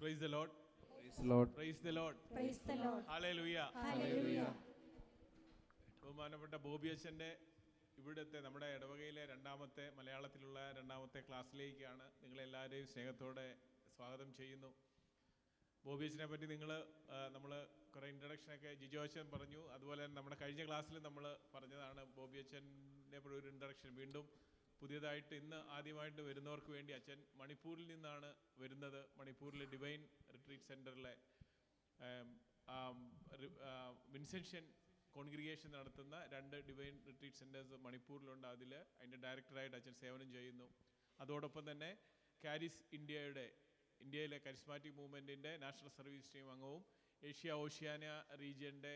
Praise the Lord. Praise the Lord. Praise the Lord. Praise the Lord. Hallelujah. Hallelujah. ബഹുമാനപ്പെട്ട ബോബി അച്ഛൻ്റെ ഇവിടുത്തെ നമ്മുടെ ഇടവകയിലെ മലയാളത്തിലുള്ള രണ്ടാമത്തെ ക്ലാസ്സിലേക്കാണ് നിങ്ങളെല്ലാവരെയും സ്നേഹത്തോടെ സ്വാഗതം ചെയ്യുന്നു. ബോബി അച്ഛനെ പറ്റി നമ്മൾ കുറേ ഇൻട്രഡക്ഷനൊക്കെ ജിജോ അച്ഛൻ പറഞ്ഞു. അതുപോലെ തന്നെ നമ്മുടെ കഴിഞ്ഞ ക്ലാസ്സിൽ നമ്മൾ പറഞ്ഞതാണ് ബോബി അച്ഛനെ ഒരു ഇൻട്രഡക്ഷൻ. വീണ്ടും പുതിയതായിട്ട് ആദ്യമായിട്ട് വരുന്നവർക്ക് വേണ്ടി അച്ഛൻ മണിപ്പൂരിൽ നിന്നാണ് വരുന്നത്. മണിപ്പൂരിലെ ഡിവൈൻ റിട്രീറ്റ് സെൻറ്ററിലെ വിൻസെൻഷൻ കോൺഗ്രിഗേഷൻ നടത്തുന്ന 2 ഡിവൈൻ റിട്രീറ്റ് സെൻറ്റേഴ്സ് മണിപ്പൂരിലുണ്ട്. അതിൻ്റെ ഡയറക്ടറായിട്ട് അച്ഛൻ സേവനം ചെയ്യുന്നു. അതോടൊപ്പം തന്നെ കാരിസ് ഇന്ത്യയിലെ കരിസ്മാറ്റിക് മൂവ്മെൻറ്റിൻ്റെ നാഷണൽ സർവീസ് ടീം അംഗവും ഓഷ്യാന റീജിയൻ്റെ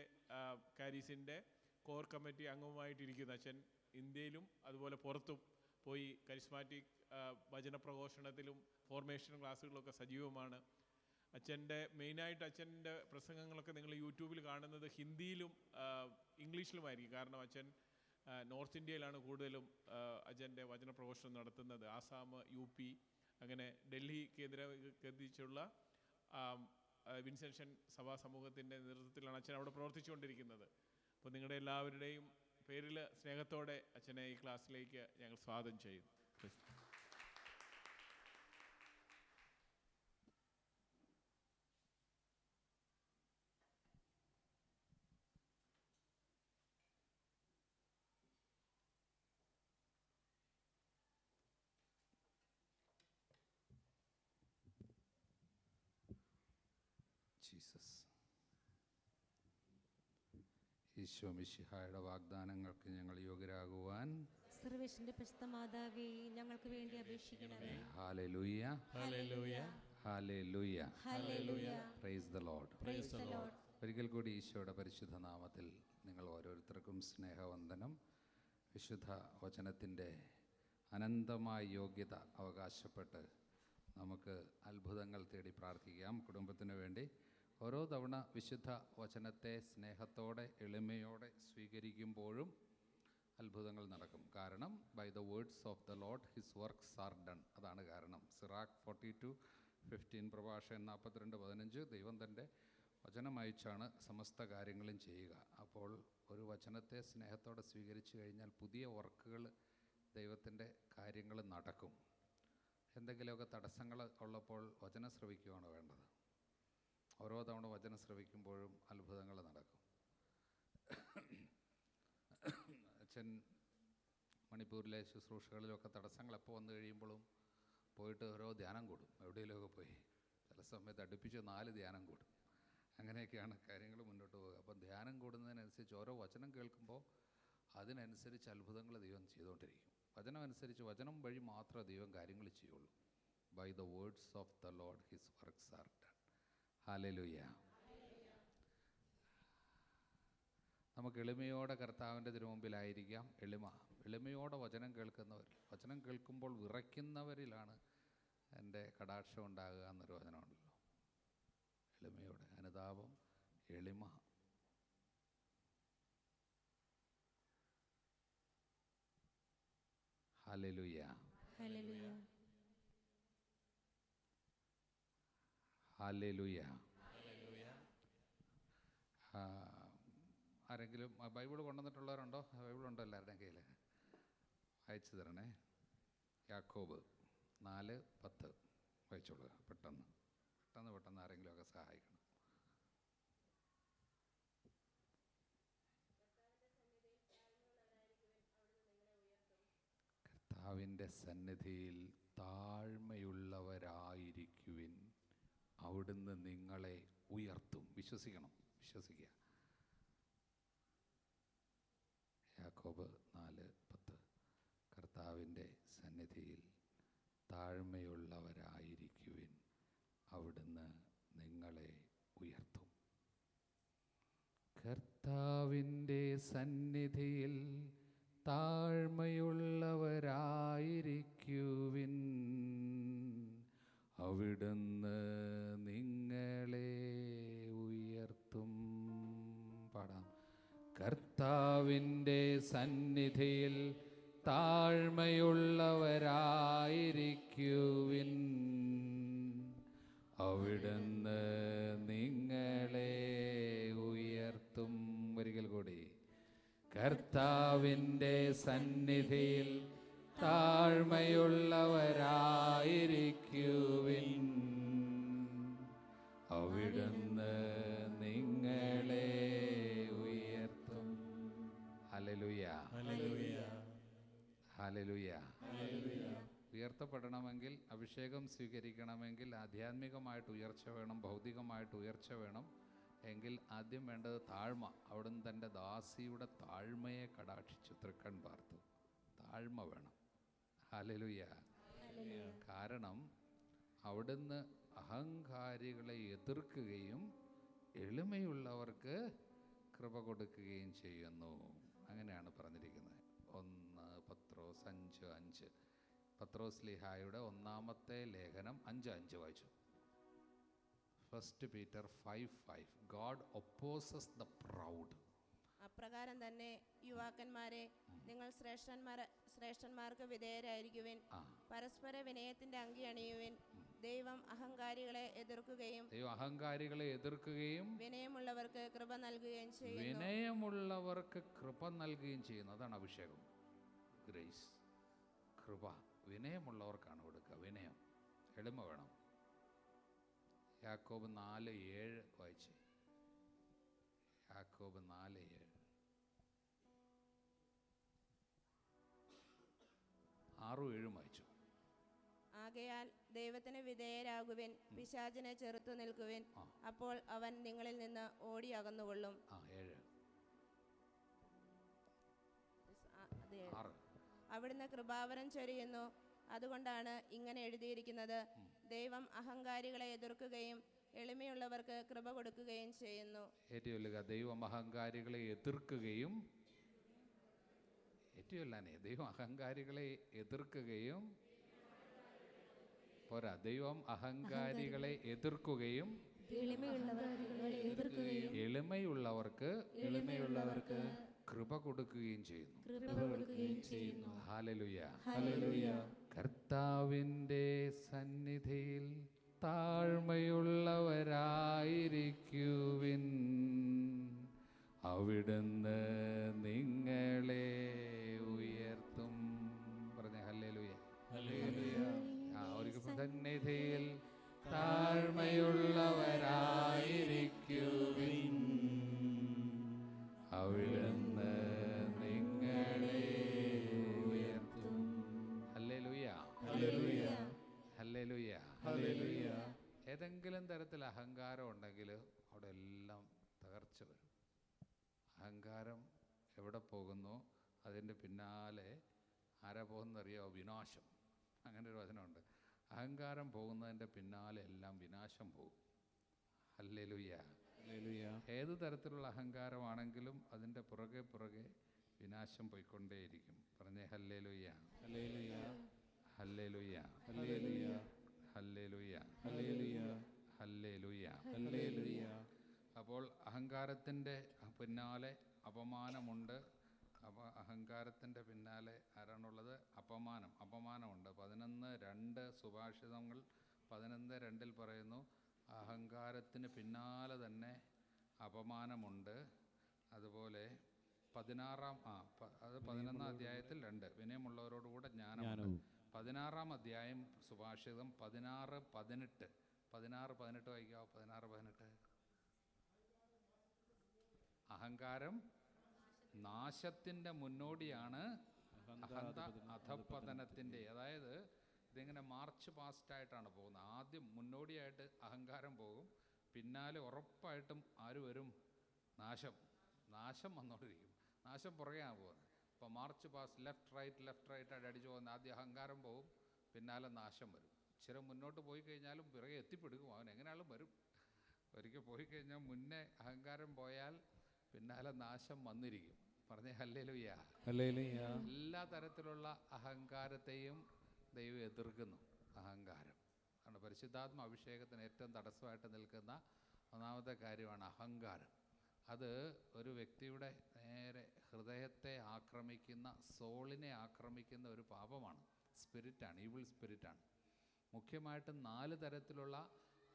കാരിസിൻ്റെ കോർ കമ്മിറ്റി അംഗവുമായിട്ടിരിക്കുന്ന അച്ഛൻ ഇന്ത്യയിലും അതുപോലെ പുറത്തും പോയി കരിസ്മാറ്റിക് ഭജന പ്രഘോഷണത്തിലും ഫോർമേഷൻ ക്ലാസ്സുകളൊക്കെ സജീവമാണ്. മെയിനായിട്ട് അച്ഛൻ്റെ പ്രസംഗങ്ങളൊക്കെ നിങ്ങൾ യൂട്യൂബിൽ കാണുന്നത് ഹിന്ദിയിലും ഇംഗ്ലീഷിലുമായിരിക്കും. കാരണം അച്ഛൻ നോർത്ത് ഇന്ത്യയിലാണ് കൂടുതലും അച്ഛൻ്റെ വചന പ്രഘോഷണം നടത്തുന്നത്. ആസാം, UP, അങ്ങനെ ഡൽഹി കേന്ദ്രീകരിച്ചുള്ള വിൻസെൻഷൻ സഭാ സമൂഹത്തിൻ്റെ നേതൃത്വത്തിലാണ് അച്ഛൻ അവിടെ പ്രവർത്തിച്ചുകൊണ്ടിരിക്കുന്നത്. അപ്പോൾ നിങ്ങളുടെ എല്ലാവരുടെയും പേരിൽ സ്നേഹത്തോടെ അച്ഛനെ ഈ ക്ലാസ്സിലേക്ക് ഞങ്ങൾ സ്വാഗതം ചെയ്യും. ജീസസ്. ഈശോ മിശിഹായുടെ വാഗ്ദാനങ്ങൾക്ക് ഞങ്ങൾ യോഗ്യരാകുവാൻ സർവ്വേശ്വരന്റെ പരിശുദ്ധ മാതാവേ, ഞങ്ങൾക്ക് വേണ്ടി അപേക്ഷിക്കണമേ. Hallelujah, hallelujah, hallelujah, hallelujah. Praise the Lord. Praise the Lord. ഒരിക്കൽ കൂടി ഈശോയുടെ പരിശുദ്ധ നാമത്തിൽ നിങ്ങൾ ഓരോരുത്തർക്കും സ്നേഹവന്ദനം. വിശുദ്ധ വചനത്തിൻ്റെ അനന്തമായ യോഗ്യത അവകാശപ്പെട്ട് നമുക്ക് അത്ഭുതങ്ങൾ തേടി പ്രാർത്ഥിക്കാം. കുടുംബത്തിന് വേണ്ടി ഓരോ തവണ വിശുദ്ധ വചനത്തെ സ്നേഹത്തോടെ എളിമയോടെ സ്വീകരിക്കുമ്പോഴും അത്ഭുതങ്ങൾ നടക്കും. കാരണം by the words of the Lord his works are done. അതാണ് കാരണം. സിറാക്ക് 42:15, പ്രഭാഷകൻ 42:15, ദൈവം തൻ്റെ വചനം അയച്ചാണ് സമസ്ത കാര്യങ്ങളും ചെയ്യുക. അപ്പോൾ ഒരു വചനത്തെ സ്നേഹത്തോടെ സ്വീകരിച്ചു കഴിഞ്ഞാൽ പുതിയ വർക്കുകൾ, ദൈവത്തിൻ്റെ കാര്യങ്ങൾ നടക്കും. എന്തെങ്കിലുമൊക്കെ തടസ്സങ്ങൾ ഉള്ളപ്പോൾ വചനം ശ്രവിക്കുകയാണ് വേണ്ടത്. ഓരോ തവണ വചനം ശ്രവിക്കുമ്പോഴും അത്ഭുതങ്ങൾ നടക്കും. അച്ഛൻ മണിപ്പൂരിലെ ശുശ്രൂഷകളിലൊക്കെ തടസ്സങ്ങൾ എപ്പോൾ വന്നു കഴിയുമ്പോഴും പോയിട്ട് ഓരോ ധ്യാനം കൂടും. എവിടെയെങ്കിലുമൊക്കെ പോയി ചില സമയത്ത് അടുപ്പിച്ച് 4 ധ്യാനം കൂടും. അങ്ങനെയൊക്കെയാണ് കാര്യങ്ങൾ മുന്നോട്ട് പോകുക. അപ്പം ധ്യാനം കൂടുന്നതിനനുസരിച്ച് ഓരോ വചനം കേൾക്കുമ്പോൾ അതിനനുസരിച്ച് അത്ഭുതങ്ങൾ ദൈവം ചെയ്തുകൊണ്ടിരിക്കും. വചനം അനുസരിച്ച്, വചനം വഴി മാത്രമേ ദൈവം കാര്യങ്ങൾ ചെയ്യുള്ളൂ. By the words of the Lord his works are done. Hallelujah. നമുക്ക് എളിമയോടെ കർത്താവിൻ്റെ തിരുമുമ്പിലായിരിക്കാം. എളിമയോടെ വചനം കേൾക്കുമ്പോൾ വിറയ്ക്കുന്നവരിലാണ് എൻ്റെ കടാക്ഷം ഉണ്ടാകുക എന്നൊരു വചനമുണ്ടല്ലോ. എളിമയോടെ, അനുതാപം, എളിമ. Hallelujah, hallelujah, hallelujah. ആരെങ്കിലും ബൈബിൾ കൊണ്ടുവന്നിട്ടുള്ളവരുണ്ടോ? ബൈബിളുണ്ടോ എല്ലാവരുടെയും കയ്യിൽ? അയച്ചു തരണേ. യാക്കോബ് 4:10 വായിച്ചോളുക. പെട്ടെന്ന് ആരെങ്കിലുമൊക്കെ സഹായിക്കണം. കർത്താവിൻ്റെ സന്നിധിയിൽ താഴ്മയുള്ളവരായിരിക്കുവിൻ, അവിടുന്ന് നിങ്ങളെ ഉയർത്തും. വിശ്വസിക്കുക. യാക്കോബ് 4:10. കർത്താവിൻ്റെ സന്നിധിയിൽ താഴ്മയുള്ളവരായിരിക്കുവിൻ, അവിടുന്ന് നിങ്ങളെ ഉയർത്തും. കർത്താവിൻ്റെ സന്നിധിയിൽ താഴ്മയുള്ളവരായിരിക്കുവിൻ, അവിടുന്ന് നിങ്ങളെ ഉയർത്തും. പാടാം. കർത്താവിൻ്റെ സന്നിധിയിൽ താഴ്മയുള്ളവരായിരിക്കുവിൻ, അവിടുന്ന് നിങ്ങളെ ഉയർത്തും. ഒരിക്കൽ കൂടി. കർത്താവിൻ്റെ സന്നിധിയിൽ താഴ്മയുള്ളവരായിരിക്കുവിൻ. അവിടുന്ന് നിങ്ങളെ ഉയർത്തും. Hallelujah, hallelujah. ഉയർത്തപ്പെടണമെങ്കിൽ, അഭിഷേകം സ്വീകരിക്കണമെങ്കിൽ ആധ്യാത്മികമായിട്ട് ഉയർച്ച വേണം, ഭൗതികമായിട്ട് ഉയർച്ച വേണം. എങ്കിൽ ആദ്യം വേണ്ടത് താഴ്മ. അവിടുന്ന് തൻ്റെ ദാസിയുടെ താഴ്മയെ കടാക്ഷിച്ചു തൃക്കൺ പാർത്തു. താഴ്മ വേണം. ഹല്ലേലൂയ. കാരണം അവിടുന്ന് അഹങ്കാരികളെ എതിർക്കുകയും എളിമയുള്ളവർക്ക് കൃപ കൊടുക്കുകയും ചെയ്യുന്നു. അങ്ങനെയാണ് പറഞ്ഞിരിക്കുന്നത്. 1 പത്രോസ് 5:5. പത്രോസ് ലീഹായുടെ 1-ാമത്തെ ലേഖനം 5:5 വായിച്ചു. 1 Peter 5:5. God opposes the proud. അപ്രകാരം തന്നെ യുവാക്കന്മാരെ, നിങ്ങൾ ശ്രേഷ്ഠന്മാർക്ക് വിധേയരായിരിക്കുവിൻ. പരസ്പര വിനയത്തിന്റെ അങ്കി അണിയുവിൻ. ദൈവം അഹങ്കാരികളെ എതിർക്കുകയും വിനയമുള്ളവർക്ക് കൃപ നൽകുകയും ചെയ്യുന്നു. അതാണ് അഭിഷേകം. ഗ്രേസ്, കൃപ വിനയമുള്ളവർക്കാണ് കൊടുക്കുക. വിനയം, എളിമ വേണം. യാക്കോബ് 4:7 വായിച്ച്. യാക്കോബ് 4:7. 6-7 വായിച്ചു. ആകയാൽ ദൈവത്തിന് വിധേയരാകുവിൻ, പിശാചിനെ ചെറുത്തു നിൽക്കുവിൻ, അപ്പോൾ അവൻ നിങ്ങളിൽ നിന്ന് ഓടി അകന്നുകൊള്ളും. 7. അവിടുന്ന് കൃപാവരം ചൊരിയുന്നു. അതുകൊണ്ടാണ് ഇങ്ങനെ എഴുതിയിരിക്കുന്നത്, ദൈവം അഹങ്കാരികളെ എതിർക്കുകയും എളിമയുള്ളവർക്ക് കൃപ കൊടുക്കുകയും ചെയ്യുന്നു. ദൈവം അഹങ്കാരികളെ എതിർക്കുകയും, ദൈവം അഹങ്കാരികളെ എതിർക്കുകയും പോരാ, ദൈവം അഹങ്കാരികളെ എതിർക്കുകയും എളിമയുള്ളവർക്ക് കൃപ കൊടുക്കുകയും ചെയ്യുന്നു. ഹല്ലേലൂയ. കർത്താവിൻ്റെ സന്നിധിയിൽ താഴ്മയുള്ളവരായിരിക്കുവിൻ. അവിടുന്ന് നിങ്ങളെ ഉയർത്തും. പറഞ്ഞ ഹല്ലേലൂയ. ഒരു സന്നിധിയിൽ താഴ്മയുള്ളവരായിരിക്കുവിൻ. അവിടുന്ന് നിങ്ങളെ ഉയർത്തും. Hallelujah, hallelujah, hallelujah. ഏതെങ്കിലും തരത്തിൽ അഹങ്കാരം ഉണ്ടെങ്കിൽ അവിടെ എല്ലാം തകർച്ച വരും. അഹങ്കാരം എവിടെ പോകുന്നു അതിൻ്റെ പിന്നാലെ ആരാ പോകുന്നറിയാമോ? വിനാശം. അങ്ങനെ ഒരു വചനമുണ്ട്. അഹങ്കാരം പോകുന്നതിൻ്റെ പിന്നാലെ എല്ലാം വിനാശം പോകും. ഹല്ലേലൂയ. ഏത് തരത്തിലുള്ള അഹങ്കാരമാണെങ്കിലും അതിൻ്റെ പുറകെ വിനാശം പോയിക്കൊണ്ടേയിരിക്കും. പറഞ്ഞേ hallelujah, hallelujah, hallelujah, hallelujah, hallelujah, hallelujah. അപ്പോൾ അഹങ്കാരത്തിൻ്റെ പിന്നാലെ അപമാനമുണ്ട്. അഹങ്കാരത്തിൻ്റെ പിന്നാലെ ആരാണുള്ളത്? അപമാനമുണ്ട്. 11:2 സുഭാഷിതങ്ങൾ 11:2 പറയുന്നു, അഹങ്കാരത്തിന് പിന്നാലെ തന്നെ അപമാനമുണ്ട്. അതുപോലെ 11-ാം അധ്യായത്തിൽ 2 വിനയമുള്ളവരോടുകൂടെ ജ്ഞാനമുണ്ട്. 16-ാം അധ്യായം സുഭാഷിതം 16:18 വായിക്കാവോ? 16:18. അഹങ്കാരം നാശത്തിൻ്റെ മുന്നോടിയാണ്, അധപ്പതനത്തിൻ്റെ. അതായത് ഇതിങ്ങനെ മാർച്ച് പാസ്റ്റായിട്ടാണ് പോകുന്നത്. ആദ്യം മുന്നോടിയായിട്ട് അഹങ്കാരം പോകും, പിന്നാലെ ഉറപ്പായിട്ടും ആര് വരും? നാശം വന്നുകൊണ്ടിരിക്കും. നാശം പുറകെയാണ് പോകുന്നത്. ഇപ്പോൾ മാർച്ച് പാസ്റ്റ് ലെഫ്റ്റ് റൈറ്റ് അടിച്ചു പോകുന്നത്. ആദ്യം അഹങ്കാരം പോകും, പിന്നാലെ നാശം വരും. ഇച്ചിരി മുന്നോട്ട് പോയി കഴിഞ്ഞാലും പിറകെ എത്തിപ്പെടുക്കും. അവൻ എങ്ങനെയാലും വരും. ഒരിക്കൽ പോയി കഴിഞ്ഞാൽ മുന്നേ അഹങ്കാരം പോയാൽ പിന്നാലെ നാശം വന്നിരിക്കും. പറഞ്ഞേ ഹല്ലേലൂയ, ഹല്ലേലൂയ. എല്ലാ തരത്തിലുള്ള അഹങ്കാരത്തെയും ദൈവം എതിർക്കുന്നു. അഹങ്കാരം ആണ് പരിശുദ്ധാത്മ അഭിഷേകത്തിന് ഏറ്റവും തടസ്സമായിട്ട് നിൽക്കുന്ന ഒന്നാമത്തെ കാര്യമാണ് അഹങ്കാരം. അത് ഒരു വ്യക്തിയുടെ നേരെ ഹൃദയത്തെ ആക്രമിക്കുന്ന, സോളിനെ ആക്രമിക്കുന്ന ഒരു പാപമാണ്. സ്പിരിറ്റാണ്, ഈവിൾ സ്പിരിറ്റാണ്. മുഖ്യമായിട്ടും 4 തരത്തിലുള്ള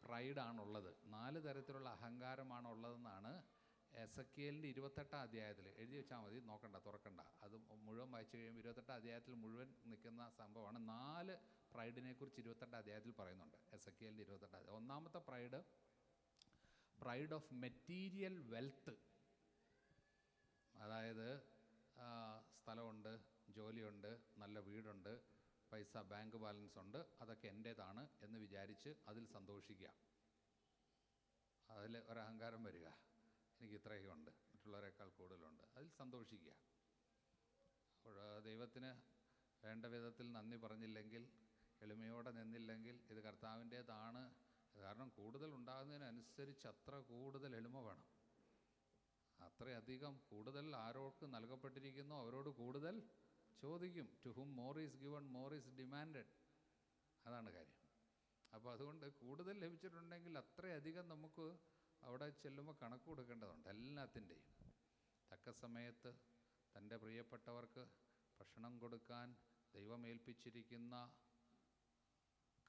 പ്രൈഡാണുള്ളത്, 4 തരത്തിലുള്ള അഹങ്കാരമാണുള്ളതെന്നാണ് എസെക്കിയേലിൻ്റെ 28-ാം അധ്യായത്തിൽ എഴുതി വെച്ചാൽ മതി, നോക്കണ്ട, തുറക്കണ്ട, അത് മുഴുവൻ വായിച്ചു കഴിയുമ്പോൾ 28-ാം അധ്യായത്തിൽ മുഴുവൻ നിൽക്കുന്ന സംഭവമാണ്. 4 പ്രൈഡിനെ കുറിച്ച് 28-ാം അധ്യായത്തിൽ പറയുന്നുണ്ട്, എസെക്കിയേലിൻ്റെ 28-ാം അധ്യായം. ഒന്നാമത്തെ പ്രൈഡ് ഓഫ് മെറ്റീരിയൽ വെൽത്ത്, അതായത് സ്ഥലമുണ്ട്, ജോലിയുണ്ട്, നല്ല വീടുണ്ട്, പൈസ ബാങ്ക് ബാലൻസ് ഉണ്ട്, അതൊക്കെ എൻ്റേതാണ് എന്ന് വിചാരിച്ച് അതിൽ സന്തോഷിക്കുക. അതിൽ ഒരഹങ്കാരം വരിക, എനിക്ക് ഇത്രയൊക്കെ ഉണ്ട്, മറ്റുള്ളവരെക്കാൾ കൂടുതലുണ്ട്, അതിൽ സന്തോഷിക്കുക. അപ്പോൾ ദൈവത്തിന് വേണ്ട വിധത്തിൽ നന്ദി പറഞ്ഞില്ലെങ്കിൽ, എളിമയോടെ നിന്നില്ലെങ്കിൽ, ഇത് കർത്താവിൻ്റേതാണ്. കാരണം കൂടുതൽ ഉണ്ടാകുന്നതിനനുസരിച്ച് അത്ര കൂടുതൽ എളിമ വേണം. അത്രയധികം കൂടുതൽ ആരോർക്ക് നൽകപ്പെട്ടിരിക്കുന്നു അവരോട് കൂടുതൽ ചോദിക്കും. To whom more is given more is demanded, അതാണ് കാര്യം. അപ്പോൾ അതുകൊണ്ട് കൂടുതൽ ലഭിച്ചിട്ടുണ്ടെങ്കിൽ അത്രയധികം നമുക്ക് അവിടെ ചെല്ലുമ്പോൾ കണക്ക് കൊടുക്കേണ്ടതുണ്ട്. എല്ലാത്തിൻ്റെയും തക്ക സമയത്ത് തൻ്റെ പ്രിയപ്പെട്ടവർക്ക് ഭക്ഷണം കൊടുക്കാൻ ദൈവമേൽപ്പിച്ചിരിക്കുന്ന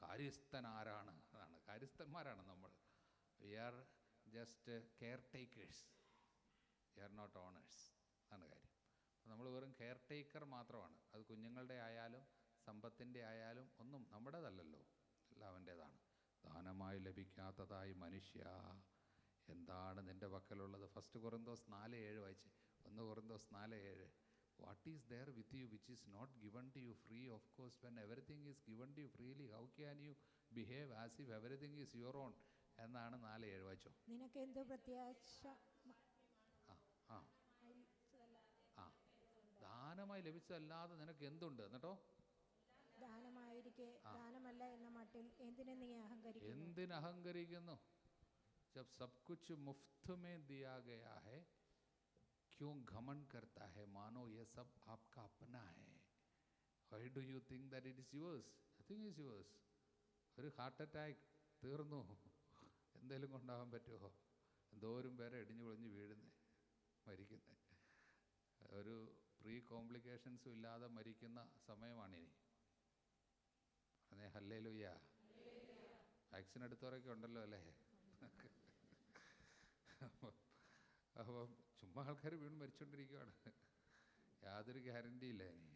കാര്യസ്ഥനാരാണ്? അതാണ്, കാര്യസ്ഥന്മാരാണ് നമ്മൾ. We are just caretakers, we are not owners, അതാണ് കാര്യം. നമ്മൾ വെറും കെയർ ടേക്കർ മാത്രമാണ്. അത് കുഞ്ഞുങ്ങളുടെ ആയാലും സമ്പത്തിൻ്റെ ആയാലും ഒന്നും നമ്മുടേതല്ലല്ലോ, എല്ലാം അവൻ്റേതാണ്. ദാനമായി ലഭിക്കാത്തതായി മനുഷ്യ എന്താണ് നിൻ്റെ പക്കലുള്ളത്? 1 Corinthians 4:7 വായിച്ച്. 1 Corinthians 4:7. What is there with you which is not given to you free? Of course when everything is given to you freely how can you behave as if everything is your own എന്നാണ് 4:7 വായിച്ചോ. നിനക്ക് എന്ത് പ്രത്യാശ? ദാനമായി ലഭിച്ചതല്ലാതെ നിനക്ക് എന്തുണ്ട്? എന്നിട്ടോ ദാനമായിരിക്കെ ദാനമല്ല എന്ന മട്ടിൽ എന്തിനു നീ അഹങ്കരിക്കുന്നു? എന്തിനഹങ്കരിക്കുന്നു? जब सब कुछ मुफ्त में दिया गया है क्यों घमंड करता है मानो ये सब आपका अपना है? Why do you think that it is yours? Nothing is yours. ഒരു ഹാർട്ട് അറ്റാക്ക് തീർന്നു, എന്തെങ്കിലും കൊണ്ടാകാൻ പറ്റുമോ? എന്തോരം പേരെ ഇടിഞ്ഞു പൊളിഞ്ഞ് വീഴുന്നേ, മരിക്കുന്നേ. ഒരു പ്രീ കോംപ്ലിക്കേഷൻസും ഇല്ലാതെ മരിക്കുന്ന സമയമാണിനി. പറഞ്ഞേ ഹല്ലേലൂയ. വാക്സിൻ എടുത്തവരൊക്കെ ഉണ്ടല്ലോ അല്ലേ? അപ്പം ചുമ്മാ ആൾക്കാർ വീണ് മരിച്ചുകൊണ്ടിരിക്കുകയാണ്, യാതൊരു ഗ്യാരണ്ടി ഇല്ല ഇനി.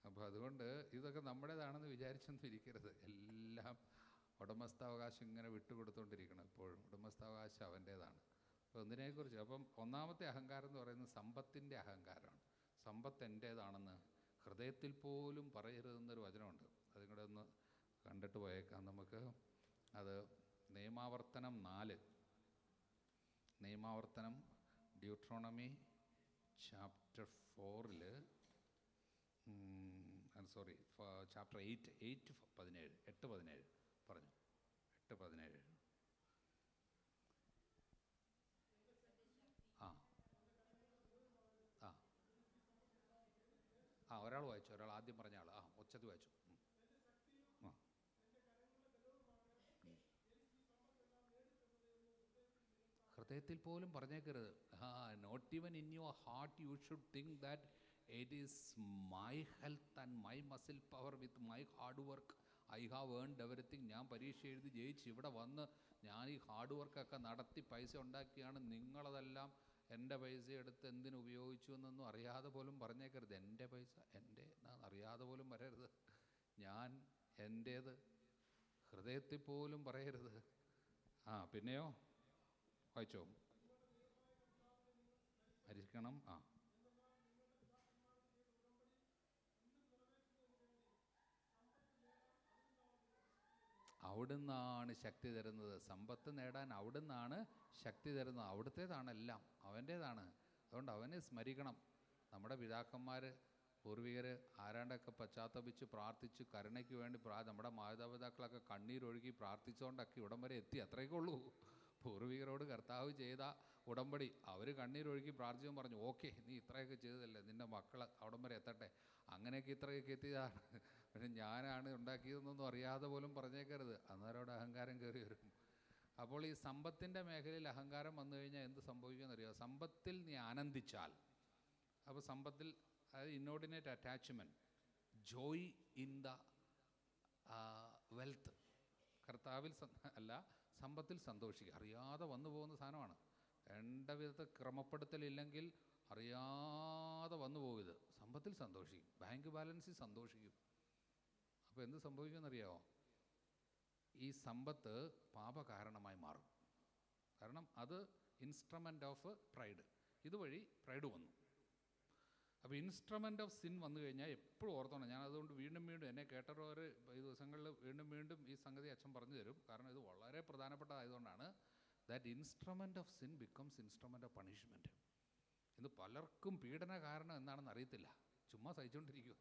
അപ്പോൾ അതുകൊണ്ട് ഇതൊക്കെ നമ്മുടേതാണെന്ന് വിചാരിച്ചൊന്നും ഇരിക്കരുത്. എല്ലാം ഉടമസ്ഥാവകാശം ഇങ്ങനെ വിട്ടുകൊടുത്തുകൊണ്ടിരിക്കണം. എപ്പോഴും ഉടമസ്ഥാവകാശം അവൻ്റേതാണ്. അപ്പോൾ ഒന്നിനെക്കുറിച്ച് അപ്പം ഒന്നാമത്തെ അഹങ്കാരം എന്ന് പറയുന്നത് സമ്പത്തിൻ്റെ അഹങ്കാരമാണ്. സമ്പത്ത് എൻ്റേതാണെന്ന് ഹൃദയത്തിൽ പോലും പറയരുതെന്നൊരു വചനമുണ്ട്. അതും കൂടെ ഒന്ന് കണ്ടിട്ട് പോയേക്കാം നമുക്ക്. അത് നിയമാവർത്തനം 4, നിയമാവർത്തനം ഡ്യൂട്രോണമി ചാപ്റ്റർ 4 സോറി ചാപ്റ്റർ 8:17 8:17 പറഞ്ഞു. 8:17 ഒരാൾ വായിച്ചു, ഒരാൾ ആദ്യം പറഞ്ഞ ആൾ ഒച്ചത്തിൽ വായിച്ചു. ഹൃദയത്തിൽ പോലും പറഞ്ഞേക്കരുത്. Not even in your heart you should think that it is my health and my muscle power with my hard work I have earned everything. ഞാൻ പരീക്ഷ എഴുതി ജയിച്ച് ഇവിടെ വന്ന് ഞാൻ ഈ ഹാർഡ് വർക്കൊക്കെ നടത്തി പൈസ ഉണ്ടാക്കിയാണ്, നിങ്ങളതെല്ലാം എൻ്റെ പൈസ എടുത്ത് എന്തിനു ഉപയോഗിച്ചു എന്നൊന്നും അറിയാതെ പോലും പറഞ്ഞേക്കരുത്. എൻ്റെ പൈസ എൻ്റെ അറിയാതെ പോലും വരരുത്. ഞാൻ എൻ്റേത് ഹൃദയത്തിൽ പോലും പറയരുത്. പിന്നെയോ വായിച്ചോ. മരിക്കണം. അവിടുന്നാണ് ശക്തി തരുന്നത്. സമ്പത്ത് നേടാൻ അവിടുന്നാണ് ശക്തി തരുന്നത്. അവിടുത്തേതാണെല്ലാം, അവൻ്റേതാണ്. അതുകൊണ്ട് അവനെ സ്മരിക്കണം. നമ്മുടെ പിതാക്കന്മാർ പൂർവികർ ആരാണ്ടൊക്കെ പശ്ചാത്തപിച്ച് പ്രാർത്ഥിച്ച് കരുണയ്ക്ക് വേണ്ടി നമ്മുടെ മാതാപിതാക്കളൊക്കെ കണ്ണീരൊഴുകി പ്രാർത്ഥിച്ചുകൊണ്ടൊക്കെ ഇവിടം വരെ എത്തി. അത്രയൊക്കെ ഉള്ളൂ. പൂർവികരോട് കർത്താവ് ചെയ്ത ഉടമ്പടി അവർ കണ്ണീരൊഴുകി പ്രാർത്ഥിച്ചും പറഞ്ഞു, ഓക്കെ നീ ഇത്രയൊക്കെ ചെയ്തതല്ലേ, നിൻ്റെ മക്കൾ അവിടം വരെ എത്തട്ടെ. അങ്ങനെയൊക്കെ ഇത്രയൊക്കെ എത്തിയതാണ്, പക്ഷെ ഞാനാണ് ഉണ്ടാക്കിയതെന്നൊന്നും അറിയാതെ പോലും പറഞ്ഞേക്കരുത്. അന്നേരം അഹങ്കാരം കയറി വരും. അപ്പോൾ ഈ സമ്പത്തിൻ്റെ മേഖലയിൽ അഹങ്കാരം വന്നു കഴിഞ്ഞാൽ എന്ത് സംഭവിക്കുമെന്നറിയാം. സമ്പത്തിൽ നീ ആനന്ദിച്ചാൽ, അപ്പോൾ സമ്പത്തിൽ അതായത് inordinate attachment, joy in the wealth, കർത്താവിൽ അല്ല, സമ്പത്തിൽ സന്തോഷിക്കുക. അറിയാതെ വന്നു പോകുന്ന സാധനമാണ്. വേണ്ട വിധത്തിൽ ക്രമപ്പെടുത്തലില്ലെങ്കിൽ അറിയാതെ വന്നു പോകരുത്. സമ്പത്തിൽ സന്തോഷിക്കും, ബാങ്ക് ബാലൻസിൽ സന്തോഷിക്കും. അപ്പോൾ എന്ത് സംഭവിക്കുമെന്നറിയാമോ? ഈ സമ്പത്ത് പാപകാരണമായി മാറും. കാരണം അത് ഇൻസ്ട്രുമെൻ്റ് ഓഫ് പ്രൈഡ്. ഇതുവഴി പ്രൈഡ് വന്നു. അപ്പോൾ ഇൻസ്ട്രുമെൻ്റ് ഓഫ് സിൻ വന്നു കഴിഞ്ഞാൽ എപ്പോഴും ഓർത്തോണം. ഞാൻ അതുകൊണ്ട് വീണ്ടും വീണ്ടും എന്നെ കേട്ടവർ ഈ ദിവസങ്ങളിൽ വീണ്ടും വീണ്ടും ഈ സംഗതി അച്ഛൻ പറഞ്ഞു തരും. കാരണം ഇത് വളരെ പ്രധാനപ്പെട്ടതായതുകൊണ്ടാണ്. That instrument of sin becomes instrument of punishment. ഇത് പലർക്കും പീഡന കാരണം എന്താണെന്ന് അറിയത്തില്ല, ചുമ്മാ സഹിച്ചുകൊണ്ടിരിക്കുക.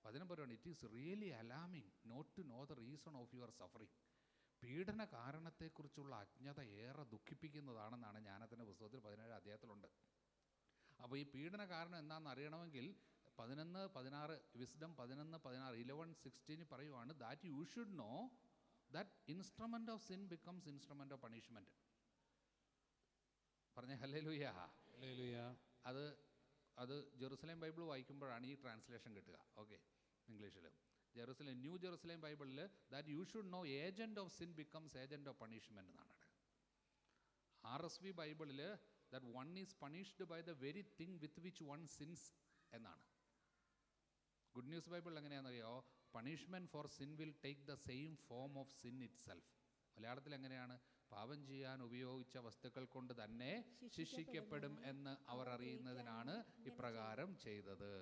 വചനം പറയുകയാണ്, it is really alarming not to know the reason of your suffering. പീഡന കാരണത്തെക്കുറിച്ചുള്ള അജ്ഞത ഏറെ ദുഃഖിപ്പിക്കുന്നതാണെന്നാണ് ജ്ഞാനത്തിൻ്റെ പുസ്തകത്തിൽ 17 അധ്യായത്തിലുണ്ട്. അപ്പോൾ ഈ പീഡന കാരണം എന്താണെന്ന് അറിയണമെങ്കിൽ 11:16 വിസ്ഡം 11:16 11:16 പറയുവാണ്, that you should know that instrument of sin becomes instrument of punishment. പറഞ്ഞേ ഹല്ലേലൂയ. അത് ജെറുസലേം ബൈബിൾ വായിക്കുമ്പോഴാണ് ഈ ട്രാൻസ്ലേഷൻ കിട്ടുക. ഓക്കെ, ഇംഗ്ലീഷിൽ ന്യൂ ജെറുസലേം ബൈബിളിൽ that you should know agent of sin becomes agent of punishment എന്നാണ്. RSV ബൈബിളിൽ that one is punished by the very thing with which one sins എന്നാണ്. Good news ബൈബിളിൽ എങ്ങനെയാണെന്നറിയോ? Punishment for sin will take the same form of sin itself. മലയാളത്തിൽ എങ്ങനെയാണ്? പാപം ചെയ്യാൻ ഉപയോഗിച്ച വസ്തുക്കൾ കൊണ്ട് തന്നെ ശിക്ഷിക്കപ്പെടും എന്ന് അവർ അറിയുന്നതിനാണ് ഇപ്രകാരം ചെയ്തത്.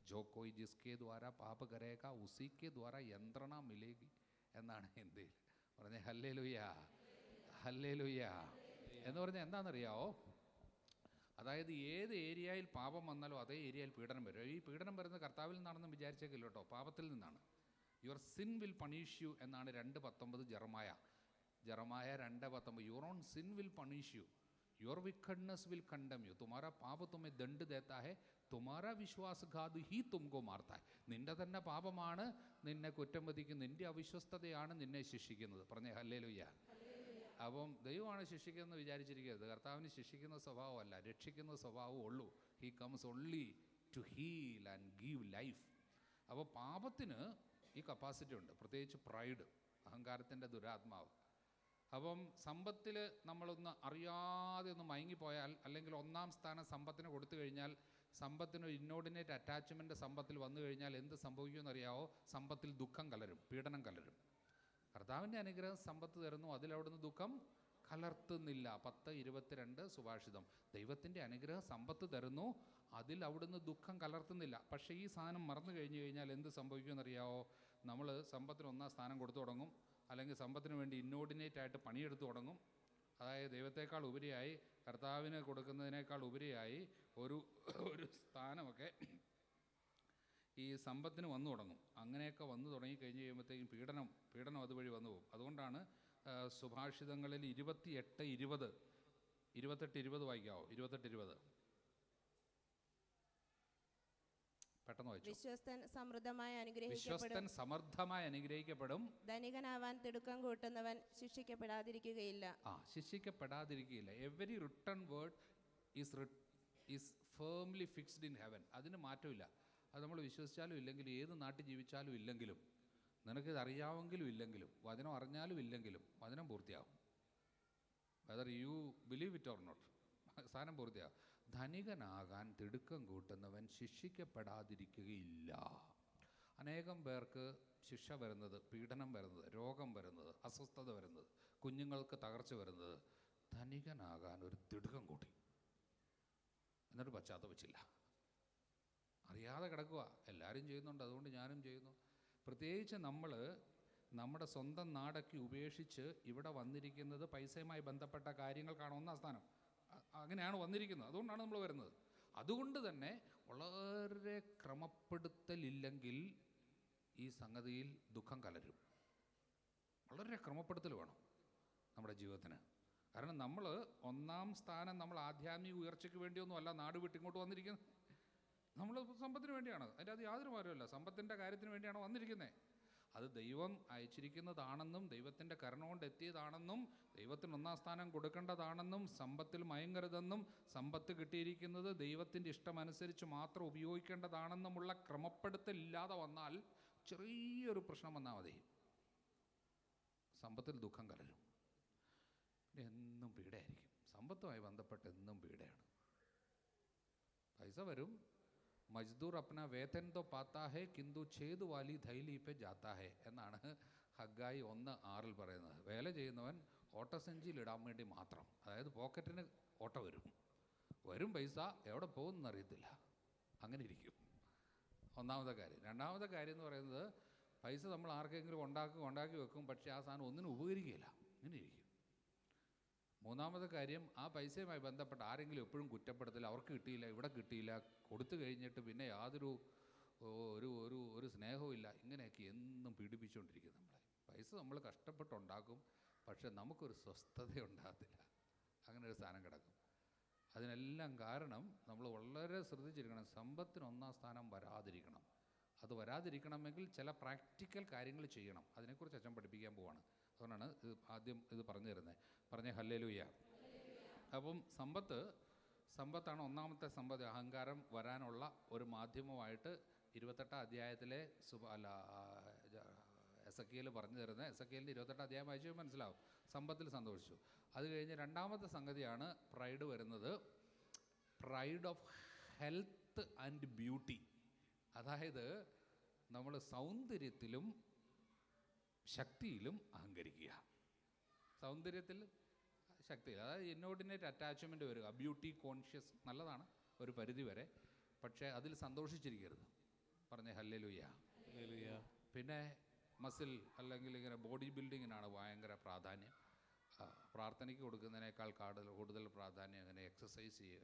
ജോ കോയി ജിസ്കെ ദ്വാര പാപ കരേക ഉസിക്കെ ദ്വാര യന്ത്രണ മിലേഗി എന്നാണ് ഹിന്ദിയിൽ. പറഞ്ഞേ ഹല്ലേലൂയ, ഹല്ലേലൂയ എന്ന് പറഞ്ഞാൽ എന്താണെന്നറിയാമോ? അതായത് ഏത് ഏരിയയിൽ പാപം വന്നാലും അതേ ഏരിയയിൽ പീഡനം വരും. ഈ പീഡനം വരുന്നത് കർത്താവിൽ നിന്നാണെന്ന് വിചാരിച്ചേക്കില്ല കേട്ടോ, പാപത്തിൽ നിന്നാണ്. Your sin will punish you എന്നാണ് 2:19 Jeremiah 2:19. Your own sin will punish you, your wickedness will condemn you, തുമാരാ പാപ തുമേ ദണ്ഡ് ദേത്താ ഹെ, തുമാരാ വിശ്വാസഘാത് ഹി തുംകോ മാർത്താ ഹെ. നിന്റെ തന്നെ പാപമാണ് നിന്നെ കുറ്റം വിധിക്കുന്നത്, നിന്റെ അവിശ്വസ്തതയാണ് നിന്നെ ശിക്ഷിക്കുന്നത്. പറഞ്ഞേ ഹല്ലേലൂയ. അപ്പം ദൈവമാണ് ശിക്ഷിക്കുന്നത് വിചാരിച്ചിരിക്കരുത്. കർത്താവിന് ശിക്ഷിക്കുന്ന സ്വഭാവമല്ല, രക്ഷിക്കുന്ന സ്വഭാവം ഉള്ളൂ. He comes only to heal and give life. അപ്പോൾ പാപത്തിന് ഈ കപ്പാസിറ്റി ഉണ്ട്, പ്രത്യേകിച്ച് പ്രൈഡ്, അഹങ്കാരത്തിൻ്റെ ദുരാത്മാവ്. അപ്പം സമ്പത്തിൽ നമ്മളൊന്ന് അറിയാതെ ഒന്ന് മയങ്ങിപ്പോയാൽ, അല്ലെങ്കിൽ ഒന്നാം സ്ഥാനം സമ്പത്തിന് കൊടുത്തു കഴിഞ്ഞാൽ, സമ്പത്തിന് ഇന്നോർഡിനേറ്റ് അറ്റാച്ച്മെൻറ്റ് സമ്പത്തിൽ വന്നു കഴിഞ്ഞാൽ എന്ത് സംഭവിക്കുമെന്നറിയാവോ? സമ്പത്തിൽ ദുഃഖം കലരും, പീഡനം കലരും. കർത്താവിൻ്റെ അനുഗ്രഹം സമ്പത്ത് തരുന്നു, അതിലവിടുന്ന് ദുഃഖം കലർത്തുന്നില്ല. 10:22 സുഭാഷിതം. ദൈവത്തിൻ്റെ അനുഗ്രഹം സമ്പത്ത് തരുന്നു, അതിൽ അവിടുന്ന് ദുഃഖം കലർത്തുന്നില്ല. പക്ഷേ ഈ സാധനം മറന്നു കഴിഞ്ഞു കഴിഞ്ഞാൽ എന്ത് സംഭവിക്കുമെന്നറിയാവോ? നമ്മൾ സമ്പത്തിന് ഒന്നാം സ്ഥാനം കൊടുത്തു തുടങ്ങും, അല്ലെങ്കിൽ സമ്പത്തിന് വേണ്ടി ഇന്നോർഡിനേറ്റ് ആയിട്ട് പണിയെടുത്തു തുടങ്ങും. അതായത് ദൈവത്തെക്കാൾ ഉപരിയായി, കർത്താവിന് കൊടുക്കുന്നതിനേക്കാൾ ഉപരിയായി ഒരു സ്ഥാനമൊക്കെ ഈ സമ്പത്തിന് വന്നു തുടങ്ങും. അങ്ങനെയൊക്കെ വന്നു തുടങ്ങി കഴിഞ്ഞ് കഴിയുമ്പോഴത്തേക്കും പീഡനം അതുവഴി വന്നു പോകും. അതുകൊണ്ടാണ് സുഭാഷിതങ്ങളിൽ 28:20 വായിക്കാവോ? 28:20 പെട്ടെന്ന് വായിച്ചു. വിശ്വസ്തൻ സമൃദ്ധമായി അനുഗ്രഹിക്കപ്പെടും, ധനികനാവാൻ തിടുക്കം കൂട്ടുന്നവൻ ശിക്ഷിക്കപ്പെടാതിരിക്കുകയില്ല. ശിക്ഷിക്കപ്പെടാതിരിക്കുകയില്ല. Every written word is firmly fixed in heaven. അതിന് മാറ്റമില്ല. അത് നമ്മൾ വിശ്വസിച്ചാലും ഇല്ലെങ്കിലും, ഏത് നാട്ടിൽ ജീവിച്ചാലും ഇല്ലെങ്കിലും, നിനക്കിത് അറിയാമെങ്കിലും ഇല്ലെങ്കിലും, വചനം അറിഞ്ഞാലും ഇല്ലെങ്കിലും വചനം പൂർത്തിയാവും. Whether you believe it or not, സാധനം പൂർത്തിയാവും. ധനികനാകാൻ തിടുക്കം കൂട്ടുന്നവൻ ശിക്ഷിക്കപ്പെടാതിരിക്കുകയില്ല. അനേകം പേർക്ക് ശിക്ഷ വരുന്നത്, പീഡനം വരുന്നത്, രോഗം വരുന്നത്, അസ്വസ്ഥത വരുന്നത്, കുഞ്ഞുങ്ങൾക്ക് തകർച്ച വരുന്നത് ധനികനാകാൻ ഒരു തിടുക്കം കൂട്ടി, എന്നിട്ട് പശ്ചാത്തപിച്ചില്ല. അറിയാതെ കിടക്കുക. എല്ലാവരും ചെയ്യുന്നുണ്ട്, അതുകൊണ്ട് ഞാനും ചെയ്യുന്നു. പ്രത്യേകിച്ച് നമ്മൾ നമ്മുടെ സ്വന്തം നാടൊക്കെ ഉപേക്ഷിച്ച് ഇവിടെ വന്നിരിക്കുന്നത് പൈസയുമായി ബന്ധപ്പെട്ട കാര്യങ്ങൾക്കാണ് ഒന്നാം സ്ഥാനം. അങ്ങനെയാണ് വന്നിരിക്കുന്നത്, അതുകൊണ്ടാണ് നമ്മൾ വരുന്നത്. അതുകൊണ്ട് തന്നെ വളരെ ക്രമപ്പെടുത്തലില്ലെങ്കിൽ ഈ സംഗതിയിൽ ദുഃഖം കലരും. വളരെ ക്രമപ്പെടുത്തൽ വേണം നമ്മുടെ ജീവിതത്തിന്. കാരണം നമ്മൾ ഒന്നാം സ്ഥാനം നമ്മൾ ആധ്യാത്മിക ഉയർച്ചയ്ക്ക് വേണ്ടിയൊന്നും അല്ല നാട് വിട്ടിങ്ങോട്ട് വന്നിരിക്കുന്നത്. നമ്മൾ സമ്പത്തിന് വേണ്ടിയാണ്, അതിൻ്റെ അത് യാതൊരു മാറ്റമില്ല. സമ്പത്തിൻ്റെ കാര്യത്തിന് വേണ്ടിയാണ് വന്നിരിക്കുന്നത്. അത് ദൈവം അയച്ചിരിക്കുന്നതാണെന്നും ദൈവത്തിൻ്റെ കരുണ കൊണ്ട് എത്തിയതാണെന്നും ദൈവത്തിന് ഒന്നാം സ്ഥാനം കൊടുക്കേണ്ടതാണെന്നും സമ്പത്തിൽ മയങ്ങരുതെന്നും സമ്പത്ത് കിട്ടിയിരിക്കുന്നത് ദൈവത്തിൻ്റെ ഇഷ്ടമനുസരിച്ച് മാത്രം ഉപയോഗിക്കേണ്ടതാണെന്നുമുള്ള ക്രമപ്പെടുത്തലില്ലാതെ വന്നാൽ ചെറിയൊരു പ്രശ്നം വന്നാൽ മതി, സമ്പത്തിൽ ദുഃഖം കലരും. എന്നും പീഡയായിരിക്കും. സമ്പത്തുമായി ബന്ധപ്പെട്ട് എന്നും പീഡയാണ്. പൈസ വരും. മജ്ദൂർ അപ്ന വേതൻ തോ പാത്താ ഹെ കിന്തു ഛേദ് വാലി ധൈലി പെ ജാത്താ ഹെ എന്നാണ് ഹഗ്ഗായി 1:6 പറയുന്നത്. വേല ചെയ്യുന്നവൻ ഓട്ടസഞ്ചിയിൽ ഇടാൻ വേണ്ടി മാത്രം, അതായത് പോക്കറ്റിന് ഓട്ട വരും പൈസ എവിടെ പോകുമെന്ന് അറിയത്തില്ല, അങ്ങനെ ഇരിക്കും. ഒന്നാമത്തെ കാര്യം. രണ്ടാമത്തെ കാര്യം എന്ന് പറയുന്നത്, പൈസ നമ്മൾ ആർക്കെങ്കിലും ഉണ്ടാക്കി വെക്കും, പക്ഷേ ആ സാധനം ഒന്നിനും ഉപകരിക്കുകയില്ല, ഇങ്ങനെ ഇരിക്കും. മൂന്നാമത്തെ കാര്യം, ആ പൈസയുമായി ബന്ധപ്പെട്ട് ആരെങ്കിലും എപ്പോഴും കുറ്റപ്പെടുത്തില്ല, അവർക്ക് കിട്ടിയില്ല, ഇവിടെ കിട്ടിയില്ല, കൊടുത്തു കഴിഞ്ഞിട്ട് പിന്നെ യാതൊരു ഒരു സ്നേഹവും ഇല്ല, ഇങ്ങനെയൊക്കെ എന്നും പീഡിപ്പിച്ചുകൊണ്ടിരിക്കും നമ്മളെ. പൈസ നമ്മൾ കഷ്ടപ്പെട്ടുണ്ടാക്കും, പക്ഷെ നമുക്കൊരു സ്വസ്ഥത ഉണ്ടാകത്തില്ല, അങ്ങനെ ഒരു സാധനം കിടക്കും. അതിനെല്ലാം കാരണം നമ്മൾ വളരെ ശ്രദ്ധിച്ചിരിക്കണം. സമ്പത്തിന് 1-ാം സ്ഥാനം വരാതിരിക്കണം. അത് വരാതിരിക്കണമെങ്കിൽ ചില പ്രാക്ടിക്കൽ കാര്യങ്ങൾ ചെയ്യണം. അതിനെക്കുറിച്ച് അച്ഛൻ പഠിപ്പിക്കാൻ പോവാണ്. അതുകൊണ്ടാണ് ആദ്യം ഇത് പറഞ്ഞു തരുന്നത്. പറഞ്ഞേ ഹല്ലേലൂയ. അപ്പം സമ്പത്താണ് ഒന്നാമത്തെ സമ്പത്ത്. അഹങ്കാരം വരാനുള്ള ഒരു മാധ്യമമായിട്ട് 28-ാം അധ്യായത്തിലെ എസക്കിയേൽ പറഞ്ഞു തരുന്നത്. എസക്കിയേലിൻ്റെ 28-ാം അധ്യായം വായിച്ചു മനസ്സിലാവും. സമ്പത്തിൽ സന്തോഷിച്ചു. അത് കഴിഞ്ഞ് രണ്ടാമത്തെ സംഗതിയാണ് പ്രൈഡ് വരുന്നത്. Pride of health and beauty. അതായത് നമ്മൾ സൗന്ദര്യത്തിലും ശക്തിയിലും അഹങ്കരിക്കുക. സൗന്ദര്യത്തിൽ, ശക്തിയിൽ, അതായത് ഇന്നോർഡിനേറ്റ് അറ്റാച്ച്മെൻറ്റ് വരിക. ബ്യൂട്ടി കോൺഷ്യസ് നല്ലതാണ് ഒരു പരിധി വരെ, പക്ഷേ അതിൽ സന്തോഷിച്ചിരിക്കരുത്. പറഞ്ഞേ ഹല്ലേലൂയ. പിന്നെ മസിൽ അല്ലെങ്കിൽ ഇങ്ങനെ ബോഡി ബിൽഡിങ്ങിനാണ് ഭയങ്കര പ്രാധാന്യം. പ്രാർത്ഥനയ്ക്ക് കൊടുക്കുന്നതിനേക്കാൾ കൂടുതൽ പ്രാധാന്യം അങ്ങനെ എക്സസൈസ് ചെയ്യുക.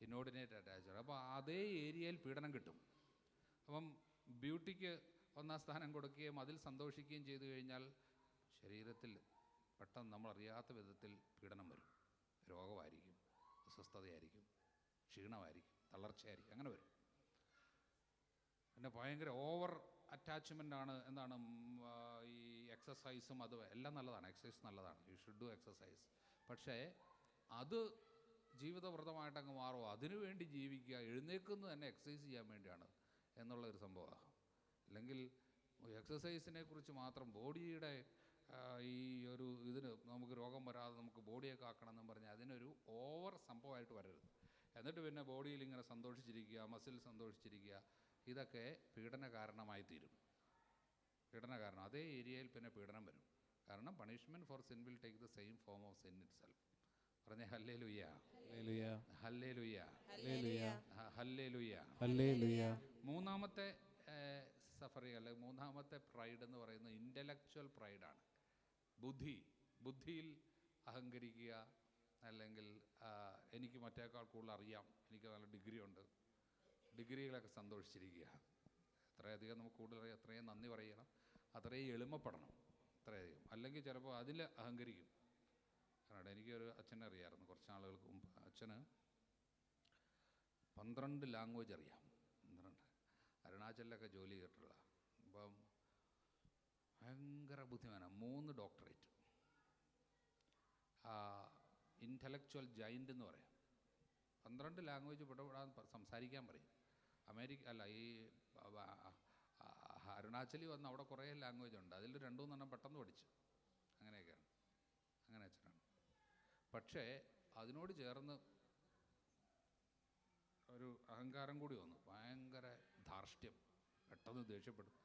ഇന്നോർഡിനേറ്റ് അറ്റാച്ച്മെൻറ്റ്. അപ്പോൾ അതേ ഏരിയയിൽ പീഡനം കിട്ടും. അപ്പം ബ്യൂട്ടിക്ക് 1-ാം സ്ഥാനം കൊടുക്കുകയും അതിൽ സന്തോഷിക്കുകയും ചെയ്തു കഴിഞ്ഞാൽ ശരീരത്തിൽ പെട്ടെന്ന് നമ്മളറിയാത്ത വിധത്തിൽ പീഡനം വരും. രോഗമായിരിക്കും, അസ്വസ്ഥതയായിരിക്കും, ക്ഷീണമായിരിക്കും, തളർച്ചയായിരിക്കും, അങ്ങനെ വരും. പിന്നെ ഭയങ്കര ഓവർ അറ്റാച്ച്മെൻ്റാണ്. എന്താണ് ഈ എക്സസൈസും അത് എല്ലാം നല്ലതാണ്. എക്സസൈസ് നല്ലതാണ്, യു ഷുഡ് ഡു എക്സസൈസ്. പക്ഷേ അത് ജീവിതവ്രതമായിട്ടങ്ങ് മാറുമോ? അതിനുവേണ്ടി ജീവിക്കുക, എഴുന്നേൽക്കുന്നത് തന്നെ എക്സസൈസ് ചെയ്യാൻ വേണ്ടിയാണ് എന്നുള്ളൊരു സംഭവമാണ്. അല്ലെങ്കിൽ എക്സസൈസിനെ കുറിച്ച് മാത്രം ബോഡിയുടെ ഈ ഒരു ഇതിന് നമുക്ക് രോഗം വരാതെ നമുക്ക് ബോഡിയെ കാക്കണം എന്നും പറഞ്ഞാൽ അതിനൊരു ഓവർ സംഭവമായിട്ട് വരരുത്. എന്നിട്ട് പിന്നെ ബോഡിയിൽ ഇങ്ങനെ സന്തോഷിച്ചിരിക്കുക, മസിൽ സന്തോഷിച്ചിരിക്കുക, ഇതൊക്കെ പീഡന കാരണമായി തീരും. പീഡന കാരണം അതേ ഏരിയയിൽ പിന്നെ പീഡനം വരും. കാരണം punishment for sin will take the same form of sin itself. പറഞ്ഞേ ഹല്ലേലൂയ. ഹല്ലേലൂയ. ഹല്ലേലൂയ. മൂന്നാമത്തെ സഫറിങ് അല്ലെങ്കിൽ മൂന്നാമത്തെ പ്രൈഡ് എന്ന് പറയുന്നത് ഇൻ്റലക്ച്വൽ പ്രൈഡാണ്. ബുദ്ധിയിൽ അഹങ്കരിക്കുക, അല്ലെങ്കിൽ എനിക്ക് മറ്റേക്കാൾ കൂടുതൽ അറിയാം, എനിക്ക് നല്ല ഡിഗ്രി ഉണ്ട്, ഡിഗ്രികളൊക്കെ സന്തോഷിച്ചിരിക്കുക. എത്രയധികം നമുക്ക് കൂടുതൽ അറിയാം, അത്രയും നന്ദി പറയണം, അത്രയും എളിമപ്പെടണം, അത്രയധികം. അല്ലെങ്കിൽ ചിലപ്പോൾ അതിൽ അഹങ്കരിക്കും. കാരണം എനിക്കൊരു അച്ഛനെ അറിയാമായിരുന്നു കുറച്ച് നാളുകൾക്ക് മുമ്പ്. അച്ഛന് 12 ലാംഗ്വേജ് അറിയാം. 12 അരുണാചലിലൊക്കെ ജോലി ചെയ്തിട്ടുള്ള. അപ്പം ഭയങ്കര ബുദ്ധിമാനാണ്. 3 ഡോക്ടറേറ്റ്. ഇൻ്റലക്ച്വൽ ജയൻ്റ് എന്ന് പറയാം. 12 ലാംഗ്വേജ് പെടാൻ സംസാരിക്കാൻ പറയും. ഈ അരുണാചലിൽ വന്ന് അവിടെ കുറേ ലാംഗ്വേജ് ഉണ്ട്, അതിൽ 2-3 പെട്ടെന്ന് പഠിച്ചു. അങ്ങനെയൊക്കെയാണ്. അങ്ങനെ അച്ഛനാണ്. പക്ഷേ അതിനോട് ചേർന്ന് ഒരു അഹങ്കാരം കൂടി വന്നു. ഭയങ്കര ധാർഷ്ട്യം, പെട്ടെന്ന് ദേഷ്യപ്പെടും.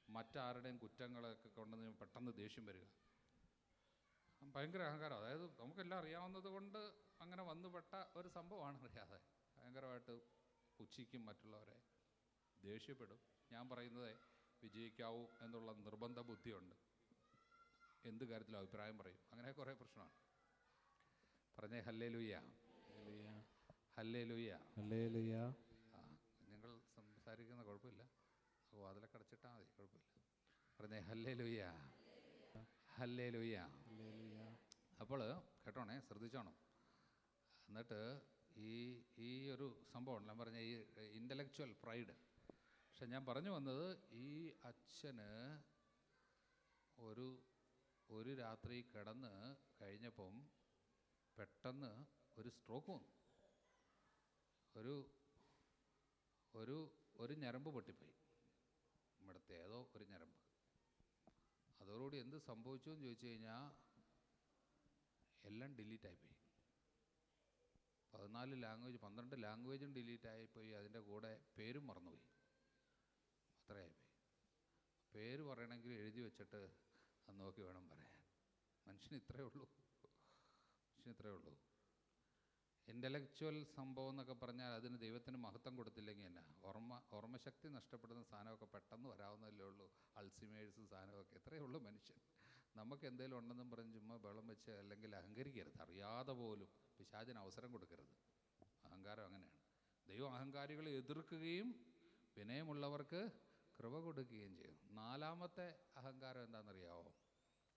മറ്റാരുടെയും കുറ്റങ്ങളൊക്കെ കൊണ്ടുവന്ന് പെട്ടെന്ന് ദേഷ്യം വരിക, ഭയങ്കര അഹങ്കാരം. അതായത് നമുക്കെല്ലാം അറിയാവുന്നത് കൊണ്ട് അങ്ങനെ വന്നുപെട്ട ഒരു സംഭവമാണ്. അറിയാതെ ഭയങ്കരമായിട്ട് പുച്ഛിക്കും, മറ്റുള്ളവരെ ദേഷ്യപ്പെടും. ഞാൻ പറയുന്നത് വിജയിക്കാവൂ എന്നുള്ള നിർബന്ധ ബുദ്ധിയുണ്ട്. എന്ത് കാര്യത്തിലും അഭിപ്രായം പറയും. അങ്ങനെ കുറേ പ്രശ്നമാണ്. പറഞ്ഞേ ഹല്ലേലൂയ. ഹല്ലേലൂയ. നിങ്ങൾ സംസാരിക്കുന്ന കുഴപ്പമില്ല, വാതിലൊക്കെ അടച്ചിട്ടാൽ മതി, കുഴപ്പമില്ല. പറഞ്ഞേ ഹല്ലേലൂയ. ഹല്ലേലൂയ. അപ്പോൾ കേട്ടോണേ, ശ്രദ്ധിച്ചോണം. എന്നിട്ട് ഈ ഒരു സംഭവം ഞാൻ പറഞ്ഞ ഈ ഇൻ്റലക്ച്വൽ പ്രൈഡ്. പക്ഷെ ഞാൻ പറഞ്ഞു വന്നത്, ഈ അച്ഛന് ഒരു രാത്രി കിടന്ന് കഴിഞ്ഞപ്പം പെട്ടെന്ന് ഒരു സ്ട്രോക്ക് വന്നു. ഒരു ഞരമ്പ് പൊട്ടിപ്പോയി, ഇവിടുത്തെ ഏതോ ഒരു ഞരമ്പ്. അത് അതോടുകൂടി എന്ത് സംഭവിച്ചു എന്ന് ചോദിച്ചു കഴിഞ്ഞാൽ എല്ലാം ഡിലീറ്റായിപ്പോയി. 14 ലാംഗ്വേജ് 12 ലാംഗ്വേജും ഡിലീറ്റായിപ്പോയി. അതിൻ്റെ കൂടെ പേരും മറന്നുപോയി. അത്രയായിപ്പോയി. പേര് പറയണമെങ്കിൽ എഴുതി വെച്ചിട്ട് അത് നോക്കി വേണം പറയാൻ. മനുഷ്യന് ഇത്രയേ ഉള്ളൂ. ഇൻ്റലക്ച്വൽ സംഭവം എന്നൊക്കെ പറഞ്ഞാൽ അതിന് ദൈവത്തിന് മഹത്വം കൊടുത്തില്ലെങ്കിൽ എന്നാ ഓർമ്മശക്തി നഷ്ടപ്പെടുന്ന സാധനമൊക്കെ പെട്ടെന്ന് വരാവുന്നതല്ലേ ഉള്ളൂ. അൾസിമേഴ്സും സാധനമൊക്കെ ഇത്രയേ ഉള്ളൂ മനുഷ്യൻ. നമുക്ക് എന്തെങ്കിലും ഉണ്ടെന്നും പറഞ്ഞ് ചുമ്മാ ബഹളം വെച്ച് അല്ലെങ്കിൽ അഹങ്കരിക്കരുത്. അറിയാതെ പോലും പിശാചിന് അവസരം കൊടുക്കരുത്. അഹങ്കാരം അങ്ങനെയാണ്. ദൈവം അഹങ്കാരികളെ എതിർക്കുകയും വിനയമുള്ളവർക്ക് കൃപ കൊടുക്കുകയും ചെയ്യും. 4-മത്തെ അഹങ്കാരം എന്താണെന്നറിയാവോ?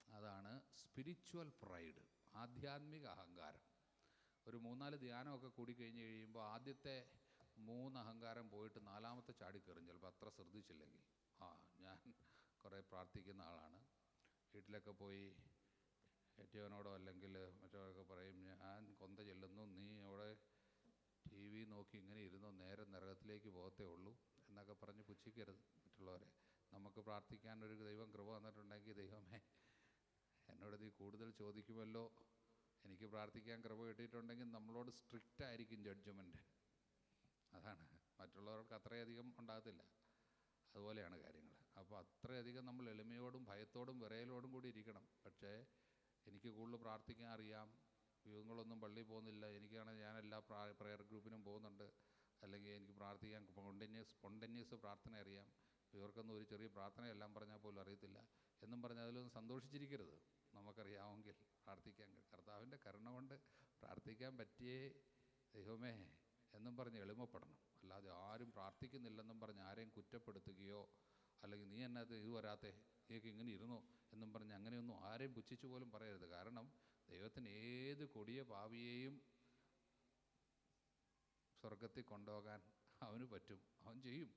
അതാണ് സ്പിരിച്വൽ പ്രൈഡ്, ആധ്യാത്മിക അഹങ്കാരം. ഒരു 3-4 ധ്യാനമൊക്കെ കൂടിക്കഴിഞ്ഞ് കഴിയുമ്പോൾ ആദ്യത്തെ 3 അഹങ്കാരം പോയിട്ട് 4-മത്തെ ചാടിക്കയറും, ചിലപ്പോൾ അത്ര ശ്രദ്ധിച്ചില്ലെങ്കിൽ. ഞാൻ കുറേ പ്രാർത്ഥിക്കുന്ന ആളാണ്. വീട്ടിലൊക്കെ പോയി ഏറ്റവനോടോ അല്ലെങ്കിൽ മറ്റവരൊക്കെ പറയും, ഞാൻ കൊന്ത ചെല്ലുന്നു, നീ അവിടെ TV നോക്കി ഇങ്ങനെ ഇരുന്നോ, നേരെ നരകത്തിലേക്ക് പോകത്തേ ഉള്ളൂ എന്നൊക്കെ പറഞ്ഞ് പുച്ഛിക്കരുത് മറ്റുള്ളവരെ. നമുക്ക് പ്രാർത്ഥിക്കാൻ ഒരു ദൈവം കൃപ വന്നിട്ടുണ്ടെങ്കിൽ, ദൈവമേ എന്നോട് നീ കൂടുതൽ ചോദിക്കുമല്ലോ, എനിക്ക് പ്രാർത്ഥിക്കാൻ കൃപ കിട്ടിയിട്ടുണ്ടെങ്കിൽ നമ്മളോട് സ്ട്രിക്റ്റ് ആയിരിക്കും ജഡ്ജ്മെൻറ്റ്. അതാണ്. മറ്റുള്ളവർക്ക് അത്രയധികം ഉണ്ടാകത്തില്ല. അതുപോലെയാണ് കാര്യങ്ങൾ. അപ്പോൾ അത്രയധികം നമ്മൾ എളിമയോടും ഭയത്തോടും വിറയലോടും കൂടി ഇരിക്കണം. പക്ഷേ എനിക്ക് കൂടുതൽ പ്രാർത്ഥിക്കാൻ അറിയാം, യുഗങ്ങളൊന്നും പള്ളിയിൽ പോകുന്നില്ല, എനിക്കാണെങ്കിൽ ഞാൻ എല്ലാ പ്രയർ ഗ്രൂപ്പിനും പോകുന്നുണ്ട്, അല്ലെങ്കിൽ എനിക്ക് പ്രാർത്ഥിക്കാൻ സ്പോണ്ടേനിയസ് പ്രാർത്ഥന അറിയാം, ഇവർക്കൊന്നും ഒരു ചെറിയ പ്രാർത്ഥനയെല്ലാം പറഞ്ഞാൽ പോലും അറിയത്തില്ല എന്നും പറഞ്ഞ് അതിലൊന്നും സന്തോഷിച്ചിരിക്കരുത്. നമുക്കറിയാമെങ്കിൽ പ്രാർത്ഥിക്കാൻ, കർത്താവിൻ്റെ കരുണ കൊണ്ട് പ്രാർത്ഥിക്കാൻ പറ്റിയേ ദൈവമേ എന്നും പറഞ്ഞ് എളിമപ്പെടണം. അല്ലാതെ ആരും പ്രാർത്ഥിക്കുന്നില്ലെന്നും പറഞ്ഞ് ആരെയും കുറ്റപ്പെടുത്തുകയോ അല്ലെങ്കിൽ നീ എന്നത് ഇത് വരാത്തെ, നീക്ക് ഇങ്ങനെ ഇരുന്നോ എന്നും പറഞ്ഞ് അങ്ങനെയൊന്നും ആരെയും പുച്ഛിച്ചു പോലും പറയരുത്. കാരണം ദൈവത്തിന് ഏത് കൊടിയ പാപിയെയും സ്വർഗത്തിൽ കൊണ്ടുപോകാൻ അവന് പറ്റും, അവൻ ചെയ്യും.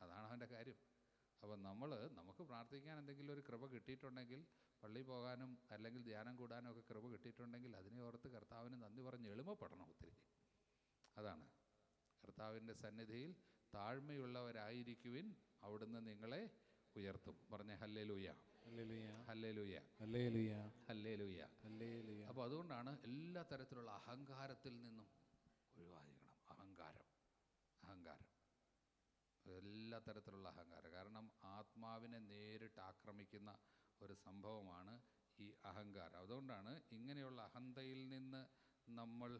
അതാണ് അവൻ്റെ കാര്യം. അപ്പം നമുക്ക് പ്രാർത്ഥിക്കാൻ എന്തെങ്കിലും ഒരു കൃപ കിട്ടിയിട്ടുണ്ടെങ്കിൽ, പള്ളിയിൽ പോകാനും അല്ലെങ്കിൽ ധ്യാനം കൂടാനും ഒക്കെ കൃപ കിട്ടിയിട്ടുണ്ടെങ്കിൽ അതിനെ ഓർത്ത് കർത്താവിന് നന്ദി പറഞ്ഞ് എളിമപ്പെടണം ഒത്തിരി. അതാണ്. കർത്താവിൻ്റെ സന്നിധിയിൽ താഴ്മയുള്ളവരായിരിക്കുവിൻ, അവിടുന്ന് നിങ്ങളെ ഉയർത്തും. പറഞ്ഞേ ഹല്ലേലൂയ, ഹല്ലേലൂയ, ഹല്ലേലൂയ. അപ്പോൾ അതുകൊണ്ടാണ് എല്ലാ തരത്തിലുള്ള അഹങ്കാരത്തിൽ നിന്നും ഒഴിവായിരിക്കണം. അഹങ്കാരം എല്ലാ തരത്തിലുള്ള അഹങ്കാരം. കാരണം ആത്മാവിനെ നേരിട്ട് ആക്രമിക്കുന്ന ഒരു സംഭവമാണ് ഈ അഹങ്കാരം. അതുകൊണ്ടാണ് ഇങ്ങനെയുള്ള അഹന്തയിൽ നിന്ന് നമ്മൾ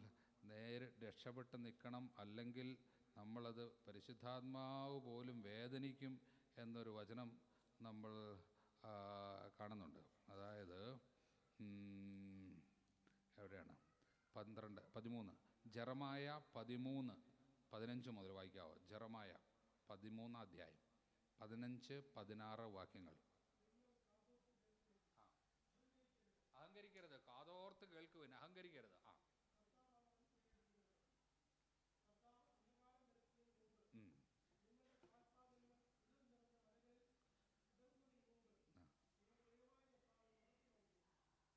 രക്ഷപ്പെട്ട് നിൽക്കണം. അല്ലെങ്കിൽ നമ്മളത് പരിശുദ്ധാത്മാവ് പോലും വേദനിക്കും എന്നൊരു വചനം നമ്മൾ കാണുന്നുണ്ട്. അതായത് എവിടെയാണ്? 13 ജെറമായ 13:15 മുതൽ വായിക്കാവോ? ജെറമായ 13 അധ്യായം 15-16 വാക്യങ്ങൾ. അഹങ്കരിക്കരുത്, കാതോർത്ത് കേൾക്കുവിൻ, അഹങ്കരിക്കരുത്.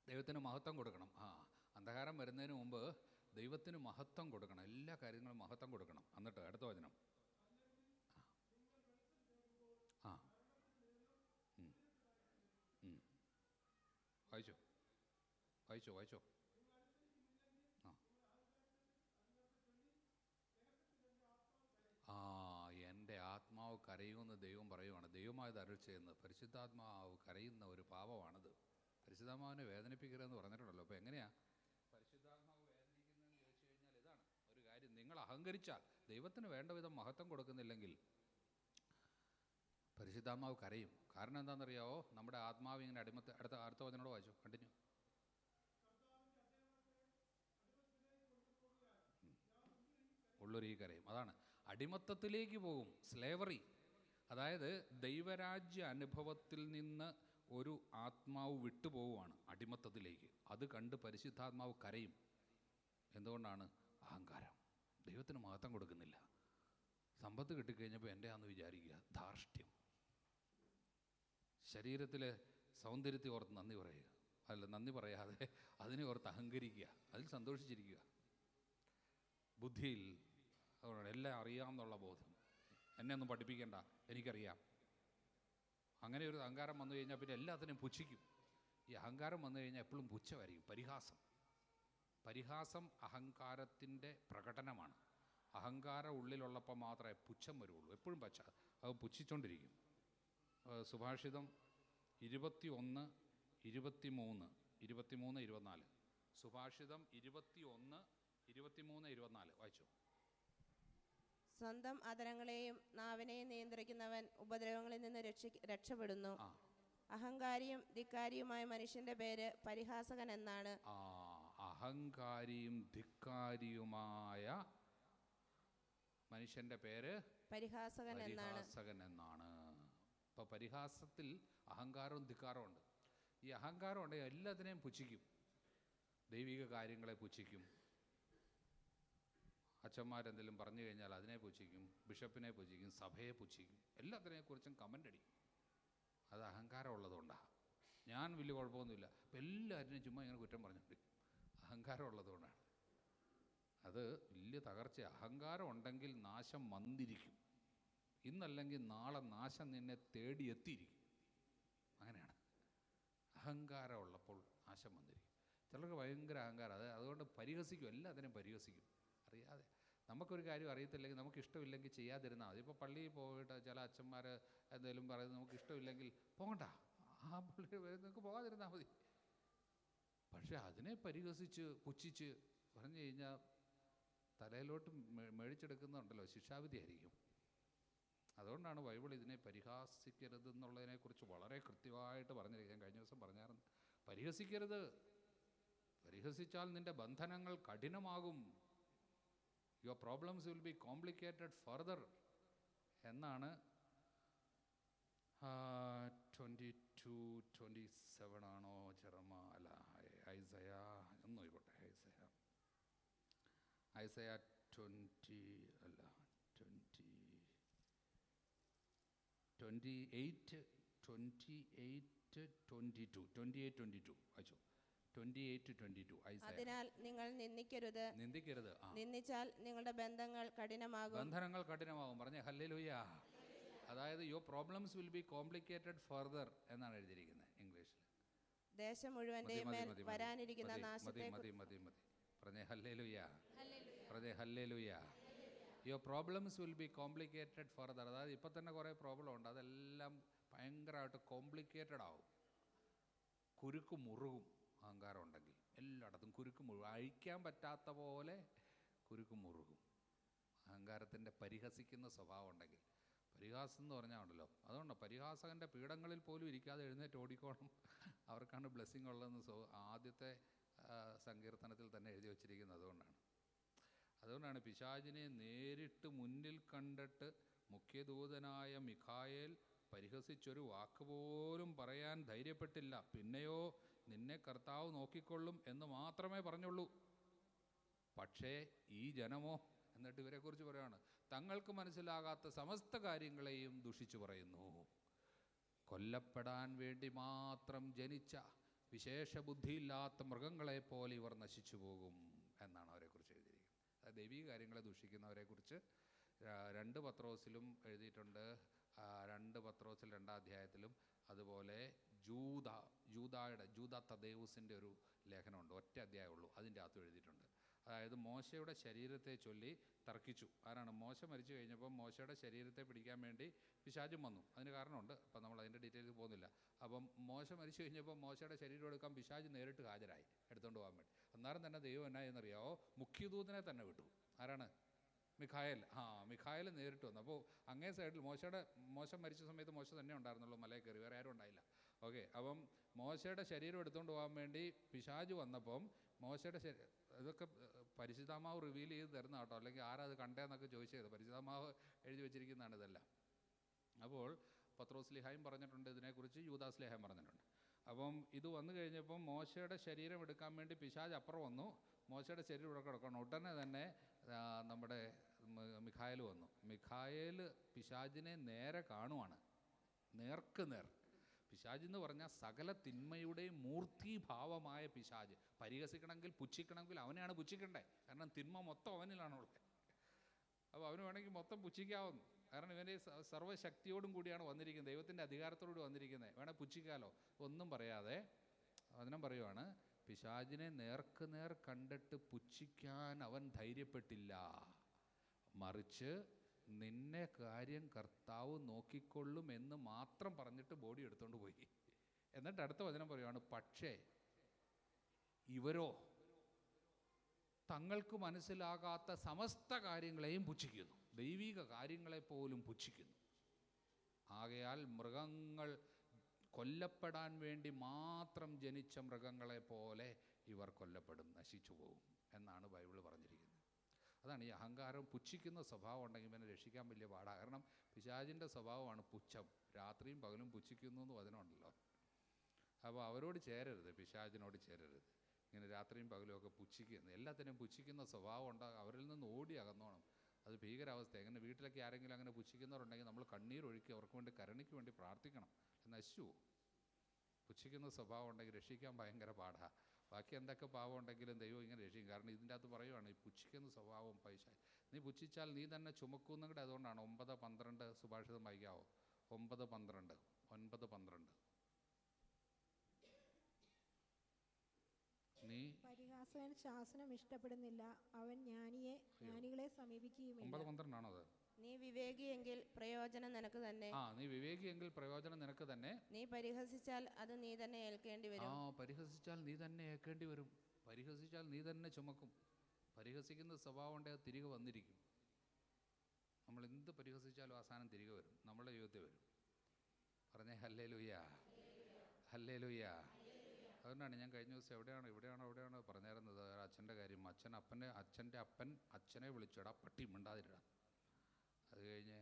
ദൈവത്തിന് മഹത്വം കൊടുക്കണം. അന്ധകാരം വരുന്നതിന് മുമ്പ് ദൈവത്തിന് മഹത്വം കൊടുക്കണം. എല്ലാ കാര്യങ്ങളും മഹത്വം കൊടുക്കണം. എന്നിട്ട് അടുത്ത വചനം. വായിച്ചോ. എൻ്റെ ആത്മാവ് കരയുമെന്ന് ദൈവം പറയുവാണ്. ദൈവമായത് അരുൾ ചെയ്യുന്നത്. പരിശുദ്ധാത്മാവ് കരയുന്ന ഒരു പാപമാണത്. പരിശുദ്ധാത്മാവിനെ വേദനിപ്പിക്കരുതെന്ന് പറഞ്ഞിട്ടുണ്ടല്ലോ. അപ്പോൾ എങ്ങനെയാണ് പരിശുദ്ധാത്മാവ് വേദനിക്കുന്നതെന്ന് ചോദിച്ചു കഴിഞ്ഞാൽ ഇതാണ് ഒരു കാര്യം. നിങ്ങൾ അഹങ്കരിച്ചാൽ, ദൈവത്തിന് വേണ്ട വിധം മഹത്വം കൊടുക്കുന്നില്ലെങ്കിൽ പരിശുദ്ധാത്മാവ് കരയും. കാരണം എന്താണെന്നറിയാവോ? നമ്മുടെ ആത്മാവ് ഇങ്ങനെ അടുത്ത വചനോട് വായിച്ചു, കണ്ടിന്യൂ. ഉള്ളൊരു കരയും. അതാണ്, അടിമത്തത്തിലേക്ക് പോകും, സ്ലേവറി. അതായത് ദൈവരാജ്യ അനുഭവത്തിൽ നിന്ന് ഒരു ആത്മാവ് വിട്ടുപോവുകയാണ് അടിമത്തത്തിലേക്ക്. അത് കണ്ട് പരിശുദ്ധാത്മാവ് കരയും. എന്തുകൊണ്ടാണ്? അഹങ്കാരം. ദൈവത്തിന് മഹത്വം കൊടുക്കുന്നില്ല. സമ്പത്ത് കിട്ടിക്കഴിഞ്ഞപ്പോൾ എൻ്റെ ആണെന്ന് വിചാരിക്കുക. ധാർഷ്ട്യം. ശരീരത്തിലെ സൗന്ദര്യത്തെ ഓർത്ത് നന്ദി പറയാതെ അതിനെ ഓർത്ത് അഹങ്കരിക്കുക, അതിൽ സന്തോഷിച്ചിരിക്കുക. ബുദ്ധിയിൽ എല്ലാം അറിയാമെന്നുള്ള ബോധം. എന്നെ ഒന്നും പഠിപ്പിക്കേണ്ട, എനിക്കറിയാം. അങ്ങനെ ഒരു അഹങ്കാരം വന്നു കഴിഞ്ഞാൽ പിന്നെ എല്ലാത്തിനെയും പുച്ഛിക്കും. ഈ അഹങ്കാരം വന്നു കഴിഞ്ഞാൽ എപ്പോഴും പുച്ഛമായിരിക്കും. പരിഹാസം അഹങ്കാരത്തിൻ്റെ പ്രകടനമാണ്. അഹങ്കാരം ഉള്ളിലുള്ളപ്പോൾ മാത്രമേ പുച്ഛം വരുള്ളൂ. എപ്പോഴും അത് പുച്ഛിച്ചുകൊണ്ടിരിക്കും. സുഭാഷിതം 21, 23, 24. സുഭാഷിതം 21, 23, 24 വായിച്ചു. സ്വന്തം അധരങ്ങളെയും നാവിനെയും നിയന്ത്രിക്കുന്നവൻ ഉപദ്രവങ്ങളിൽ നിന്ന് രക്ഷപ്പെടുന്നു. അഹങ്കാരിയും ധിക്കാരിയുമായ മനുഷ്യന്റെ പേര് പരിഹാസകൻ എന്നാണ്. അഹങ്കാരിയും ധിക്കാരിയുമായ മനുഷ്യന്റെ പേര് പരിഹാസകൻ എന്നാണ്. ഇപ്പൊ പരിഹാസത്തിൽ അഹങ്കാരവും ധിക്കാരവും ഉണ്ട്. ഈ അഹങ്കാരം ഉണ്ടെങ്കിൽ എല്ലാത്തിനെയും പുച്ഛിക്കും. ദൈവിക കാര്യങ്ങളെ പുച്ഛിക്കും. അച്ഛന്മാരെന്തെങ്കിലും പറഞ്ഞു കഴിഞ്ഞാൽ അതിനെ പുച്ഛിക്കും, ബിഷപ്പിനെ പുച്ഛിക്കും, സഭയെ പുച്ഛിക്കും, എല്ലാത്തിനെക്കുറിച്ചും കമൻ്റ് അടിക്കും. അത് അഹങ്കാരം ഉള്ളതുകൊണ്ടാണ്. ഞാൻ വലിയ കുഴപ്പമൊന്നുമില്ല, അപ്പം എല്ലാവരും ചുമ്മാ ഇങ്ങനെ കുറ്റം പറഞ്ഞുകൊണ്ടിരിക്കും. അഹങ്കാരം ഉള്ളതുകൊണ്ടാണ്. അത് വലിയ തകർച്ച. അഹങ്കാരം ഉണ്ടെങ്കിൽ നാശം വന്നിരിക്കും. ഇന്നല്ലെങ്കിൽ നാളെ നാശം നിന്നെ തേടിയെത്തിയിരിക്കും. അങ്ങനെയാണ്. അഹങ്കാരം ഉള്ളപ്പോൾ നാശം വന്നിരിക്കും. ചിലർക്ക് ഭയങ്കര അഹങ്കാരം. അതുകൊണ്ട് പരിഹസിക്കും, എല്ലാത്തിനെയും പരിഹസിക്കും അറിയാതെ. നമുക്കൊരു കാര്യം അറിയത്തില്ലെങ്കിൽ, നമുക്ക് ഇഷ്ടമില്ലെങ്കിൽ ചെയ്യാതിരുന്നാൽ മതി. ഇപ്പോൾ പള്ളിയിൽ പോയിട്ട് ചില അച്ഛന്മാർ എന്തെങ്കിലും പറയുന്നത് നമുക്ക് ഇഷ്ടമില്ലെങ്കിൽ പോകണ്ട, ആ പള്ളി നിങ്ങൾക്ക് പോകാതിരുന്നാൽ മതി. പക്ഷെ അതിനെ പരിഹസിച്ച് പുച്ഛിച്ച് പറഞ്ഞു കഴിഞ്ഞാൽ തലയിലോട്ട് മേടിച്ചെടുക്കുന്നുണ്ടല്ലോ, ശിക്ഷാവിധിയായിരിക്കും. അതുകൊണ്ടാണ് ബൈബിൾ ഇതിനെ പരിഹാസിക്കരുതെന്നുള്ളതിനെക്കുറിച്ച് വളരെ കൃത്യമായിട്ട് പറഞ്ഞിരിക്കാൻ. കഴിഞ്ഞ ദിവസം പറഞ്ഞായിരുന്നു, പരിഹസിക്കരുത്. പരിഹസിച്ചാൽ നിൻ്റെ ബന്ധനങ്ങൾ കഠിനമാകും. Your problems will be complicated further എന്നാണ് 22:27 ആണോ അല്ല ഐസയ ഒന്നും ആയിക്കോട്ടെ. ഐസയ 28:22 വായിച്ചു. 28:22 അതിനാൽ നിങ്ങൾ നിന്ദിക്കരുത്. നിന്ദിച്ചാൽ നിങ്ങളുടെ ബന്ധങ്ങൾ കഠിനമാകും. പറഞ്ഞേ ഹല്ലേലൂയ. അതായത് your problems will be complicated further എന്നാണ് എഴുതിയിരിക്കുന്നത് ഇംഗ്ലീഷിൽ. ദേശം മുഴുവൻ്റെയും മേൽ വരാനിരിക്കുന്ന നാശത്തെ പറഞ്ഞേ hallelujah. Your problems will be complicated further. അതായത് ഇപ്പം തന്നെ കുറേ പ്രോബ്ലം ഉണ്ട്, അതെല്ലാം ഭയങ്കരമായിട്ട് കോംപ്ലിക്കേറ്റഡ് ആവും. കുരുക്ക് മുറുകും. അഹങ്കാരം ഉണ്ടെങ്കിൽ എല്ലായിടത്തും കുരുക്ക് മുറുകും. അഴിക്കാൻ പറ്റാത്ത പോലെ കുരുക്ക് മുറുകും. അഹങ്കാരത്തിൻ്റെ പരിഹസിക്കുന്ന സ്വഭാവം ഉണ്ടെങ്കിൽ. പരിഹാസം എന്ന് പറഞ്ഞാൽ ഉണ്ടല്ലോ, അതുകൊണ്ടാണ് പരിഹാസകൻ്റെ പീഠങ്ങളിൽ പോലും ഇരിക്കാതെ എഴുന്നേറ്റ് ഓടിക്കോണം, അവർക്കാണ് ബ്ലെസ്സിങ് ഉള്ളതെന്ന് ആദ്യത്തെ സങ്കീർത്തനത്തിൽ തന്നെ എഴുതി വച്ചിരിക്കുന്നത്. അതുകൊണ്ടാണ് പിശാചിനെ നേരിട്ട് മുന്നിൽ കണ്ടിട്ട് മുഖ്യദൂതനായ മിഖായേൽ പരിഹസിച്ചൊരു വാക്കുപോലും പറയാൻ ധൈര്യപ്പെട്ടില്ല. പിന്നെയോ നിന്നെ കർത്താവ് നോക്കിക്കൊള്ളും എന്ന് മാത്രമേ പറഞ്ഞുള്ളൂ. പക്ഷേ ഈ ജനമോ, എന്നിട്ട് ഇവരെക്കുറിച്ച് പറയുകയാണ്, തങ്ങൾക്ക് മനസ്സിലാകാത്ത സമസ്ത കാര്യങ്ങളെയും ദുഷിച്ചു പറയുന്നു. കൊല്ലപ്പെടാൻ വേണ്ടി മാത്രം ജനിച്ച വിശേഷ ബുദ്ധിയില്ലാത്ത മൃഗങ്ങളെപ്പോലെ ഇവർ നശിച്ചു പോകും എന്നാണ് അവരെക്കുറിച്ച് എഴുതിയിരിക്കുന്നത്. ദൈവീക കാര്യങ്ങളെ ദുഷിക്കുന്നവരെക്കുറിച്ച് 2 പത്രോസിലും എഴുതിയിട്ടുണ്ട്. 2 പത്രോസിൽ 2-ാം അധ്യായത്തിലും അതുപോലെ ജൂദ തദേവുസിൻ്റെ ഒരു ലേഖനമുണ്ട്, ഒറ്റ അധ്യായമുള്ളൂ, അതിൻ്റെ അകത്തും എഴുതിയിട്ടുണ്ട്. അതായത് മോശയുടെ ശരീരത്തെ ചൊല്ലി തർക്കിച്ചു. ആരാണ്? മോശ മരിച്ചു കഴിഞ്ഞപ്പോൾ മോശയുടെ ശരീരത്തെ പിടിക്കാൻ വേണ്ടി പിശാചും വന്നു. അതിന് കാരണമുണ്ട്, അപ്പം നമ്മൾ അതിൻ്റെ ഡീറ്റെയിൽസ് പോകുന്നില്ല. അപ്പം മോശ മരിച്ചു കഴിഞ്ഞപ്പോൾ മോശയുടെ ശരീരം എടുക്കാൻ പിശാച് നേരിട്ട് ഹാജരായി എടുത്തുകൊണ്ട് പോകാൻ വേണ്ടി. അന്നേരം തന്നെ ദൈവം എന്നായെന്നറിയാമോ? മുഖ്യദൂതനെ തന്നെ വിട്ടു. ആരാണ്? മിഖായേൽ. മിഖായേൽ നേരിട്ട് വന്നു. അപ്പോൾ അങ്ങേ സൈഡിൽ മോശ മരിച്ച സമയത്ത് മോശ തന്നെ ഉണ്ടായിരുന്നുള്ളൂ, മലയിൽ കയറി, വേറെ ആരും ഉണ്ടായില്ല. ഓക്കെ, അപ്പം മോശയുടെ ശരീരം എടുത്തുകൊണ്ട് പോകാൻ വേണ്ടി പിശാച് വന്നപ്പം മോശയുടെ ഇതൊക്കെ പരിശുദ്ധാത്മാവ് റിവീൽ ചെയ്ത് തരുന്ന കേട്ടോ, അല്ലെങ്കിൽ ആരാ അത് കണ്ടേന്നൊക്കെ ചോദിച്ചത്. പരിശുദ്ധാത്മാവ് എഴുതി വെച്ചിരിക്കുന്നതാണ് ഇതെല്ലാം. അപ്പോൾ പത്രോസ്ലിഹായും പറഞ്ഞിട്ടുണ്ട് ഇതിനെക്കുറിച്ച്, യൂദാസ്ലിഹായും പറഞ്ഞിട്ടുണ്ട്. അപ്പം ഇത് വന്നു കഴിഞ്ഞപ്പം മോശയുടെ ശരീരം എടുക്കാൻ വേണ്ടി പിശാച് അപ്പുറം വന്നു. മോശയുടെ ശരീരം ഇവിടെ കിടക്കണം. ഉടനെ തന്നെ നമ്മുടെ മിഖായേൽ വന്നു. മിഖായേൽ പിശാചിനെ നേരെ കാണുവാണ്, നേർക്ക് നേർ. പിശാച് എന്ന് പറഞ്ഞാൽ സകല തിന്മയുടെയും മൂർത്തിഭാവമായ പിശാച്. പരിഹസിക്കണമെങ്കിൽ പുച്ഛിക്കണമെങ്കിൽ അവനെയാണ് പുച്ഛിക്കണ്ടേ, കാരണം തിന്മ മൊത്തം അവനിലാണുള്ളത്. അപ്പോൾ അവന് വേണമെങ്കിൽ മൊത്തം പുച്ഛിക്കാവുന്നു. കാരണം ഇവൻ്റെ സർവ്വശക്തിയോടും കൂടിയാണ് വന്നിരിക്കുന്നത്, ദൈവത്തിൻ്റെ അധികാരത്തോടുകൂടി വന്നിരിക്കുന്നത്. വേണേൽ പുച്ഛിക്കാലോ, ഒന്നും പറയാതെ വചനം പറയുവാണ്, പിശാചിനെ നേർക്ക് നേർ കണ്ടിട്ട് പുച്ഛിക്കാൻ അവൻ ധൈര്യപ്പെട്ടില്ല, മറിച്ച് നിന്നെ കാര്യം കർത്താവ് നോക്കിക്കൊള്ളും എന്ന് മാത്രം പറഞ്ഞിട്ട് ബോഡി എടുത്തുകൊണ്ട് പോയി. എന്നിട്ട് അടുത്ത വചനം പറയുവാണ്, പക്ഷേ ഇവരോ തങ്ങൾക്ക് മനസ്സിലാകാത്ത സമസ്ത കാര്യങ്ങളെയും പുച്ഛിക്കുന്നു, ദൈവിക കാര്യങ്ങളെപ്പോലും പുച്ഛിക്കുന്നു. ആകയാൽ മൃഗങ്ങൾ കൊല്ലപ്പെടാൻ വേണ്ടി മാത്രം ജനിച്ച മൃഗങ്ങളെ പോലെ ഇവർ കൊല്ലപ്പെടും, നശിച്ചു പോകും എന്നാണ് ബൈബിൾ പറഞ്ഞിരിക്കുന്നത്. അതാണ് ഈ അഹങ്കാരം, പുച്ഛിക്കുന്ന സ്വഭാവം ഉണ്ടെങ്കിൽ ഇവനെ രക്ഷിക്കാൻ വലിയ പാടാണ്. കാരണം പിശാചിൻ്റെ സ്വഭാവമാണ് പുച്ഛം, രാത്രിയും പകലും പുച്ഛിക്കുന്നു എന്ന് വചനമുണ്ടല്ലോ. അപ്പോൾ അവരോട് ചേരരുത്, പിശാചിനോട് ചേരരുത്. ഇങ്ങനെ രാത്രിയും പകലും ഒക്കെ പുച്ഛിക്കുന്നു, എല്ലാത്തിനും പുച്ഛിക്കുന്ന സ്വഭാവം ഉണ്ടാകും. അവരിൽ നിന്ന് ഓടി അകന്നോണം. അത് ഭീകരാവസ്ഥ. എങ്ങനെ വീട്ടിലൊക്കെ ആരെങ്കിലും അങ്ങനെ പുച്ഛിക്കുന്നവരുണ്ടെങ്കിൽ നമ്മൾ കണ്ണീരൊഴുക്കി അവർക്ക് വേണ്ടി, കരുണയ്ക്ക് വേണ്ടി പ്രാർത്ഥിക്കണം. നശിച്ചു. പുച്ഛിക്കുന്ന സ്വഭാവം ഉണ്ടെങ്കിൽ രക്ഷിക്കാൻ ഭയങ്കര പാടാണ്. ബാക്കി എന്തൊക്കെ പാവം ഉണ്ടെങ്കിലും ദൈവം ഇങ്ങനെ രക്ഷിക്കും. കാരണം ഇതിൻ്റെ അകത്ത് പറയുവാണ്, ഈ പുച്ഛിക്കുന്ന സ്വഭാവം പൈശാച്. നീ പുച്ഛിച്ചാൽ നീ തന്നെ ചുമക്കുന്നുകൂടെ. അതുകൊണ്ടാണ് 9:12 സുഭാഷിതം വായിക്കാവോ? 9:12 നീ പരിഹാസകൻ ശാസനം ഇഷ്ടപ്പെടുന്നില്ല, അവൻ ജ്ഞാനികളെ സമീപിക്കുകയുമില്ല. 9:12 അത്. നീ വിവേകിയെങ്കിൽ പ്രയോജനം നിനക്ക് തന്നെ. നീ വിവേകിയെങ്കിൽ പ്രയോജനം നിനക്ക് തന്നെ. നീ പരിഹസിച്ചാൽ അത് നീ തന്നെ ഏൽക്കേണ്ടി വരും. പരിഹസിച്ചാൽ നീ തന്നെ ഏൽക്കേണ്ടി വരും. പരിഹസിച്ചാൽ നീ തന്നെ ചുമക്കും. പരിഹസിക്കുന്ന സ്വഭാവം ഉണ്ടെങ്കിൽ തിരികെ വന്നിരിക്കും. നമ്മൾ എന്ത് പരിഹസിച്ചാലും അവസാനം തിരികെ വരും, നമ്മുടെ ജീവിതത്തിൽ വരും. പറഞ്ഞേ ഹല്ലേലൂയ, ഹല്ലേലൂയ. അതുകൊണ്ടാണ് ഞാൻ കഴിഞ്ഞ ദിവസം എവിടെയാണോ പറഞ്ഞിരുന്നത്, അച്ഛൻ്റെ കാര്യം. അച്ഛൻ്റെ അപ്പൻ അച്ഛനെ വിളിച്ചിടാ പട്ടി മിണ്ടാതിരിടാ. അത് കഴിഞ്ഞ്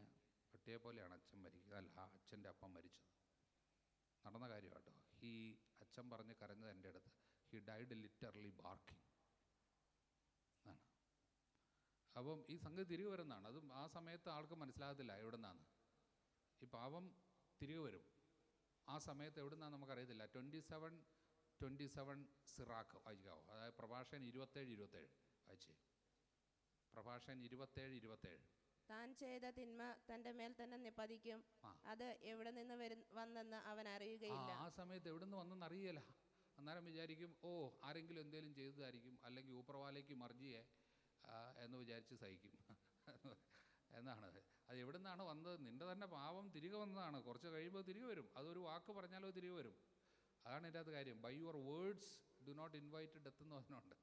പട്ടിയെ പോലെയാണ് അച്ഛൻ മരിക്കുന്നത്, അല്ല അച്ഛൻ്റെ അപ്പം മരിച്ചത്. നടന്ന കാര്യം കേട്ടോ. അച്ഛൻ പറഞ്ഞ് കരഞ്ഞത് എൻ്റെ അടുത്ത്, ഹി ഡൈഡ് ലിറ്ററലി ബാർക്കിംഗ് ആണ്. അപ്പം ഈ സംഗതി തിരികെ വരുന്നതാണ്. അതും ആ സമയത്ത് ആൾക്ക് മനസ്സിലാകത്തില്ല എവിടെ നിന്നാണ്. ഈ പാവം തിരികെ വരും. ആ സമയത്ത് എവിടെ നിന്നാണ് നമുക്കറിയത്തില്ല. 27 സിറാക്ക് വായിക്കാവോ? അതായത് പ്രഭാഷകൻ 27 വായിച്ചേ. പ്രഭാഷകൻ 27 താൻ ചെയ്ത തിന്മ തൻ്റെ മേൽ തന്നെ പതിക്കും, അത് എവിടെ നിന്ന് വന്നെന്ന് അവൻ അറിയുകയില്ല. ആ സമയത്ത് എവിടെ നിന്ന് വന്നെന്ന് അറിയില്ല. അന്നേരം വിചാരിക്കും, ആരെങ്കിലും എന്തെങ്കിലും ചെയ്തതായിരിക്കും, അല്ലെങ്കിൽ ഊപ്രവാലേക്ക് മർജിയെ എന്ന് വിചാരിച്ച് സഹിക്കും എന്നാണ്. അത് എവിടെ നിന്നാണ് വന്നത്? നിൻ്റെ തന്നെ പാവം തിരികെ വന്നതാണ്. കുറച്ച് കഴിയുമ്പോൾ തിരികെ വരും. അതൊരു വാക്ക് പറഞ്ഞാലോ തിരികെ വരും. അതാണ് എൻ്റെ അത് കാര്യം. By your words do not invite death എന്ന് പറഞ്ഞുകൊണ്ട്.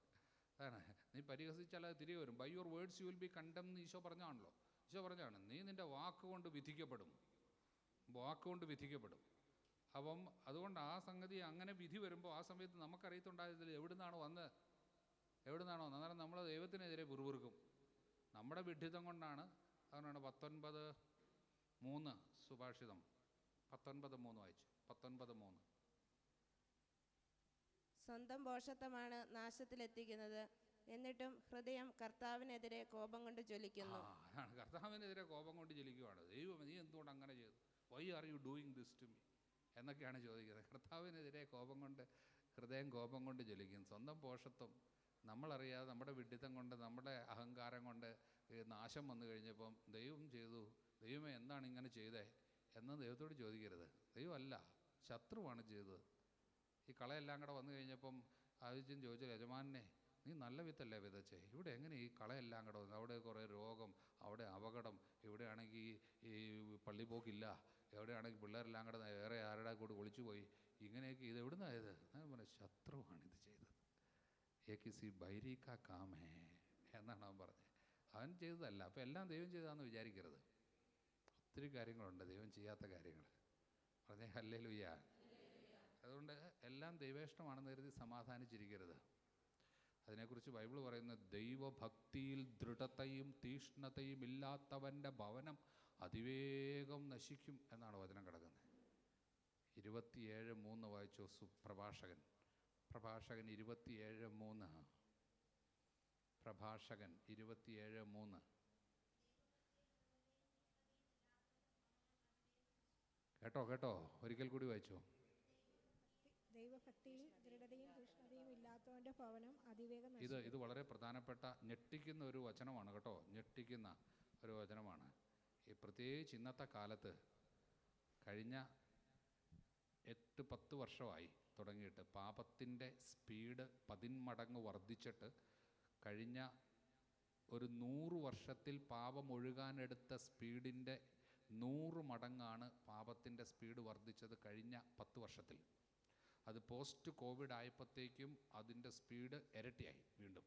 അതാണ്, നീ പരിഹസിച്ചാൽ അത് തിരികെ വരും. By your words you will be condemned എന്ന് ഈശോ പറഞ്ഞാണല്ലോ. ഈശോ പറഞ്ഞാണ്, നീ നിൻ്റെ വാക്കുകൊണ്ട് വിധിക്കപ്പെടും, വാക്കുകൊണ്ട് വിധിക്കപ്പെടും. അപ്പം അതുകൊണ്ട് ആ സംഗതി അങ്ങനെ വിധി വരുമ്പോൾ ആ സമയത്ത് നമുക്കറിയത്തുണ്ടായതിൽ എവിടെ നിന്നാണ് വന്നത്. അന്നേരം നമ്മൾ ദൈവത്തിനെതിരെ പിറുപിറുക്കും. നമ്മുടെ വിഡ്ഢിത്തം കൊണ്ടാണ്. അതുകൊണ്ടാണ് 19:3 സുഭാഷിതം 19:3 വായിച്ചു. 19:3 സ്വന്തം ഭോഷത്വമാണ് നാശത്തിലെത്തിക്കുന്നത്, എന്നിട്ടും ഹൃദയം കർത്താവിനെതിരെ കോപം കൊണ്ട് ജ്വലിക്കുന്നു. അതാണ്, കർത്താവിനെതിരെ കോപം കൊണ്ട് ജ്വലിക്കുവാണ്. ദൈവം നീ എന്തുകൊണ്ട് അങ്ങനെ ചെയ്തു, why are you doing this to me എന്നൊക്കെയാണ് ചോദിക്കുന്നത്. കർത്താവിനെതിരെ ഹൃദയം കോപം കൊണ്ട് ജ്വലിക്കും. സ്വന്തം ഭോഷത്വം നമ്മളറിയാതെ, നമ്മുടെ വിഡ്ഢിത്തം കൊണ്ട്, നമ്മുടെ അഹങ്കാരം കൊണ്ട് നാശം വന്നു കഴിഞ്ഞപ്പം ദൈവം ചെയ്തു, ദൈവമേ എന്താണ് ഇങ്ങനെ ചെയ്തേ എന്ന് ദൈവത്തോട് ചോദിക്കരുത്. ദൈവമല്ല, ശത്രുവാണ് ചെയ്തത്. ഈ കളയെല്ലാം കൂടെ വന്നു കഴിഞ്ഞപ്പം ആവശ്യം ചോദിച്ചു, യജമാനെ നീ നല്ല വിത്തല്ലേ വിതച്ചേ, ഇവിടെ എങ്ങനെ ഈ കളയെല്ലാം കൂടെ വന്നു? അവിടെ കുറേ രോഗം, അവിടെ അപകടം, ഇവിടെയാണെങ്കിൽ ഈ പള്ളിപ്പോക്കില്ല, എവിടെയാണെങ്കിൽ പിള്ളേരെല്ലാം കൂടെ വേറെ ആരുടെ കൂടെ ഒളിച്ചു പോയി, ഇങ്ങനെയൊക്കെ ഇത് എവിടെ നിന്നായത്? ഞാൻ പറഞ്ഞു, ശത്രുവാണിത് ചെയ്തത്. ഏക്കിസി ബൈരീക്ക കാമേ എന്നാണ് അവൻ പറഞ്ഞത്. അവൻ ചെയ്തതല്ല. അപ്പം എല്ലാം ദൈവം ചെയ്തതാണെന്ന് വിചാരിക്കരുത്. ഒത്തിരി കാര്യങ്ങളുണ്ട് ദൈവം ചെയ്യാത്ത കാര്യങ്ങൾ. പറഞ്ഞേ ഹല്ലേലൂയ. അതുകൊണ്ട് എല്ലാം ദൈവേഷ്ടമാണെന്ന് കരുതി സമാധാനിച്ചിരിക്കരുത്. അതിനെക്കുറിച്ച് ബൈബിൾ പറയുന്നത്, ദൈവഭക്തിയിൽ ദൃഢതയും തീഷ്ണതയും ഇല്ലാത്തവൻ്റെ ഭവനം അതിവേഗം നശിക്കും എന്നാണ് വചനം കിടക്കുന്നത്. 27:3 വായിച്ചു പ്രഭാഷകൻ 27:3. പ്രഭാഷകൻ 27:3. കേട്ടോ ഒരിക്കൽ കൂടി വായിച്ചോ. ദൈവഭക്തിയിൽ ദൃഢതയും തീഷ്ണതയും ഇല്ലാത്തവന്റെ ഭവനം അതിവേഗം ഇത് വളരെ പ്രധാനപ്പെട്ട ഞെട്ടിക്കുന്ന ഒരു വചനമാണ് കേട്ടോ. ഞെട്ടിക്കുന്ന ഒരു വചനമാണ്. പ്രത്യേകിച്ച് ഇന്നത്തെ കാലത്ത് കഴിഞ്ഞ 8-10 വർഷമായി തുടങ്ങിയിട്ട് പാപത്തിൻ്റെ സ്പീഡ് 10 മടങ്ങ് വർദ്ധിച്ചിട്ട് കഴിഞ്ഞ ഒരു 100 വർഷത്തിൽ പാപം ഒഴുകാനെടുത്ത സ്പീഡിൻ്റെ 100 മടങ്ങാണ് പാപത്തിൻ്റെ സ്പീഡ് വർദ്ധിച്ചത് കഴിഞ്ഞ 10 വർഷത്തിൽ. അത് പോസ്റ്റ് കോവിഡ് ആയപ്പോഴത്തേക്കും അതിൻ്റെ സ്പീഡ് ഇരട്ടിയായി വീണ്ടും.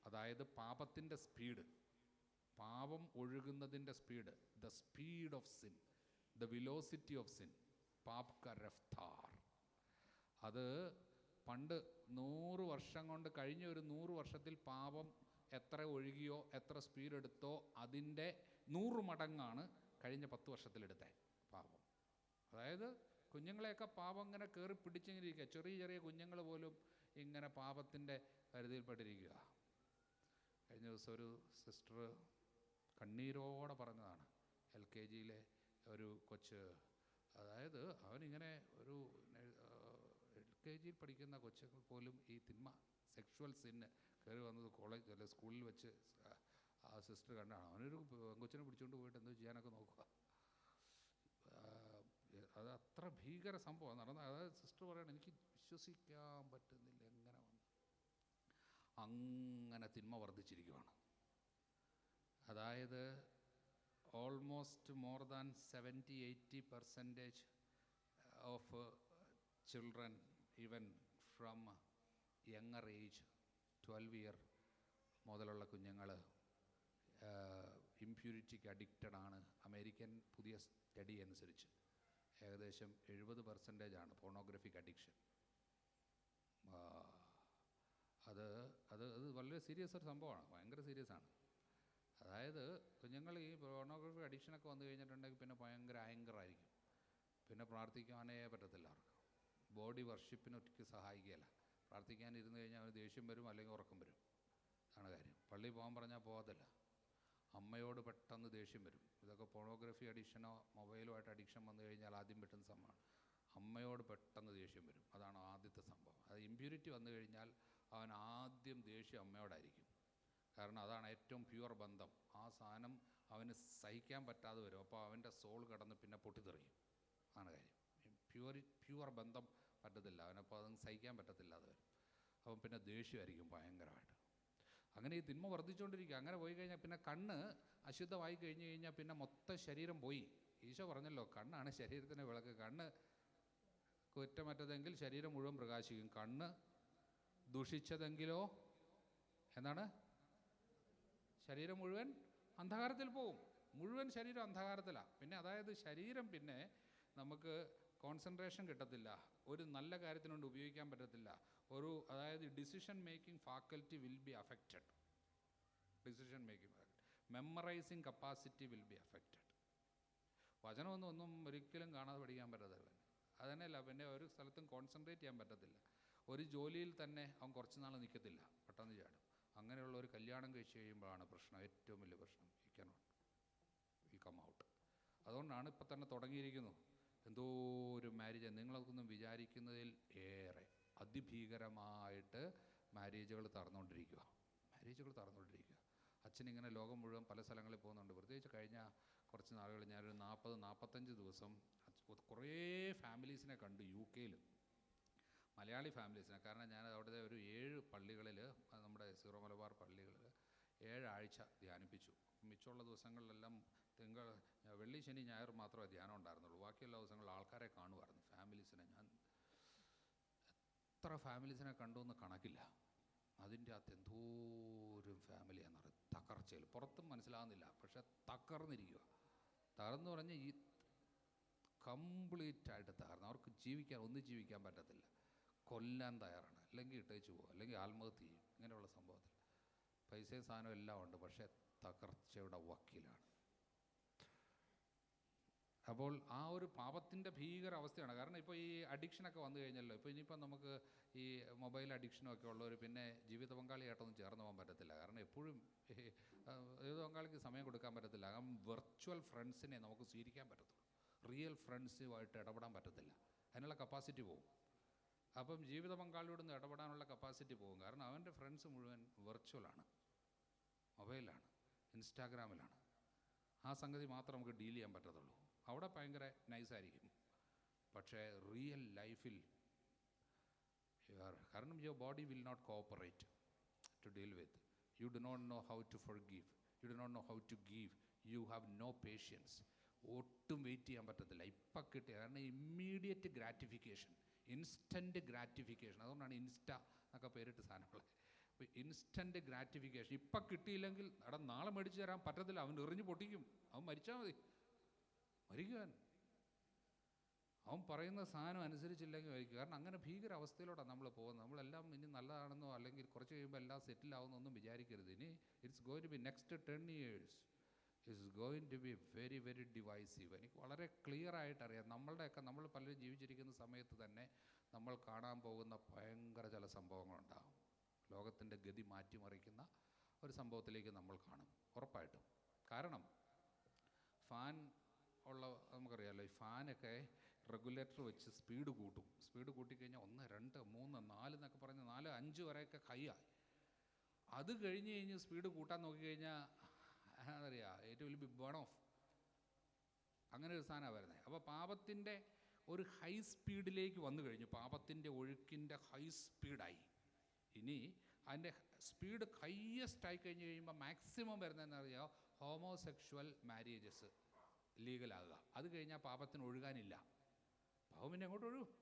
അതായത് പാപത്തിൻ്റെ സ്പീഡ്, പാപം ഒഴുകുന്നതിൻ്റെ speed, the speed of sin, the velocity of sin, പാപ് ക രഫ്താർ. അത് പണ്ട് 100 വർഷം കൊണ്ട്, കഴിഞ്ഞ ഒരു 100 വർഷത്തിൽ പാപം എത്ര ഒഴുകിയോ എത്ര സ്പീഡ് എടുത്തോ അതിൻ്റെ 100 മടങ്ങാണ് കഴിഞ്ഞ 10 വർഷത്തിലെടുത്തത് പാപം. അതായത് കുഞ്ഞുങ്ങളെയൊക്കെ പാപം ഇങ്ങനെ കയറി പിടിച്ചിങ്ങനെ ഇരിക്കുക. ചെറിയ ചെറിയ കുഞ്ഞുങ്ങൾ പോലും ഇങ്ങനെ പാപത്തിൻ്റെ പരിധിയിൽപ്പെട്ടിരിക്കുക. കഴിഞ്ഞ ദിവസം ഒരു സിസ്റ്റർ കണ്ണീരോടെ പറഞ്ഞതാണ്, LKGയിലെ ഒരു കൊച്ച്, അതായത് അവനിങ്ങനെ ഒരു LKGയിൽ പഠിക്കുന്ന കൊച്ചുങ്ങൾ പോലും ഈ തിന്മ, സെക്ഷുവൽ സിന്ന് കയറി വന്നത് കോളേജ് അല്ലെ സ്കൂളിൽ വെച്ച് ആ സിസ്റ്റർ കണ്ടാണ്. അവനൊരു കൊച്ചിനെ പിടിച്ചുകൊണ്ട് പോയിട്ട് എന്തോ ചെയ്യാനൊക്കെ നോക്കുക. അത് അത്ര ഭീകര സംഭവം നടന്നത്. അതായത് സിസ്റ്റർ പറയണം, എനിക്ക് വിശ്വസിക്കാൻ പറ്റുന്നില്ല, എങ്ങനെ വന്നു. അങ്ങനെ തിന്മ വർദ്ധിച്ചിരിക്കുകയാണ്. അതായത് almost more than 70-80% of children, even from younger age 12 year മുതലുള്ള കുഞ്ഞുങ്ങൾ ഇംപ്യൂരിറ്റിക്ക് അഡിക്റ്റഡ് ആണ്. അമേരിക്കൻ പുതിയ സ്റ്റഡി അനുസരിച്ച് ഏകദേശം 70% പോർണോഗ്രഫിക് അഡിക്ഷൻ. അത് അത് അത് വളരെ സീരിയസ് ഒരു സംഭവമാണ്, ഭയങ്കര സീരിയസ് ആണ്. അതായത് കുഞ്ഞുങ്ങൾ ഈ പോർണോഗ്രഫി അഡിക്ഷനൊക്കെ വന്നു കഴിഞ്ഞിട്ടുണ്ടെങ്കിൽ പിന്നെ ഭയങ്കര ആങ്കറായിരിക്കും. പിന്നെ പ്രാർത്ഥിക്കാനേ പറ്റത്തില്ല അവർക്ക്. ബോഡി വർഷിപ്പിനൊറ്റയ്ക്ക് സഹായിക്കുകയില്ല. പ്രാർത്ഥിക്കാനിരുന്ന് കഴിഞ്ഞാൽ അവന് ദേഷ്യം വരും, അല്ലെങ്കിൽ ഉറക്കം വരും. അതാണ് കാര്യം. പള്ളിയിൽ പോകാൻ പറഞ്ഞാൽ പോകത്തില്ല. അമ്മയോട് പെട്ടെന്ന് ദേഷ്യം വരും. ഇതൊക്കെ പോർണോഗ്രഫി അഡിക്ഷനോ മൊബൈലുമായിട്ട് അഡിക്ഷൻ വന്നു കഴിഞ്ഞാൽ ആദ്യം പറ്റുന്ന സംഭവമാണ്. അമ്മയോട് പെട്ടെന്ന് ദേഷ്യം വരും. അതാണ് ആദ്യത്തെ സംഭവം. അത് ഇമ്പ്യൂരിറ്റി വന്നു കഴിഞ്ഞാൽ അവൻ ആദ്യം ദേഷ്യം അമ്മയോടായിരിക്കും. കാരണം അതാണ് ഏറ്റവും പ്യുവർ ബന്ധം. ആ സാധനം അവന് സഹിക്കാൻ പറ്റാതെ വരും. അപ്പോൾ അവൻ്റെ സോൾ കടന്ന് പിന്നെ പൊട്ടിത്തെറിയും. ആണ് കാര്യം. പ്യുവർ ബന്ധം പറ്റത്തില്ല അവനപ്പോൾ, അതൊന്നും സഹിക്കാൻ പറ്റത്തില്ലാതെ വരും. അപ്പം പിന്നെ ദേഷ്യമായിരിക്കും ഭയങ്കരമായിട്ട്. അങ്ങനെ ഈ തിന്മ വർദ്ധിച്ചുകൊണ്ടിരിക്കുക. അങ്ങനെ പോയി കഴിഞ്ഞാൽ പിന്നെ കണ്ണ് അശുദ്ധമായി കഴിഞ്ഞ് കഴിഞ്ഞാൽ പിന്നെ മൊത്തം ശരീരം പോയി. ഈശോ പറഞ്ഞല്ലോ, കണ്ണാണ് ശരീരത്തിൻ്റെ വിളക്ക്. കണ്ണ് കുറ്റമറ്റതെങ്കിൽ ശരീരം മുഴുവൻ പ്രകാശിക്കും. കണ്ണ് ദുഷിച്ചതെങ്കിലോ എന്താണ്? ശരീരം മുഴുവൻ അന്ധകാരത്തിൽ പോവും. മുഴുവൻ ശരീരം അന്ധകാരത്തിലാണ്. പിന്നെ അതായത് ശരീരം പിന്നെ നമുക്ക് കോൺസെൻട്രേഷൻ കിട്ടത്തില്ല, ഒരു നല്ല കാര്യത്തിനുകൊണ്ട് ഉപയോഗിക്കാൻ പറ്റത്തില്ല. അതായത് decision making faculty will be affected. Decision making, memorising capacity will be affected. വചനമൊന്നും ഒരിക്കലും കാണാതെ പഠിക്കാൻ പറ്റത്തില്ല. അതുതന്നെയല്ല, പിന്നെ ഒരു സ്ഥലത്തും കോൺസെൻട്രേറ്റ് ചെയ്യാൻ പറ്റത്തില്ല. ഒരു ജോലിയിൽ തന്നെ അവൻ കുറച്ച് നാൾ നിൽക്കത്തില്ല, പെട്ടെന്ന് ചാടും. അങ്ങനെയുള്ള ഒരു കല്യാണം കഴിച്ച് കഴിയുമ്പോഴാണ് പ്രശ്നം, ഏറ്റവും വലിയ പ്രശ്നം. Will come out. അതുകൊണ്ടാണ് ഇപ്പം തന്നെ തുടങ്ങിയിരിക്കുന്നു എന്തോ ഒരു മാരേജ്. നിങ്ങളൊന്നും വിചാരിക്കുന്നതിൽ ഏറെ അതിഭീകരമായിട്ട് മാരേജുകൾ തറന്നുകൊണ്ടിരിക്കുക. അച്ഛനിങ്ങനെ ലോകം മുഴുവൻ പല സ്ഥലങ്ങളിൽ പോകുന്നുണ്ട്. പ്രത്യേകിച്ച് കഴിഞ്ഞ കുറച്ച് നാളുകൾ ഞാനൊരു 40-45 ദിവസം കുറേ ഫാമിലീസിനെ കണ്ടു UK-ൽ, മലയാളി ഫാമിലീസിനെ. കാരണം ഞാൻ അവിടുത്തെ ഒരു 7 പള്ളികളിൽ, നമ്മുടെ സീറോ മലബാർ പള്ളികളിൽ 7 ആഴ്ച ധ്യാനിപ്പിച്ചു. മിച്ചമുള്ള ദിവസങ്ങളിലെല്ലാം വെള്ളി, ശനി, ഞായർ മാത്രമേ ധ്യാനം ഉണ്ടായിരുന്നുള്ളൂ. ബാക്കിയുള്ള ദിവസങ്ങളിൽ ആൾക്കാരെ കാണുമായിരുന്നു, ഫാമിലീസിനെ. ഞാൻ എത്ര ഫാമിലീസിനെ കണ്ടു എന്ന് കണക്കില്ല. അതിൻ്റെ അകത്ത് എന്തോരം ഫാമിലിയാണെന്ന് പറയും. തകർച്ചയിൽ പുറത്തും മനസ്സിലാകുന്നില്ല, പക്ഷെ തകർന്നിരിക്കുക. തകർന്നു പറഞ്ഞാൽ ഈ കംപ്ലീറ്റായിട്ട് തകർന്നു. അവർക്ക് ഒന്നും ജീവിക്കാൻ പറ്റത്തില്ല. കൊല്ലാൻ തയ്യാറാണ്, അല്ലെങ്കിൽ ഇട്ടേച്ച് പോകും, അല്ലെങ്കിൽ ആത്മഹത്യ ചെയ്യും. ഇങ്ങനെയുള്ള സംഭവത്തിൽ പൈസയും സാധനവും എല്ലാം ഉണ്ട്, പക്ഷേ തകർച്ചയുടെ വക്കീലാണ്. അപ്പോൾ ആ ഒരു പാപത്തിൻ്റെ ഭീകര അവസ്ഥയാണ്. കാരണം ഇപ്പോൾ ഈ അഡിക്ഷനൊക്കെ വന്നു കഴിഞ്ഞല്ലോ. ഇപ്പോൾ ഇനിയിപ്പം നമുക്ക് ഈ മൊബൈൽ അഡിക്ഷനൊക്കെ ഉള്ളവർ പിന്നെ ജീവിത പങ്കാളിയായിട്ടൊന്നും ചേർന്ന് പോകാൻ പറ്റത്തില്ല. കാരണം എപ്പോഴും ജീവിത പങ്കാളിക്ക് സമയം കൊടുക്കാൻ പറ്റത്തില്ല. വെർച്വൽ ഫ്രണ്ട്സിനെ നമുക്ക് സ്വീകരിക്കാൻ പറ്റത്തുള്ളൂ. റിയൽ ഫ്രണ്ട്സുമായിട്ട് ഇടപെടാൻ പറ്റത്തില്ല. അതിനുള്ള കപ്പാസിറ്റി പോകും. അപ്പം ജീവിത പങ്കാളിയോടൊന്ന് ഇടപെടാനുള്ള കപ്പാസിറ്റി പോകും. കാരണം അവൻ്റെ ഫ്രണ്ട്സ് മുഴുവൻ വെർച്വലാണ്, മൊബൈലാണ്, ഇൻസ്റ്റാഗ്രാമിലാണ്. ആ സംഗതി മാത്രം നമുക്ക് ഡീൽ ചെയ്യാൻ പറ്റത്തുള്ളൂ. അവിടെ ഭയങ്കര നൈസായിരിക്കും. പക്ഷേ റിയൽ ലൈഫിൽ കാരണം your body will not cooperate to deal with. You do not know how to forgive, you do not know how to give, you have no patience. ഒട്ടും വെയിറ്റ് ചെയ്യാൻ പറ്റത്തില്ല. ഇപ്പം കിട്ടിയ കാരണം ഇമ്മീഡിയറ്റ് ഗ്രാറ്റിഫിക്കേഷൻ, ഇൻസ്റ്റൻറ്റ് ഗ്രാറ്റിഫിക്കേഷൻ. അതുകൊണ്ടാണ് insta എന്നൊക്കെ പേരിട്ട് സാധനങ്ങൾ. അപ്പോൾ ഇൻസ്റ്റൻറ്റ് ഗ്രാറ്റിഫിക്കേഷൻ. ഇപ്പം കിട്ടിയില്ലെങ്കിൽ നാളെ മേടിച്ച് തരാൻ പറ്റത്തില്ല. അവൻ എറിഞ്ഞ് പൊട്ടിക്കും. അവൻ മരിച്ചാൽ മതി, മരിക്കുവാൻ. അവൻ പറയുന്ന സാധനം അനുസരിച്ചില്ലെങ്കിൽ മരിക്കും. കാരണം അങ്ങനെ ഭീകര അവസ്ഥയിലോട്ടാണ് നമ്മൾ പോകുന്നത്. നമ്മളെല്ലാം ഇനി നല്ലതാണെന്നോ അല്ലെങ്കിൽ കുറച്ച് കഴിയുമ്പോൾ എല്ലാം സെറ്റിലാവുന്നൊന്നും വിചാരിക്കരുത്. ഇനി it's going to be next 10 years it's going to be very very divisive. എനിക്ക് വളരെ ക്ലിയർ ആയിട്ടറിയാം. നമ്മൾ പലരും ജീവിച്ചിരിക്കുന്ന സമയത്ത് തന്നെ നമ്മൾ കാണാൻ പോകുന്ന ഭയങ്കര ചില സംഭവങ്ങളുണ്ടാകും. ലോകത്തിൻ്റെ ഗതി മാറ്റിമറിക്കുന്ന ഒരു സംഭവത്തിലേക്ക് നമ്മൾ കാണും ഉറപ്പായിട്ടും. കാരണം ഫാൻ ഉള്ള നമുക്കറിയാമല്ലോ, ഈ ഫാനൊക്കെ റെഗുലേറ്റർ വെച്ച് സ്പീഡ് കൂട്ടും. സ്പീഡ് കൂട്ടിക്കഴിഞ്ഞാൽ 1, 2, 3, 4 എന്നൊക്കെ പറഞ്ഞ് 4, 5 വരെയൊക്കെ ഹൈയായി. അത് കഴിഞ്ഞ് സ്പീഡ് കൂട്ടാൻ നോക്കിക്കഴിഞ്ഞാൽ അതറിയാം, ഏറ്റവും വലിയ ബേൺ ഓഫ്. അങ്ങനെ ഒരു സാധനമാണ് വരുന്നത്. അപ്പോൾ പാപത്തിൻ്റെ ഒരു ഹൈ സ്പീഡിലേക്ക് വന്നു കഴിഞ്ഞു. പാപത്തിൻ്റെ ഒഴുക്കിൻ്റെ ഹൈ സ്പീഡായി. ഇനി അതിൻ്റെ സ്പീഡ് ഹയ്യസ്റ്റ് ആയി കഴിഞ്ഞ് കഴിയുമ്പോൾ മാക്സിമം വരുന്നതെന്നറിയാമോ? ഹോമോസെക്ഷുവൽ മാരേജസ് ലീഗലാകുക. അത് കഴിഞ്ഞാൽ പാപത്തിന് ഒഴുകാനില്ല. പാപം പിന്നെ അങ്ങോട്ട് ഒഴുകും.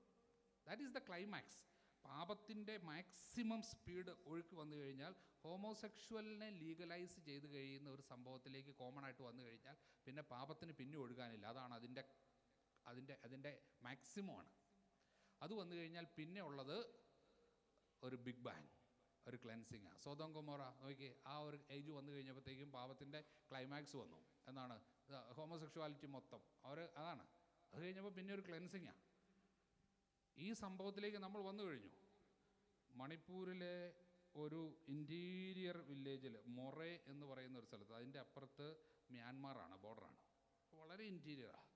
That is the climax. പാപത്തിൻ്റെ മാക്സിമം സ്പീഡ് ഒഴുക്ക് വന്നു കഴിഞ്ഞാൽ ഹോമോസെക്ഷുവലിനെ ലീഗലൈസ് ചെയ്ത് കഴിയുന്ന ഒരു സംഭവത്തിലേക്ക് കോമൺ ആയിട്ട് വന്നു കഴിഞ്ഞാൽ പിന്നെ പാപത്തിന് പിന്നെ ഒഴുകാനില്ല. അതാണ് അതിൻ്റെ മാക്സിമമാണ്. അത് വന്നു കഴിഞ്ഞാൽ പിന്നെ ഉള്ളത് ഒരു ബിഗ് ബാങ്, ഒരു ക്ലെൻസിങ്. സോദോം ഗൊമോറ നോക്കി, ആ ഒരു ഏജ് വന്നു കഴിഞ്ഞപ്പോഴത്തേക്കും പാപത്തിൻ്റെ ക്ലൈമാക്സ് വന്നു. എന്നാണ് ഹോമോസെക്ഷുവാലിറ്റി മൊത്തം അതാണ്. അത് കഴിഞ്ഞപ്പോൾ പിന്നെ ഒരു ക്ലെൻസിങ്ങാണ്. ഈ സംഭവത്തിലേക്ക് നമ്മൾ വന്നു കഴിഞ്ഞു. മണിപ്പൂരിലെ ഒരു ഇൻറ്റീരിയർ വില്ലേജിൽ മൊറേ എന്ന് പറയുന്ന ഒരു സ്ഥലത്ത്, അതിൻ്റെ അപ്പുറത്ത് മ്യാൻമാറാണ്, ബോർഡറാണ്, വളരെ ഇൻറ്റീരിയറാണ്.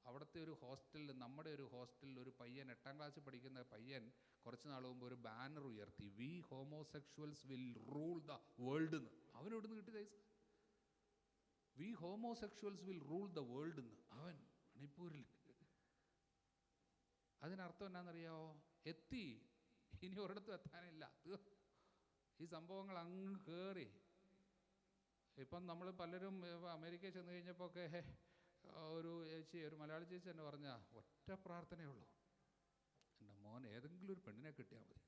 അവിടുത്തെ ഒരു ഹോസ്റ്റലിൽ, നമ്മുടെ ഒരു ഹോസ്റ്റലിൽ ഒരു പയ്യൻ, 8ാം ക്ലാസ്സിൽ പഠിക്കുന്ന പയ്യൻ കുറച്ച് നാൾ മുമ്പ് ഒരു ബാനർ ഉയർത്തി, we homosexuals will rule the world എന്ന്. അവനോട് കിട്ടിയ we homosexuals will rule the world എന്ന് അവൻ മണിപ്പൂരിൽ. അതിനർത്ഥം എന്നാണെന്നറിയാമോ? എത്തി, ഇനി ഒരിടത്തും എത്താനില്ല. ഈ സംഭവങ്ങൾ അങ്ങ് കയറി. ഇപ്പം നമ്മൾ പലരും അമേരിക്കയിൽ ചെന്ന് കഴിഞ്ഞപ്പോൾ ഒക്കെ ഒരു ചേച്ചി, ഒരു മലയാളി ചേച്ചി എന്നെ പറഞ്ഞ ഒറ്റ പ്രാർത്ഥനയേ ഉള്ളൂ, എൻ്റെ മോൻ ഏതെങ്കിലും ഒരു പെണ്ണിനെ കിട്ടിയാൽ മതി.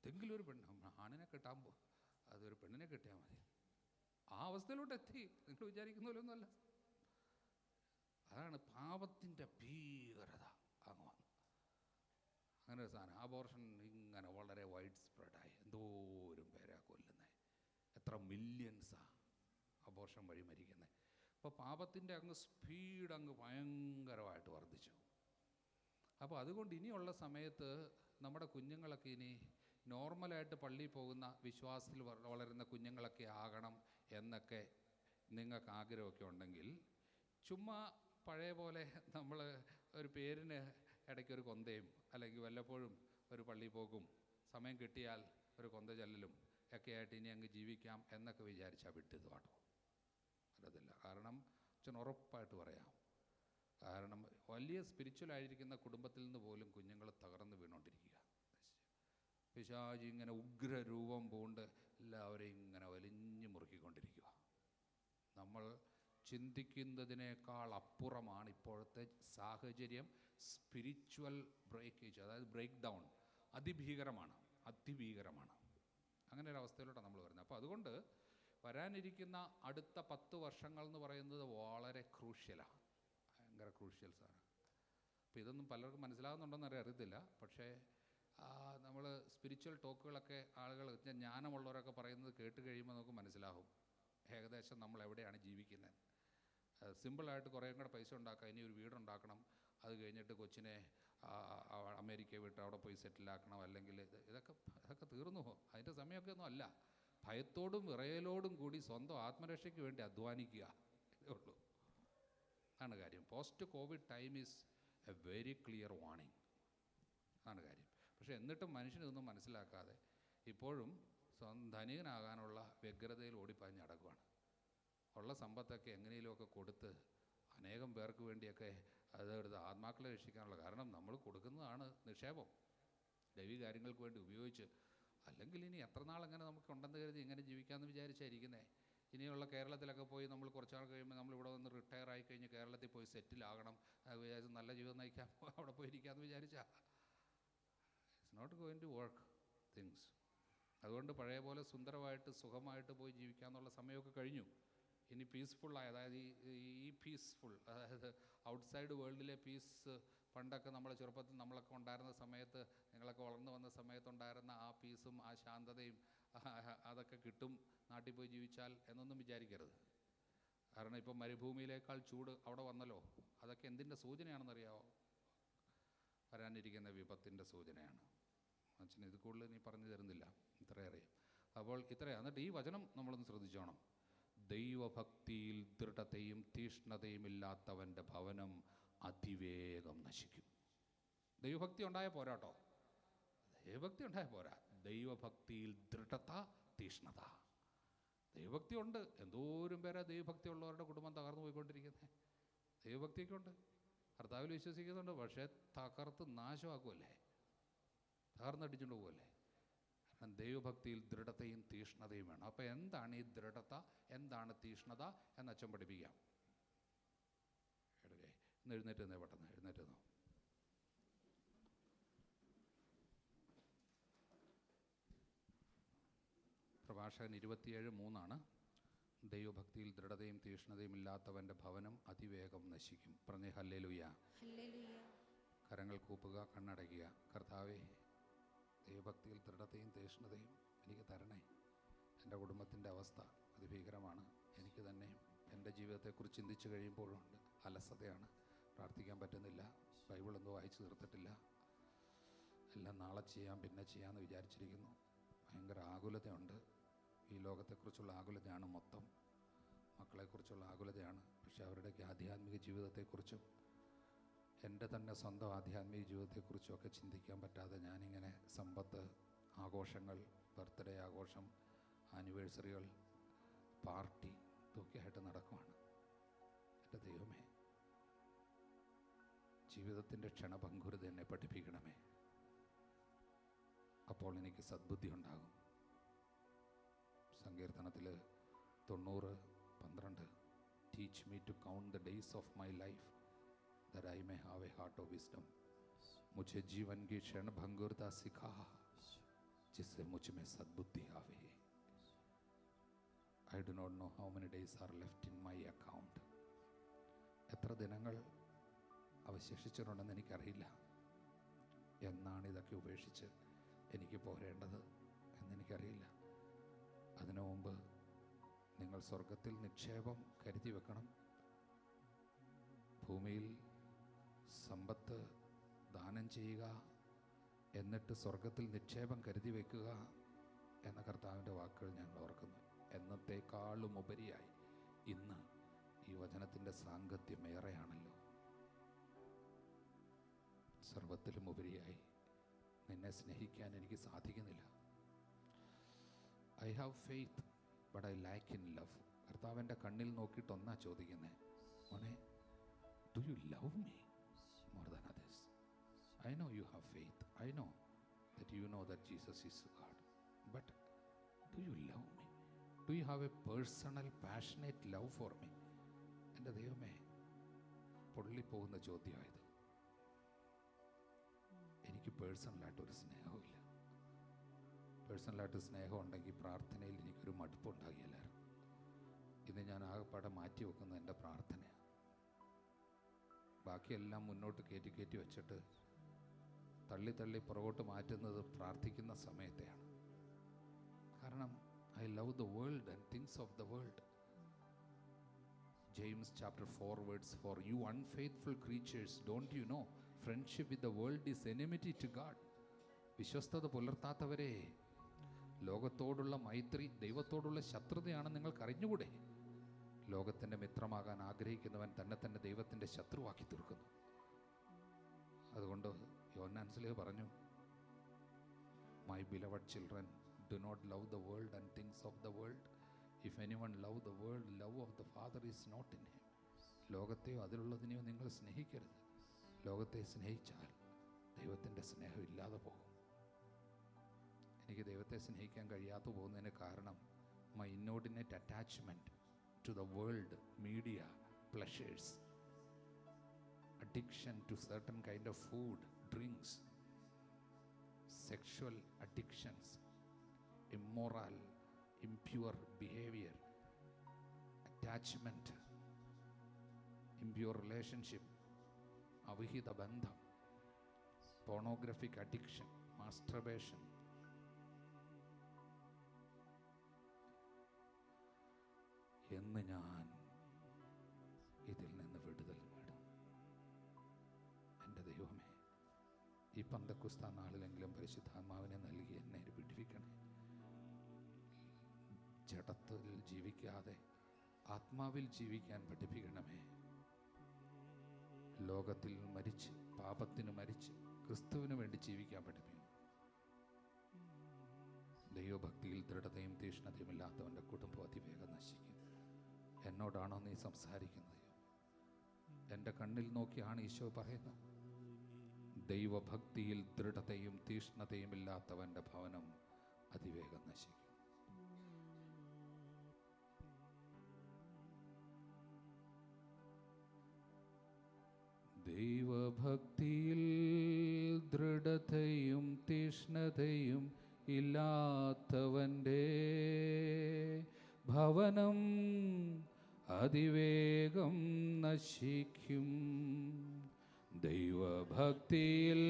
എന്തെങ്കിലും ഒരു ആണിനെ കിട്ടാൻ അതൊരു പെണ്ണിനെ കിട്ടിയാൽ മതി. ആ അവസ്ഥയിലോട്ട് എത്തി. നിങ്ങൾ വിചാരിക്കുന്ന പോലെയൊന്നുമല്ല. അതാണ് പാപത്തിൻ്റെ ഭീകരത. അങ്ങ് വന്നു അങ്ങനെ ഒരു സാധനം. അബോർഷൻ ഇങ്ങനെ വളരെ വൈഡ് സ്പ്രെഡായി. എന്തോരം പേരാ കൊല്ലുന്നത്, എത്ര മില്യൺസാണ് അബോർഷൻ വഴി മരിക്കുന്നത്. അപ്പോൾ പാപത്തിൻ്റെ അങ്ങ് സ്പീഡ് അങ്ങ് ഭയങ്കരമായിട്ട് വർദ്ധിച്ചു. അപ്പോൾ അതുകൊണ്ട് ഇനിയുള്ള സമയത്ത് നമ്മുടെ കുഞ്ഞുങ്ങളൊക്കെ ഇനി നോർമലായിട്ട് പള്ളിയിൽ പോകുന്ന വിശ്വാസത്തിൽ വളരുന്ന കുഞ്ഞുങ്ങളൊക്കെ ആകണം എന്നൊക്കെ നിങ്ങൾക്ക് ആഗ്രഹമൊക്കെ ഉണ്ടെങ്കിൽ, ചുമ്മാ പഴയ പോലെ നമ്മൾ ഒരു പേരിന് ഇടയ്ക്കൊരു കൊന്തയും അല്ലെങ്കിൽ വല്ലപ്പോഴും ഒരു പള്ളി പോക്കും സമയം കിട്ടിയാൽ ഒരു കൊന്ത ചെല്ലലും ഒക്കെ ആയിട്ട് ഇനി അങ്ങ് ജീവിക്കാം എന്നൊക്കെ വിചാരിച്ചാൽ വിട്ടത് പാട്ടോ. അതല്ല. കാരണം അച്ഛൻ ഉറപ്പായിട്ട് പറയാം, കാരണം വലിയ സ്പിരിച്വലായിരിക്കുന്ന കുടുംബത്തിൽ നിന്ന് പോലും കുഞ്ഞുങ്ങൾ തകർന്ന് വീണുകൊണ്ടിരിക്കുക. പിശാചി ഇങ്ങനെ ഉഗ്രരൂപം പൂണ്ട് എല്ലാവരെയും ഇങ്ങനെ വലിഞ്ഞു മുറുക്കിക്കൊണ്ടിരിക്കുക. നമ്മൾ ചിന്തിക്കുന്നതിനേക്കാൾ അപ്പുറമാണ് ഇപ്പോഴത്തെ സാഹചര്യം. സ്പിരിച്വൽ ബ്രേക്കേജ്, അതായത് ബ്രേക്ക് ഡൗൺ അതിഭീകരമാണ്. അങ്ങനെ ഒരു അവസ്ഥയിലോട്ടാണ് നമ്മൾ വരുന്നത്. അപ്പോൾ അതുകൊണ്ട് വരാനിരിക്കുന്ന അടുത്ത 10 വർഷങ്ങൾ എന്ന് പറയുന്നത് വളരെ ക്രൂഷ്യലാണ്, ഭയങ്കര ക്രൂഷ്യൽസാണ്. അപ്പോൾ ഇതൊന്നും പലർക്കും മനസ്സിലാകുന്നുണ്ടോയെന്ന് അറിയത്തില്ല. പക്ഷേ നമ്മൾ സ്പിരിച്വൽ ടോക്കുകളൊക്കെ ആളുകൾ, ജ്ഞാനമുള്ളവരൊക്കെ പറയുന്നത് കേട്ട് കഴിയുമ്പോൾ നമുക്ക് മനസ്സിലാകും ഏകദേശം നമ്മൾ എവിടെയാണ് ജീവിക്കുന്നത്. സിമ്പിളായിട്ട് കുറേയും കൂടെ പൈസ ഉണ്ടാക്കുക, ഇനി ഒരു വീടുണ്ടാക്കണം, അത് കഴിഞ്ഞിട്ട് കൊച്ചിനെ അമേരിക്ക വിട്ട് അവിടെ പോയി സെറ്റിലാക്കണം, അല്ലെങ്കിൽ ഇതൊക്കെ തീർന്നു. അതിൻ്റെ സമയമൊക്കെ ഒന്നും അല്ല. ഭയത്തോടും വിറയലോടും കൂടി സ്വന്തം ആത്മരക്ഷയ്ക്ക് വേണ്ടി അധ്വാനിക്കുക, ഇതേ ഉള്ളൂ. അതാണ് കാര്യം. Post Covid time is A very clear warning, അതാണ് കാര്യം. പക്ഷേ എന്നിട്ടും മനുഷ്യനൊന്നും മനസ്സിലാക്കാതെ ഇപ്പോഴും സ്വന്തം ധനികനാകാനുള്ള വ്യഗ്രതയിൽ ഓടിപ്പാഞ്ഞ് നടക്കുകയാണ്. ഉള്ള സമ്പത്തൊക്കെ എങ്ങനെയെങ്കിലുമൊക്കെ കൊടുത്ത് അനേകം പേർക്ക് വേണ്ടിയൊക്കെ അതെടുത്ത് ആത്മാക്കളെ രക്ഷിക്കാനുള്ള, കാരണം നമ്മൾ കൊടുക്കുന്നതാണ് നിക്ഷേപം ദൈവിക കാര്യങ്ങൾക്ക് വേണ്ടി ഉപയോഗിച്ച്. അല്ലെങ്കിൽ ഇനി എത്ര നാളെങ്ങനെ നമുക്ക് ഉണ്ടെന്ന് കരുതി ഇങ്ങനെ ജീവിക്കാമെന്ന് വിചാരിച്ചായിരിക്കുന്നേ. ഇനിയുള്ള കേരളത്തിലൊക്കെ പോയി നമ്മൾ കുറച്ച് നാൾ കഴിയുമ്പോൾ നമ്മളിവിടെ വന്ന് റിട്ടയർ ആയി കഴിഞ്ഞ് കേരളത്തിൽ പോയി സെറ്റിലാകണം വിചാരിച്ച് നല്ല ജീവിതം നയിക്കാൻ അവിടെ പോയി ഇരിക്കാമെന്ന് വിചാരിച്ചാൽ it's not going to work things. അതുകൊണ്ട് പഴയ പോലെ സുന്ദരമായിട്ട് സുഖമായിട്ട് പോയി ജീവിക്കാമെന്നുള്ള സമയമൊക്കെ കഴിഞ്ഞു. ഇനി പീസ്ഫുള്ളായി, അതായത് ഈ പീസ്ഫുൾ, അതായത് ഔട്ട്സൈഡ് വേൾഡിലെ പീസ് പണ്ടൊക്കെ നമ്മളെ ചെറുപ്പത്തിൽ നമ്മളൊക്കെ ഉണ്ടായിരുന്ന സമയത്ത്, നിങ്ങളൊക്കെ വളർന്നു വന്ന സമയത്തുണ്ടായിരുന്ന ആ പീസും ആ ശാന്തതയും അതൊക്കെ കിട്ടും നാട്ടിൽ പോയി ജീവിച്ചാൽ എന്നൊന്നും വിചാരിക്കരുത്. കാരണം ഇപ്പം മരുഭൂമിയിലേക്കാൾ ചൂട് അവിടെ വന്നല്ലോ. അതൊക്കെ എന്തിൻ്റെ സൂചനയാണെന്നറിയാമോ? വരാനിരിക്കുന്ന വിപത്തിൻ്റെ സൂചനയാണ്. അച്ഛൻ ഇത് കൂടുതൽ നീ പറഞ്ഞു തരുന്നില്ല, ഇത്രയും അറിയാം. അപ്പോൾ ഇത്രയാണ്. എന്നിട്ട് ഈ വചനം നമ്മളൊന്ന് ശ്രദ്ധിച്ചോണം. ദൈവഭക്തിയിൽ ദൃഢതയും തീഷ്ണതയും ഇല്ലാത്തവൻ്റെ ഭവനം അതിവേഗം നശിക്കും. ദൈവഭക്തി ഉണ്ടായ പോരാട്ടോ, ദൈവഭക്തി ഉണ്ടായ പോരാ. ദൈവഭക്തിയിൽ ദൃഢത, തീഷ്ണത. ദൈവഭക്തി ഉണ്ട്. എന്തോരം പേരാ ദൈവഭക്തി ഉള്ളവരുടെ കുടുംബം തകർന്നു പോയിക്കൊണ്ടിരിക്കുന്നത്. ദൈവഭക്തിയൊക്കെ ഉണ്ട്, കർത്താവിൽ വിശ്വസിക്കുന്നുണ്ട്, പക്ഷേ തകർത്ത് നാശമാക്കുമല്ലേ, തകർന്നടിച്ചുകൊണ്ട് പോകുമല്ലേ. കാരണം ദൈവഭക്തിയിൽ ദൃഢതയും തീഷ്ണതയും വേണം. അപ്പോൾ എന്താണ് ഈ ദൃഢത, എന്താണ് തീഷ്ണത എന്ന് അച്ഛൻ പഠിപ്പിക്കാം. എടുക്കേ, ഇന്ന് എഴുന്നേറ്റ് നിന്നേ, പെട്ടെന്ന് എഴുന്നേറ്റ് നിന്നോ. പ്രഭാഷകൻ 27:3 ദൈവഭക്തിയിൽ ദൃഢതയും തീഷ്ണതയും ഇല്ലാത്തവൻ്റെ ഭവനം അതിവേഗം നശിക്കും. പറഞ്ഞേ ഹല്ലേലൂയ. കരങ്ങൾ കൂപ്പുക, കണ്ണടയ്ക്കുക. കർത്താവേ, ദൈവഭക്തിയിൽ ദൃഢതയും തീഷ്ണതയും എനിക്ക് തരണേ. എൻ്റെ കുടുംബത്തിൻ്റെ അവസ്ഥ അതിഭീകരമാണ്. എനിക്ക് തന്നെ എൻ്റെ ജീവിതത്തെക്കുറിച്ച് ചിന്തിച്ച് കഴിയുമ്പോഴുണ്ട് അലസതയാണ്, പ്രാർത്ഥിക്കാൻ പറ്റുന്നില്ല, ബൈബിളൊന്നും വായിച്ചു തീർത്തിട്ടില്ല, എല്ലാം നാളെ ചെയ്യാം പിന്നെ ചെയ്യാമെന്ന് വിചാരിച്ചിരിക്കുന്നു. ഭയങ്കര ആകുലതയുണ്ട്. ഈ ലോകത്തെക്കുറിച്ചുള്ള ആകുലതയാണ് മൊത്തം, മക്കളെക്കുറിച്ചുള്ള ആകുലതയാണ്. പക്ഷേ അവരുടെയൊക്കെ ആധ്യാത്മിക ജീവിതത്തെക്കുറിച്ചും എൻ്റെ തന്നെ സ്വന്തം ആധ്യാത്മിക ജീവിതത്തെക്കുറിച്ചുമൊക്കെ ചിന്തിക്കാൻ പറ്റാതെ ഞാനിങ്ങനെ സമ്പത്ത്, ആഘോഷങ്ങൾ, ബർത്ത്ഡേ ആഘോഷം, ആനിവേഴ്സറികൾ, പാർട്ടി ഇതൊക്കെയായിട്ട് നടക്കുവാണ്. എൻ്റെ ദൈവമേ, ജീവിതത്തിൻ്റെ ക്ഷണഭംഗുരത എന്നെ പഠിപ്പിക്കണമേ. അപ്പോൾ എനിക്ക് സദ്ബുദ്ധി ഉണ്ടാകും. സങ്കീർത്തനത്തിൽ 90:12 teach me to count the days of my life that I may have a heart of wisdom. मुझे जीवन की क्षण भंगुरता सिखा, जिससे मुझ में सद्बुद्धि आवे. I do not know how many days are left in my account. എത്ര ദിനങ്ങൾ അവശേഷിച്ചിട്ടുണ്ടെന്ന് എനിക്കറിയില്ല. എന്നാണ് ഇതൊക്കെ ഉപേക്ഷിച്ച് എനിക്ക് പോരേണ്ടത് എന്നെനിക്കറിയില്ല. അതിനു മുമ്പ് നിങ്ങൾ സ്വർഗത്തിൽ നിക്ഷേപം കരുതി വെക്കണം. ഭൂമിയിൽ സമ്പത്ത് ദാനം ചെയ്യുക, എന്നിട്ട് സ്വർഗത്തിൽ നിക്ഷേപം കരുതി വയ്ക്കുക എന്ന കർത്താവിൻ്റെ വാക്കുകൾ ഞങ്ങൾ ഓർക്കുന്നു. എന്നത്തേക്കാളും ഉപരിയായി ഇന്ന് ഈ വചനത്തിൻ്റെ സാങ്കത്യം ഏറെയാണല്ലോ. സർവത്തിലും ഉപരിയായി നിന്നെ സ്നേഹിക്കാൻ എനിക്ക് സാധിക്കുന്നില്ല. I have faith but I lack in love. കർത്താവിൻ്റെ കണ്ണിൽ നോക്കിയിട്ടൊന്നാ ചോദിക്കുന്നത്, മോനെ, do you love me more than others? I know you have faith. I know that you know that Jesus is God. But do you love me? Do you have a personal, passionate love for me? എൻ്റെ ദൈവമേ, പൊള്ളിപ്പോകുന്ന ചോദ്യമായത്. എനിക്ക് പേഴ്സണലായിട്ടൊരു സ്നേഹമില്ല. പേഴ്സണലായിട്ട് സ്നേഹം ഉണ്ടെങ്കിൽ പ്രാർത്ഥനയിൽ എനിക്കൊരു മടുപ്പുണ്ടാകില്ലായിരുന്നു. ഇന്ന് ഞാൻ ആകെപ്പാടെ മാറ്റി വെക്കുന്നത് എൻ്റെ പ്രാർത്ഥനയാണ്. ബാക്കിയെല്ലാം മുന്നോട്ട് കയറ്റി വെച്ചിട്ട് തള്ളി പുറകോട്ട് മാറ്റുന്നത് പ്രാർത്ഥിക്കുന്ന സമയത്തെയാണ്. കാരണം I love the world and things of the world. James chapter 4:4 You unfaithful creatures, don't you know friendship with the world is enmity to God? വിശ്വസ്തത പുലർത്താത്തവരെ, ലോകത്തോടുള്ള മൈത്രി ദൈവത്തോടുള്ള ശത്രുതയാണ് നിങ്ങൾക്ക് അറിഞ്ഞുകൂടെ? ലോകത്തിൻ്റെ മിത്രമാകാൻ ആഗ്രഹിക്കുന്നവൻ തന്നെ ദൈവത്തിൻ്റെ ശത്രുവാക്കി തീർക്കുന്നു. അതുകൊണ്ട് യോഹന്നാൻ സ്ലീഹ പറഞ്ഞു, my beloved children, do not love the world and things of the world. If anyone love the world, love of the father is not in him. ലോകത്തെയോ അതിലുള്ളതിനെയോ നിങ്ങൾ സ്നേഹിക്കരുത്. ലോകത്തെ സ്നേഹിച്ചാൽ ദൈവത്തിൻ്റെ സ്നേഹം ഇല്ലാതെ പോകും. എനിക്ക് ദൈവത്തെ സ്നേഹിക്കാൻ കഴിയാതെ പോകുന്നതിന് കാരണം my inordinate attachment to the world, media, pleasures, addiction to certain kind of food, drinks, sexual addictions, immoral, impure behavior, attachment, impure relationship, avihita bandham, pornographic addiction, masturbation. എന്ന് ഞാൻ ഇതിൽ നിന്ന് വിടുതൽ നേടും. എൻ്റെ ദൈവമേ, ഈ പന്തക്കുസ്ത നാളിലെങ്കിലും പരിശുദ്ധാത്മാവിനെ നൽകി എന്നെ വിടുവിക്കണേ. ജഡത്തിൽ ജീവിക്കാതെ ആത്മാവിൽ ജീവിക്കാൻ പഠിപ്പിക്കണമേ. ലോകത്തിൽ മരിച്ച്, പാപത്തിന് മരിച്ച് ക്രിസ്തുവിന് വേണ്ടി ജീവിക്കാൻ പഠിപ്പിക്കണം. ദൈവഭക്തിയിൽ ദൃഢതയും തീഷ്ണതയും ഇല്ലാത്തവൻ്റെ കുടുംബം അതിവേഗം നശിക്കും. എന്നോടാണോ നീ സംസാരിക്കുന്നത്? എൻ്റെ കണ്ണിൽ നോക്കിയാണ് ഈശോ പറയുന്നത്. ദൈവഭക്തിയിൽ ദൃഢതയും തീഷ്ണതയും ഇല്ലാത്തവൻ്റെ ഭവനം അതിവേഗം നശിക്കും. ദൈവഭക്തിയിൽ ദൃഢതയും തീഷ്ണതയും ഇല്ലാത്തവൻ്റെ ഭവനം അതിവേഗം നശിക്കും. ദൈവഭക്തിയിൽ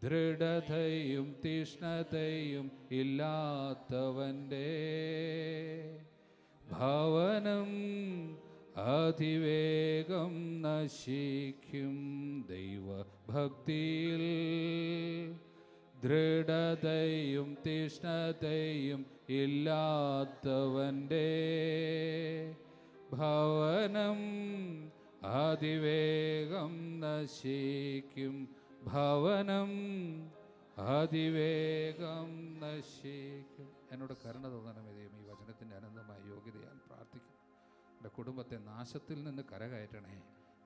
ദൃഢതയും തീഷ്ണതയും ഇല്ലാത്തവൻ്റെ ഭവനം അതിവേഗം നശിക്കും. ദൈവഭക്തിയിൽ ദൃഢതയും തീഷ്ണതയും ഇല്ലാത്തവൻ്റെ ഭവനം അതിവേഗം നശിക്കും. ഭവനം അതിവേഗം നശിക്കും. എന്നോട് കരുണ തോന്നണമേ ദൈവമേ. ഈ വചനത്തിൻ്റെ അനന്തമായ യോഗ്യതയാൽ പ്രാർത്ഥിക്കുന്നു. എൻ്റെ കുടുംബത്തെ നാശത്തിൽ നിന്ന് കരകയറ്റണേ.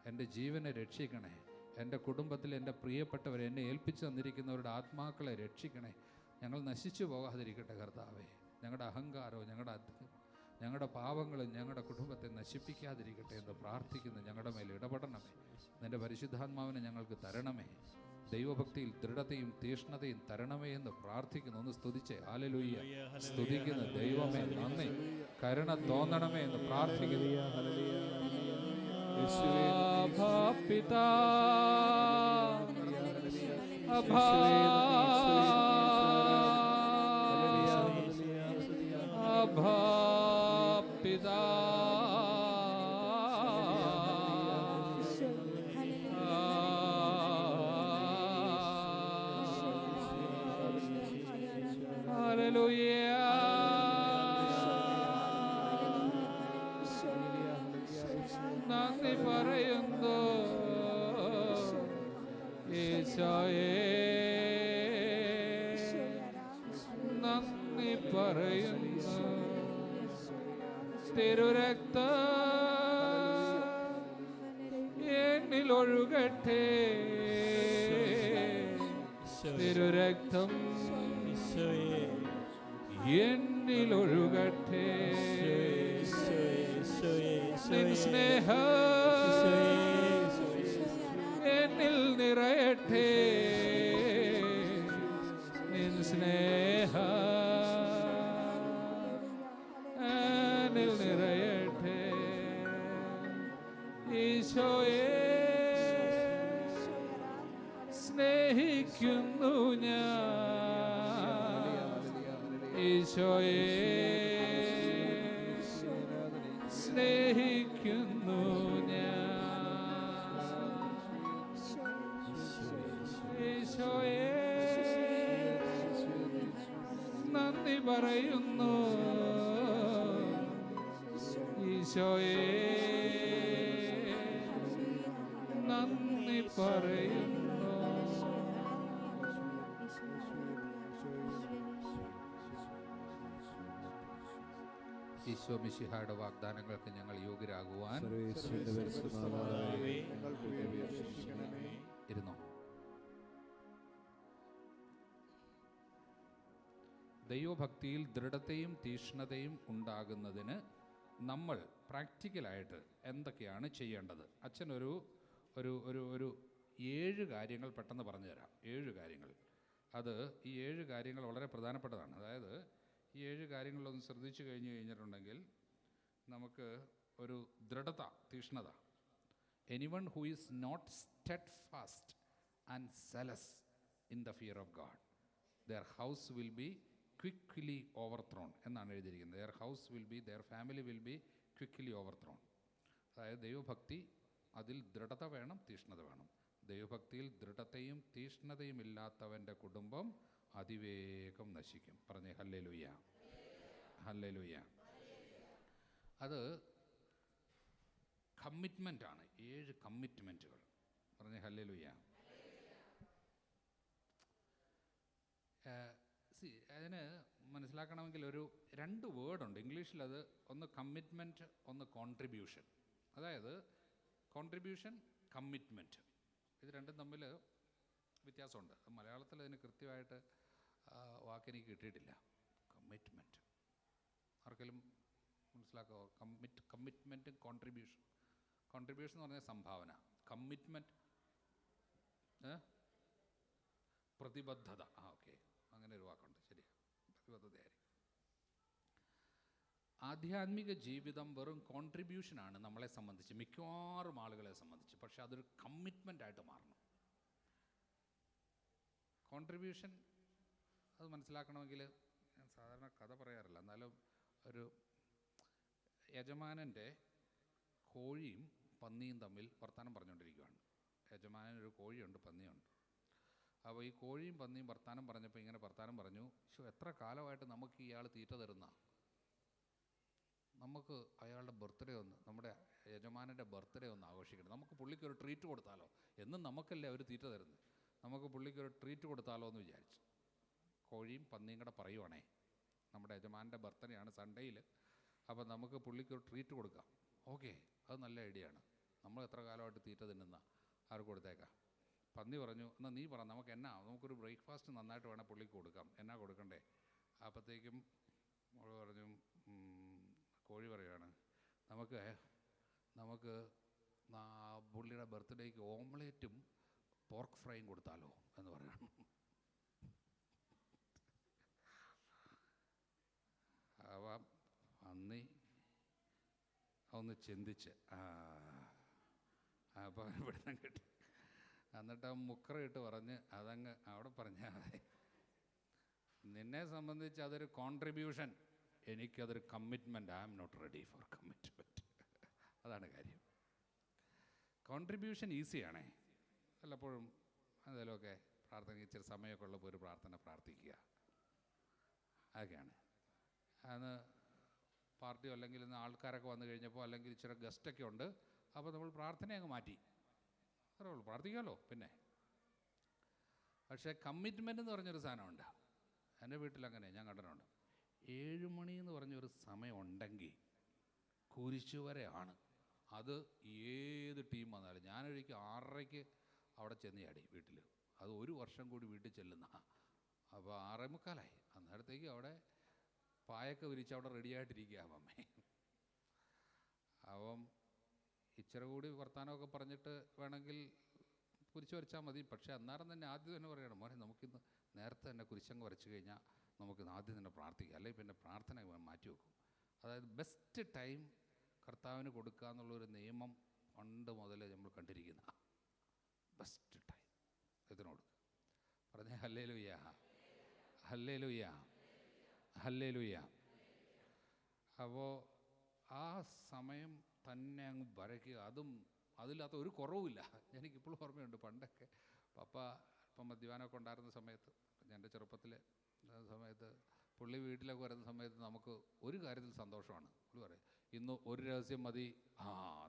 എൻ്റെ ജീവനെ രക്ഷിക്കണേ. എൻ്റെ കുടുംബത്തിൽ എൻ്റെ പ്രിയപ്പെട്ടവരെ, എന്നെ ഏൽപ്പിച്ചു തന്നിരിക്കുന്നവരുടെ ആത്മാക്കളെ രക്ഷിക്കണേ. ഞങ്ങൾ നശിച്ചു പോകാതിരിക്കട്ടെ കർത്താവേ. ഞങ്ങളുടെ അഹങ്കാരവും ഞങ്ങളുടെ പാപങ്ങളും ഞങ്ങളുടെ കുടുംബത്തെ നശിപ്പിക്കാതിരിക്കട്ടെ എന്ന് പ്രാർത്ഥിക്കുന്നു. ഞങ്ങളുടെ മേൽ ഇടപെടണമേ. നിൻ്റെ പരിശുദ്ധാത്മാവിനെ ഞങ്ങൾക്ക് തരണമേ. ദൈവഭക്തിയിൽ ദൃഢതയും തീഷ്ണതയും തരണമേ എന്ന് പ്രാർത്ഥിക്കുന്നു. ഒന്ന് സ്തുതിച്ചേ. ഹല്ലേലൂയ. സ്തുതിക്കുന്നു. ദൈവമേ നന്ദി. കരുണ തോന്നണമേ എന്ന് പ്രാർത്ഥിക്കുന്നു. പിതാ പിതാ നന്ദി പറയുന്നു ഈശോയേ, നന്ദി പറയുന്നു. തിരുരക്തം എന്നിലൊഴുകട്ടെ, തിരുരക്തം എന്നിലൊഴുകട്ടെ. നിൻ സ്നേഹം എന്നിൽ നിറയട്ടെ, നിൻ സ്നേഹം എന്നിൽ നിറയട്ടെ. ഈശോയെ സ്നേഹിക്കുന്നു ഞാൻ, ഈശോയെ സ്നേഹിക്കുന്നു ഞാൻ, ഈശോയെ നന്ദി പറയുന്നു, ഈശോയെ നന്ദി പറയുന്നു. ഈശോ മിശിഹായുടെ വാഗ്ദാനങ്ങൾക്ക് ഞങ്ങൾ യോഗ്യരാകുവാൻ സർവേശ്വരന്റെ പരിശുദ്ധനാമമേ, ഞങ്ങൾക്ക് വേണ്ടി അപേക്ഷിക്കണമേ. ഇരുന്നോ. ദൈവഭക്തിയിൽ ദൃഢതയും തീക്ഷ്ണതയും ഉണ്ടാകുന്നതിന് നമ്മൾ പ്രാക്ടിക്കലായിട്ട് എന്തൊക്കെയാണ് ചെയ്യേണ്ടത്? അച്ഛൻ ഒരു ഒരു ഒരു ഒരു 7 കാര്യങ്ങൾ പെട്ടെന്ന് പറഞ്ഞു തരാം. 7 കാര്യങ്ങൾ. ഈ 7 കാര്യങ്ങൾ വളരെ പ്രധാനപ്പെട്ടതാണ്. അതായത് ഈ 7 കാര്യങ്ങളിലൊന്ന് ശ്രദ്ധിച്ചു കഴിഞ്ഞിട്ടുണ്ടെങ്കിൽ നമുക്ക് ഒരു ദൃഢത, തീക്ഷ്ണത. Anyone who is not steadfast and zealous in the fear of God, their house will be quickly overthrown എന്നാണ് എഴുതിയിരിക്കുന്നത്. Their house will be, their family will be quickly overthrown. അതായത് ദൈവഭക്തി, അതിൽ ദൃഢത വേണം, തീക്ഷ്ണത വേണം. ദൈവഭക്തിയിൽ ദൃഢതയും തീക്ഷ്ണതയും ഇല്ലാത്തവൻ്റെ കുടുംബം അതിവേഗം നശിക്കും. പറഞ്ഞേ ഹല്ലേലൂയ, ഹല്ലേലൂയ. അത് കമ്മിറ്റ്മെൻ്റാണ്. 7 കമ്മിറ്റ്മെൻറ്റുകൾ. പറഞ്ഞേ ഹല്ലേലൂയ. അതിന് മനസ്സിലാക്കണമെങ്കിൽ 2 വേർഡുണ്ട് ഇംഗ്ലീഷിലത്. ഒന്ന് കമ്മിറ്റ്മെൻറ്റ്, ഒന്ന് കോൺട്രിബ്യൂഷൻ. അതായത് കോൺട്രിബ്യൂഷൻ, കമ്മിറ്റ്മെൻറ്റ്, ഇത് രണ്ടും തമ്മിൽ വ്യത്യാസമുണ്ട്. മലയാളത്തിൽ അതിന് കൃത്യമായിട്ട് വാക്കെനിക്ക് കിട്ടിയിട്ടില്ല. കമ്മിറ്റ്മെൻറ്റ് ആർക്കെങ്കിലും മനസ്സിലാക്കാമോ? കമ്മിറ്റ്മെൻറ്റും കോൺട്രിബ്യൂഷൻ. കോൺട്രിബ്യൂഷൻ എന്ന് പറഞ്ഞാൽ സംഭാവന. കമ്മിറ്റ്മെൻറ്റ് പ്രതിബദ്ധത. ഓക്കെ, അങ്ങനെ ഒരു വാക്കുണ്ട്. ശരി, പ്രതിബദ്ധതയായിരിക്കും. ആധ്യാത്മിക ജീവിതം വെറും കോൺട്രിബ്യൂഷനാണ് നമ്മളെ സംബന്ധിച്ച്, മിക്കവാറും ആളുകളെ സംബന്ധിച്ച്. പക്ഷെ അതൊരു കമ്മിറ്റ്മെൻ്റായിട്ട് മാറണം. കോൺട്രിബ്യൂഷൻ അത് മനസ്സിലാക്കണമെങ്കിൽ ഞാൻ സാധാരണ കഥ പറയാറില്ല, എന്നാലും ഒരു യജമാനൻ്റെ കോഴിയും പന്നിയും തമ്മിൽ വർത്തമാനം പറഞ്ഞുകൊണ്ടിരിക്കുകയാണ്. യജമാനൊരു കോഴിയുണ്ട്, പന്നിയുണ്ട്. അപ്പോൾ ഈ കോഴിയും പന്നിയും വർത്തമാനം പറഞ്ഞപ്പോൾ ഇങ്ങനെ വർത്തമാനം പറഞ്ഞു, എത്ര കാലമായിട്ട് നമുക്ക് ഇയാൾ തീറ്റ തരുന്ന, നമുക്ക് അയാളുടെ ബർത്ത്ഡേ ഒന്ന്, നമ്മുടെ യജമാനൻ്റെ ബർത്ത്ഡേ ഒന്ന് ആഘോഷിക്കണം, നമുക്ക് പുള്ളിക്കൊരു ട്രീറ്റ് കൊടുത്താലോ, എന്നും നമുക്കല്ലേ അവർ തീറ്റ തരുന്നത്, നമുക്ക് പുള്ളിക്കൊരു ട്രീറ്റ് കൊടുത്താലോ എന്ന് വിചാരിച്ചു. കോഴിയും പന്നിയും കൂടെ പറയുവാണേ, നമ്മുടെ യജമാനൻ്റെ ബർത്ത്ഡേ ആണ് സൺഡേയിൽ, അപ്പോൾ നമുക്ക് പുള്ളിക്കൊരു ട്രീറ്റ് കൊടുക്കാം. ഓക്കെ, അത് നല്ല ഐഡിയ ആണ്. നമ്മൾ എത്ര കാലമായിട്ട് തീറ്റ തിന്നുന്ന, ആർക്ക് കൊടുത്തേക്കാം. പന്നി പറഞ്ഞു, എന്നാൽ നീ പറ, നമുക്കൊരു ബ്രേക്ക്ഫാസ്റ്റ് നന്നായിട്ട് വേണം പുള്ളിക്ക് കൊടുക്കാം, എന്നാ കൊടുക്കണ്ടേ? അപ്പോഴത്തേക്കും അവൾ പറഞ്ഞു, കോഴി പറയുകയാണ്, നമുക്ക് പുള്ളിയുടെ ബർത്ത്ഡേക്ക് ഓംലേറ്റും പോർക്ക് ഫ്രൈയും കൊടുത്താലോ എന്ന് പറയണം. അവ പന്നി ഒന്ന് ചിന്തിച്ച് അപ്പോൾ ഇവിടുന്ന് കിട്ടി. എന്നിട്ട് ആ മുക്കറയിട്ട് പറഞ്ഞ് അതങ്ങ് അവിടെ പറഞ്ഞാൽ മതി. നിന്നെ സംബന്ധിച്ച് അതൊരു കോൺട്രിബ്യൂഷൻ, എനിക്കതൊരു commitment. I am not ready for commitment. അതാണ് കാര്യം. കോൺട്രിബ്യൂഷൻ ഈസിയാണേ. വല്ലപ്പോഴും എന്തെങ്കിലുമൊക്കെ പ്രാർത്ഥന, ഇച്ചിരി സമയമൊക്കെ ഉള്ളപ്പോൾ ഒരു പ്രാർത്ഥന പ്രാർത്ഥിക്കുക, അതൊക്കെയാണ്. അന്ന് പാർട്ടിയോ അല്ലെങ്കിൽ ഇന്ന് ആൾക്കാരൊക്കെ വന്നു കഴിഞ്ഞപ്പോൾ, അല്ലെങ്കിൽ ഇച്ചിരി ഗസ്റ്റൊക്കെ ഉണ്ട്, അപ്പോൾ നമ്മൾ പ്രാർത്ഥന അങ്ങ് മാറ്റി, അത്രേ ഉള്ളൂ, പ്രാർത്ഥിക്കാമല്ലോ. പിന്നെ പക്ഷേ കമ്മിറ്റ്മെൻ്റ് എന്ന് പറഞ്ഞൊരു സാധനമുണ്ട്. എൻ്റെ വീട്ടിലങ്ങനെ ഞാൻ കണ്ടിട്ടുണ്ട്. 7 മണി എന്ന് പറഞ്ഞൊരു സമയം ഉണ്ടെങ്കിൽ കുരിശുവരെയാണ്. അത് ഏത് ടീം വന്നാലും. ഞാനൊരിക്കൽ 6:30 അവിടെ ചെന്ന് ചാടി വീട്ടിൽ. അത് 1 വർഷം കൂടി വീട്ടിൽ ചെല്ലുന്ന. അപ്പോൾ 6:45 അന്നേരത്തേക്ക് അവിടെ പായൊക്കെ വിരിച്ച് അവിടെ റെഡിയായിട്ടിരിക്കുക അമ്മേ. അപ്പം ഇച്ചിരി കൂടി വർത്തമാനമൊക്കെ പറഞ്ഞിട്ട് വേണമെങ്കിൽ കുരിശ് വരച്ചാൽ മതി. പക്ഷേ അന്നേരം തന്നെ ആദ്യം തന്നെ പറയണം, മോനെ നമുക്കിന്ന് നേരത്തെ തന്നെ കുരിശങ്ങ് വരച്ച് കഴിഞ്ഞാൽ നമുക്ക് ആദ്യം തന്നെ പ്രാർത്ഥിക്കാം, അല്ലെങ്കിൽ പിന്നെ പ്രാർത്ഥന മാറ്റി വെക്കും. അതായത് ബെസ്റ്റ് ടൈം കർത്താവിന് കൊടുക്കുക എന്നുള്ളൊരു നിയമം പണ്ട് മുതലേ നമ്മൾ കണ്ടിരിക്കുന്ന. ബെസ്റ്റ് ടൈം ഇതിന് കൊടുക്കുക. പറഞ്ഞേ ഹല്ലേലൂയ, ഹല്ലേലൂയ, ഹല്ലേലൂയ. അപ്പോൾ ആ സമയം തന്നെ അങ്ങ് വരയ്ക്കുക. അതില്ലാത്ത ഒരു കുറവുമില്ല. എനിക്കിപ്പോഴും ഓർമ്മയുണ്ട്, പണ്ടൊക്കെ പപ്പ ഇപ്പം മദ്യപാനമൊക്കെ ഉണ്ടായിരുന്ന സമയത്ത്, എൻ്റെ ചെറുപ്പത്തിൽ സമയത്ത് പുള്ളി വീട്ടിലൊക്കെ വരുന്ന സമയത്ത് നമുക്ക് ഒരു കാര്യത്തിൽ സന്തോഷമാണ്. പുള്ളി പറയും, ഇന്ന് ഒരു രഹസ്യം മതി.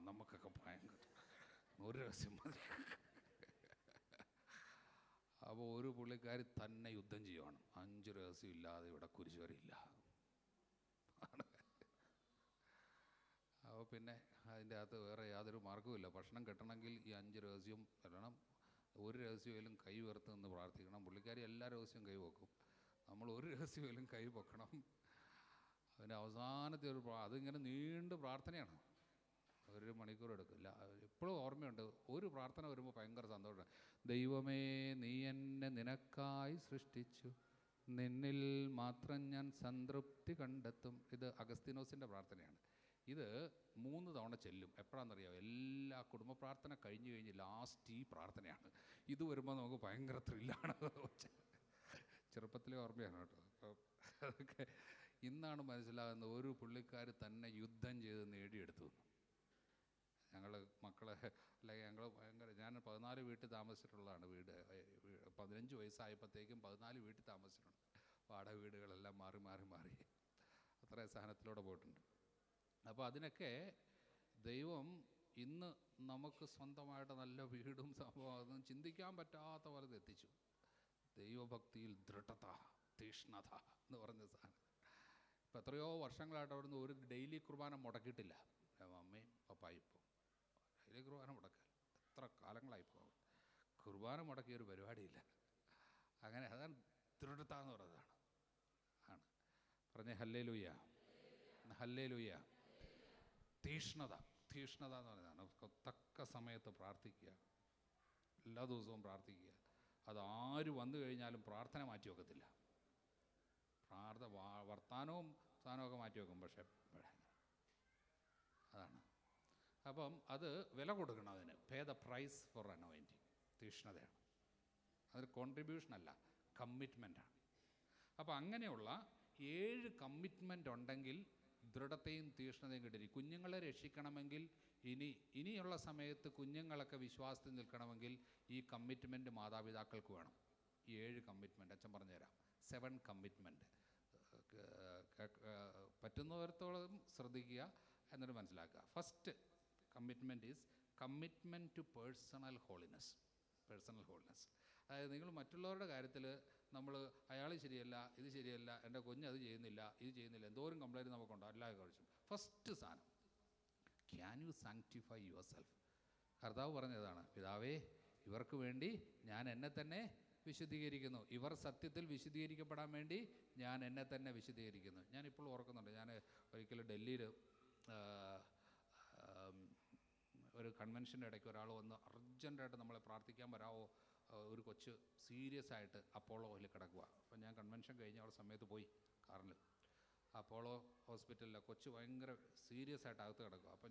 നമുക്കൊക്കെ ഭയങ്കര ഒരു രഹസ്യം മതി. അപ്പോൾ ഒരു പുള്ളിക്കാരി തന്നെ യുദ്ധം ചെയ്യുവാണ്. 5 രഹസ്യം ഇല്ലാതെ ഇവിടെ കുരിശ് വരെയില്ല. പിന്നെ അതിൻ്റെ അകത്ത് വേറെ യാതൊരു മാർഗ്ഗവുമില്ല. ഭക്ഷണം കിട്ടണമെങ്കിൽ ഈ 5 രഹസ്യം വരണം. ഒരു രഹസ്യമായാലും കൈ ഉയർത്ത് നിന്ന് പ്രാർത്ഥിക്കണം. പുള്ളിക്കാരി എല്ലാ രഹസ്യവും കൈ വെക്കും, നമ്മൾ ഒരു രഹസ്യമായാലും കൈ വെക്കണം. അതിൻ്റെ അവസാനത്തെ അതിങ്ങനെ നീണ്ട പ്രാർത്ഥനയാണ്, 1 മണിക്കൂർ എടുക്കില്ല. എപ്പോഴും ഓർമ്മയുണ്ട്, ഒരു പ്രാർത്ഥന വരുമ്പോൾ ഭയങ്കര സന്തോഷമാണ്. ദൈവമേ, നീ എന്നെ നിനക്കായി സൃഷ്ടിച്ചു, നിന്നിൽ മാത്രം ഞാൻ സംതൃപ്തി കണ്ടെത്തും. ഇത് അഗസ്തീനോസിൻ്റെ പ്രാർത്ഥനയാണ്. ഇത് 3 തവണ ചെല്ലും. എപ്പോഴാണെന്നറിയാമോ? എല്ലാ കുടുംബ പ്രാർത്ഥന കഴിഞ്ഞ് ലാസ്റ്റ് ഈ പ്രാർത്ഥനയാണ്. ഇത് വരുമ്പോൾ നമുക്ക് ഭയങ്കര ത്രില്ലാണ്. ചെറുപ്പത്തിലെ ഓർമ്മയാണ് കേട്ടോ. അപ്പോൾ അതൊക്കെ ഇന്നാണ് മനസ്സിലാകുന്നത്, ഒരു പുള്ളിക്കാർ തന്നെ യുദ്ധം ചെയ്ത് നേടിയെടുത്തു. ഞങ്ങൾ മക്കളെ അല്ലെങ്കിൽ ഞങ്ങൾ ഞാൻ 14 വീട്ടിൽ താമസിച്ചിട്ടുള്ളതാണ്. 15 വയസ്സായപ്പോഴത്തേക്കും 14 വീട്ടിൽ താമസിച്ചിട്ടുണ്ട്. വാടക വീടുകളെല്ലാം മാറി മാറി മാറി അത്രയും സ്ഥാനത്തിലൂടെ പോയിട്ടുണ്ട്. അപ്പോൾ അതിനൊക്കെ ദൈവം ഇന്ന് നമുക്ക് സ്വന്തമായിട്ട് നല്ല വീടും സംഭവം അതൊന്നും ചിന്തിക്കാൻ പറ്റാത്ത പോലെ എത്തിച്ചു. ദൈവഭക്തിയിൽ ദൃഢത, തീഷ്ണത എന്ന് പറഞ്ഞ സാധനം. ഇപ്പം എത്രയോ വർഷങ്ങളായിട്ട് അവിടുന്ന് ഒരു ഡെയിലി കുർബാന മുടക്കിയിട്ടില്ല. അമ്മയും പപ്പായും ഇപ്പോൾ ഡെയിലി കുർബാന മുടക്കാൻ എത്ര കാലങ്ങളായിപ്പോൾ കുർബാന മുടക്കിയ ഒരു പരിപാടിയില്ല. അങ്ങനെ അതാണ് ദൃഢത എന്ന് പറയുന്നതാണ്. ആണ് പറഞ്ഞേ ഹല്ലേലൂയ, ഹല്ലേലൂയ. തീഷ്ണത എന്ന് പറയുന്നതാണ്. തക്ക സമയത്ത് പ്രാർത്ഥിക്കുക, എല്ലാ ദിവസവും പ്രാർത്ഥിക്കുക. അത് ആര് വന്നു കഴിഞ്ഞാലും പ്രാർത്ഥന മാറ്റി വെക്കത്തില്ല. വർത്താനവും സാധനമൊക്കെ മാറ്റി വെക്കും, പക്ഷേ അതാണ്. അപ്പം അത് വില കൊടുക്കണം. അതിന് pay the price for anointing. തീഷ്ണതയാണ്, അതൊരു കോൺട്രിബ്യൂഷനല്ല, കമ്മിറ്റ്മെൻറ്റാണ്. അപ്പോൾ അങ്ങനെയുള്ള 7 കമ്മിറ്റ്മെൻ്റ് ഉണ്ടെങ്കിൽ ദൃഢതയും തീഷ്ണതയും കിട്ടിയിരിക്കും. കുഞ്ഞുങ്ങളെ രക്ഷിക്കണമെങ്കിൽ ഇനിയുള്ള സമയത്ത് കുഞ്ഞുങ്ങളൊക്കെ വിശ്വാസത്തിൽ നിൽക്കണമെങ്കിൽ ഈ കമ്മിറ്റ്മെൻറ്റ് മാതാപിതാക്കൾക്ക് വേണം. ഈ 7 കമ്മിറ്റ്മെൻറ്റ് അച്ഛൻ പറഞ്ഞുതരാം. 7 കമ്മിറ്റ്മെൻറ്റ് പറ്റുന്നിടത്തോളം ശ്രദ്ധിക്കുക, എന്നിട്ട് മനസ്സിലാക്കുക. First commitment is commitment to personal holiness. അതായത് നിങ്ങൾ മറ്റുള്ളവരുടെ കാര്യത്തിൽ നമ്മൾ അയാൾ ശരിയല്ല, ഇത് ശരിയല്ല, എൻ്റെ കുഞ്ഞ് അത് ചെയ്യുന്നില്ല, ഇത് ചെയ്യുന്നില്ല, എന്തോരം കംപ്ലൈൻറ്റ് നമുക്കുണ്ടോ എല്ലാ കാഴ്ചയും. ഫസ്റ്റ് സാധനം, can you sanctify your self? കർത്താവ് പറഞ്ഞതാണ്, പിതാവേ, ഇവർക്ക് വേണ്ടി ഞാൻ എന്നെ തന്നെ വിശുദ്ധീകരിക്കുന്നു. ഇവർ സത്യത്തിൽ വിശുദ്ധീകരിക്കപ്പെടാൻ വേണ്ടി ഞാൻ എന്നെ തന്നെ വിശുദ്ധീകരിക്കുന്നു. ഞാനിപ്പോൾ ഓർക്കുന്നുണ്ട്, ഞാൻ ഒരിക്കലും ഡൽഹിയിൽ ഒരു കൺവെൻഷൻ്റെ ഇടയ്ക്ക് ഒരാൾ വന്ന് അർജൻറ്റായിട്ട് നമ്മളെ പ്രാർത്ഥിക്കാൻ വരാമോ, ഒരു കൊച്ച് സീരിയസ് ആയിട്ട് അപ്പോളോയിൽ കിടക്കുക. അപ്പോൾ ഞാൻ കൺവെൻഷൻ കഴിഞ്ഞ ആ സമയത്ത് പോയി കാറിൽ. അപ്പോളോ ഹോസ്പിറ്റലിലെ കൊച്ച് ഭയങ്കര സീരിയസ് ആയിട്ട് അകത്ത് കിടക്കുക. അപ്പോൾ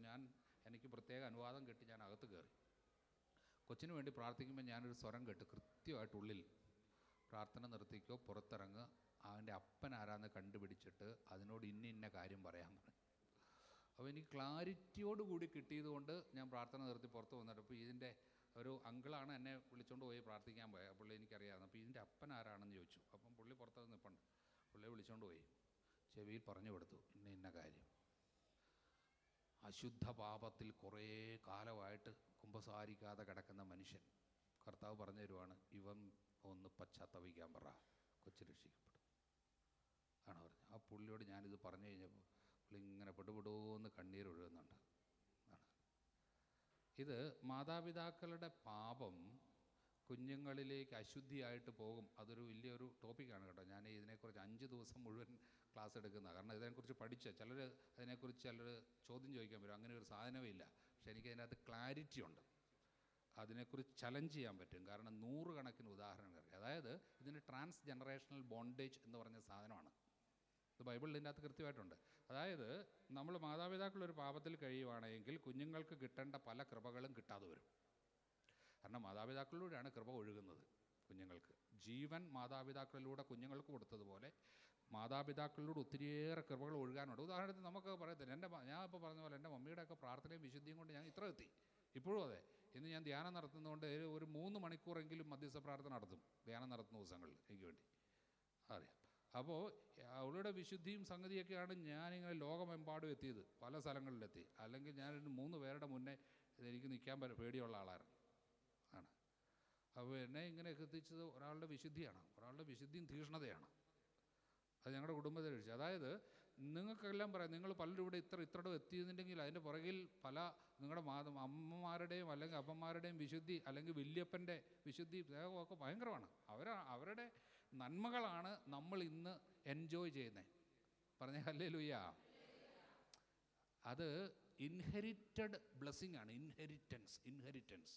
എനിക്ക് പ്രത്യേക അനുവാദം കിട്ടി, ഞാൻ അകത്ത് കയറി. കൊച്ചിന് വേണ്ടി പ്രാർത്ഥിക്കുമ്പോൾ ഞാനൊരു സ്വരം കേട്ട്, കൃത്യമായിട്ട് ഉള്ളിൽ പ്രാർത്ഥന നിർത്തിക്കോ, പുറത്തിറങ്ങുക, അവൻ്റെ അപ്പൻ ആരാന്ന് കണ്ടുപിടിച്ചിട്ട് അതിനോട് ഇന്ന കാര്യം പറയാൻ പറഞ്ഞു. അപ്പോൾ എനിക്ക് ക്ലാരിറ്റിയോടുകൂടി കിട്ടിയതുകൊണ്ട് ഞാൻ പ്രാർത്ഥന നിർത്തി പുറത്ത് വന്നിട്ട്, അപ്പോൾ ഇതിൻ്റെ ഒരു അങ്കിളാണ് എന്നെ വിളിച്ചുകൊണ്ട് പോയി പ്രാർത്ഥിക്കാൻ പോയത്. പുള്ളി എനിക്കറിയാമായിരുന്നു. അപ്പോൾ ഇതിൻ്റെ അപ്പൻ ആരാണെന്ന് ചോദിച്ചു. അപ്പം പുള്ളി പുറത്ത് നിൽപ്പുണ്ട്. പുള്ളിയെ വിളിച്ചുകൊണ്ട് പോയി ചെവിയിൽ പറഞ്ഞു കൊടുത്തു, ഇന്ന കാര്യം. അശുദ്ധ പാപത്തിൽ കുറേ കാലമായിട്ട് കുമ്പസാരിക്കാതെ കിടക്കുന്ന മനുഷ്യൻ, കർത്താവ് പറഞ്ഞു തരുവാണ്, ഇവൻ ഒന്ന് പശ്ചാത്തപിക്കാൻ പറ, കൊച്ചു രക്ഷിക്കപ്പെടും ആണ് പറഞ്ഞത്. ആ പുള്ളിയോട് ഞാനിത് പറഞ്ഞു കഴിഞ്ഞപ്പോൾ പുള്ളി ഇങ്ങനെ പെടുപെടുവെന്ന് കണ്ണീരൊഴുകുന്നുണ്ട്. ഇത് മാതാപിതാക്കളുടെ പാപം കുഞ്ഞുങ്ങളിലേക്ക് അശുദ്ധിയായിട്ട് പോകും. അതൊരു വലിയൊരു ടോപ്പിക്കാണ് കേട്ടോ. ഞാൻ ഇതിനെക്കുറിച്ച് 5 ദിവസം മുഴുവൻ ക്ലാസ് എടുക്കുന്നതാണ്. കാരണം ഇതിനെക്കുറിച്ച് പഠിച്ച അതിനെക്കുറിച്ച് ചിലർ ചോദ്യം ചോദിക്കാൻ വരും, അങ്ങനെ ഒരു സാധനമേ ഇല്ല. പക്ഷേ എനിക്കതിനകത്ത് ക്ലാരിറ്റി ഉണ്ട്, അതിനെക്കുറിച്ച് ചലഞ്ച് ചെയ്യാൻ പറ്റും. കാരണം 100 കണക്കിന് ഉദാഹരണങ്ങൾ. അതായത് ഇതിന് ട്രാൻസ് ജനറേഷണൽ ബോണ്ടേജ് എന്ന് പറഞ്ഞ സാധനമാണ്. ഇത് ബൈബിളിൽ ഇതിൻ്റെ അകത്ത് കൃത്യമായിട്ടുണ്ട്. അതായത് നമ്മൾ മാതാപിതാക്കളൊരു പാപത്തിൽ കഴിയുവാണെങ്കിൽ കുഞ്ഞുങ്ങൾക്ക് കിട്ടേണ്ട പല കൃപകളും കിട്ടാതെ വരും. കാരണം മാതാപിതാക്കളിലൂടെയാണ് കൃപ ഒഴുകുന്നത് കുഞ്ഞുങ്ങൾക്ക്. ജീവൻ മാതാപിതാക്കളിലൂടെ കുഞ്ഞുങ്ങൾക്ക് കൊടുത്തതുപോലെ മാതാപിതാക്കളിലൂടെ ഒത്തിരിയേറെ കൃപകൾ ഒഴുകാനുണ്ട്. ഉദാഹരണത്തിന് നമുക്ക് പറയത്തില്ല, ഞാൻ ഇപ്പോൾ പറഞ്ഞ പോലെ എൻ്റെ മമ്മിയുടെയൊക്കെ പ്രാർത്ഥനയും വിശുദ്ധിയും കൊണ്ട് ഞാൻ ഇത്ര എത്തി. ഇപ്പോഴും അതെ. ഇന്ന് ഞാൻ ധ്യാനം നടത്തുന്നതുകൊണ്ട് ഒരു 3 മണിക്കൂറെങ്കിലും മധ്യസ്ഥ പ്രാർത്ഥന നടത്തും. ധ്യാനം നടത്തുന്ന ദിവസങ്ങളിൽ എനിക്ക് വേണ്ടി അറിയാം. അപ്പോൾ അവളുടെ വിശുദ്ധിയും സംഗതിയൊക്കെയാണ് ഞാനിങ്ങനെ ലോകമെമ്പാടും എത്തിയത്, പല സ്ഥലങ്ങളിലെത്തി. അല്ലെങ്കിൽ ഞാൻ 3 പേരുടെ മുന്നേ എനിക്ക് നിൽക്കാൻ പേടിയുള്ള ആളാണ്. അപ്പോൾ എന്നെ ഇങ്ങനെയൊക്കെ എത്തിച്ചത് ഒരാളുടെ വിശുദ്ധിയാണ്, ഒരാളുടെ വിശുദ്ധിയും തീഷ്ണതയാണ്. അത് ഞങ്ങളുടെ കുടുംബത്തിൽ കഴിച്ചു. അതായത് നിങ്ങൾക്കെല്ലാം പറയാം, നിങ്ങൾ പലരും ഇവിടെ ഇത്രയുടെ എത്തിയെന്നുണ്ടെങ്കിൽ അതിൻ്റെ പുറകിൽ പല നിങ്ങളുടെ അമ്മമാരുടെയും അല്ലെങ്കിൽ അപ്പന്മാരുടെയും വിശുദ്ധി, അല്ലെങ്കിൽ വല്യപ്പൻ്റെ വിശുദ്ധി ഒക്കെ ഭയങ്കരമാണ്. അവരുടെ നന്മകളാണ് നമ്മൾ ഇന്ന് എൻജോയ് ചെയ്യുന്നത്. പറഞ്ഞ ഹല്ലേലൂയ. അത് ഇൻഹെറിറ്റഡ് ബ്ലെസ്സിങ് ആണ്. ഇൻഹെറിറ്റൻസ്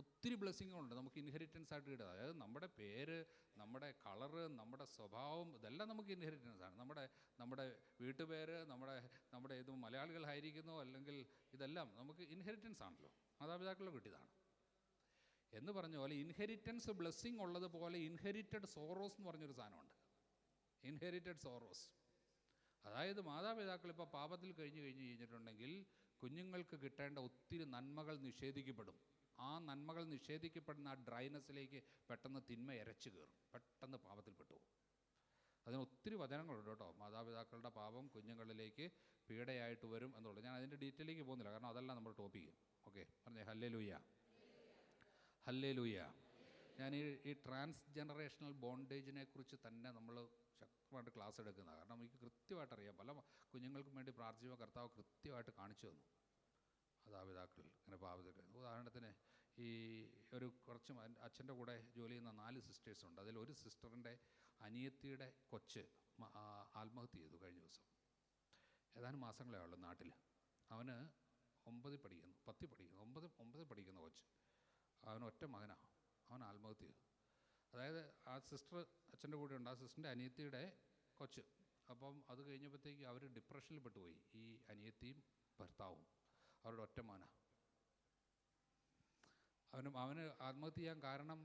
ഒത്തിരി ബ്ലെസ്സിങ്ങുണ്ട് നമുക്ക് ഇൻഹെറിറ്റൻസ് ആയിട്ട് കിട്ടുക. അതായത് നമ്മുടെ പേര്, നമ്മുടെ കളറ്, നമ്മുടെ സ്വഭാവം, ഇതെല്ലാം നമുക്ക് ഇൻഹെറിറ്റൻസ് ആണ്. നമ്മുടെ വീട്ടുപേര്, നമ്മുടെ ഇത് മലയാളികളായിരിക്കുന്നോ അല്ലെങ്കിൽ ഇതെല്ലാം നമുക്ക് ഇൻഹെറിറ്റൻസ് ആണല്ലോ, മാതാപിതാക്കളിൽ കിട്ടിയതാണ്. എന്ന് പറഞ്ഞ പോലെ ഇൻഹെറിറ്റൻസ് ബ്ലെസ്സിങ് ഉള്ളതുപോലെ ഇൻഹെറിറ്റഡ് സോറോസ് എന്ന് പറഞ്ഞൊരു സാധനമുണ്ട്. ഇൻഹെറിറ്റഡ് സോറോസ്, അതായത് മാതാപിതാക്കൾ ഇപ്പോൾ പാപത്തിൽ കഴിഞ്ഞിട്ടുണ്ടെങ്കിൽ കുഞ്ഞുങ്ങൾക്ക് കിട്ടേണ്ട ഒത്തിരി നന്മകൾ നിഷേധിക്കപ്പെടും. ആ നന്മകൾ നിഷേധിക്കപ്പെടുന്ന ആ ഡ്രൈനെസ്സിലേക്ക് പെട്ടെന്ന് തിന്മ ഇരച്ചു കയറും, പെട്ടെന്ന് പാപത്തിൽപ്പെട്ടു പോകും. അതിന് ഒത്തിരി വചനങ്ങളുണ്ട് കേട്ടോ. മാതാപിതാക്കളുടെ പാപം കുഞ്ഞുങ്ങളിലേക്ക് പീഡയായിട്ട് വരും എന്നുള്ളത്. ഞാൻ അതിൻ്റെ ഡീറ്റെയിലേക്ക് പോകുന്നില്ല, കാരണം അതല്ല നമ്മുടെ ടോപ്പിക്ക്. ഓക്കെ, പറഞ്ഞേ ഹല്ലേലൂയ. ഹല്ലേലൂയ. ഞാൻ ഈ ട്രാൻസ് ജനറേഷണൽ ബോണ്ടേജിനെ കുറിച്ച് തന്നെ നമ്മൾ ശക്തമായിട്ട് ക്ലാസ് എടുക്കുന്നതാണ്. കാരണം എനിക്ക് കൃത്യമായിട്ട് അറിയാം, പല കുഞ്ഞുങ്ങൾക്കും വേണ്ടി പ്രാർത്ഥിക്കുമ്പോൾ കർത്താവ് കൃത്യമായിട്ട് കാണിച്ചു തന്നു. മാതാപിതാക്കൾ ഇങ്ങനെ പാപത്തിൽ. ഉദാഹരണത്തിന് ഈ കുറച്ച് അച്ഛൻ്റെ കൂടെ ജോലി ചെയ്യുന്ന 4 സിസ്റ്റേഴ്സുണ്ട്. അതിലൊരു സിസ്റ്ററിൻ്റെ അനിയത്തിയുടെ കൊച്ച് ആത്മഹത്യ ചെയ്തു കഴിഞ്ഞ ദിവസം. ഏതാനും മാസങ്ങളേ ഉള്ളൂ നാട്ടിൽ. അവന് 9 പഠിക്കുന്നു, 10 പഠിക്കുന്നു, 9 പഠിക്കുന്ന കൊച്ച്. അവന് ഒറ്റ മകനാണ്. അവൻ ആത്മഹത്യ ചെയ്തു. അതായത് ആ സിസ്റ്റർ അച്ഛൻ്റെ കൂടെ ഉണ്ട്, ആ സിസ്റ്ററിൻ്റെ അനിയത്തിയുടെ കൊച്ച്. അപ്പം അത് കഴിഞ്ഞപ്പോഴത്തേക്ക് അവർ ഡിപ്രഷനിൽ പെട്ടുപോയി. ഈ അനിയത്തിയും ഭർത്താവും. അവരുടെ ഒറ്റ മോനാണ്. അവന് ആത്മഹത്യ ചെയ്യാൻ കാരണം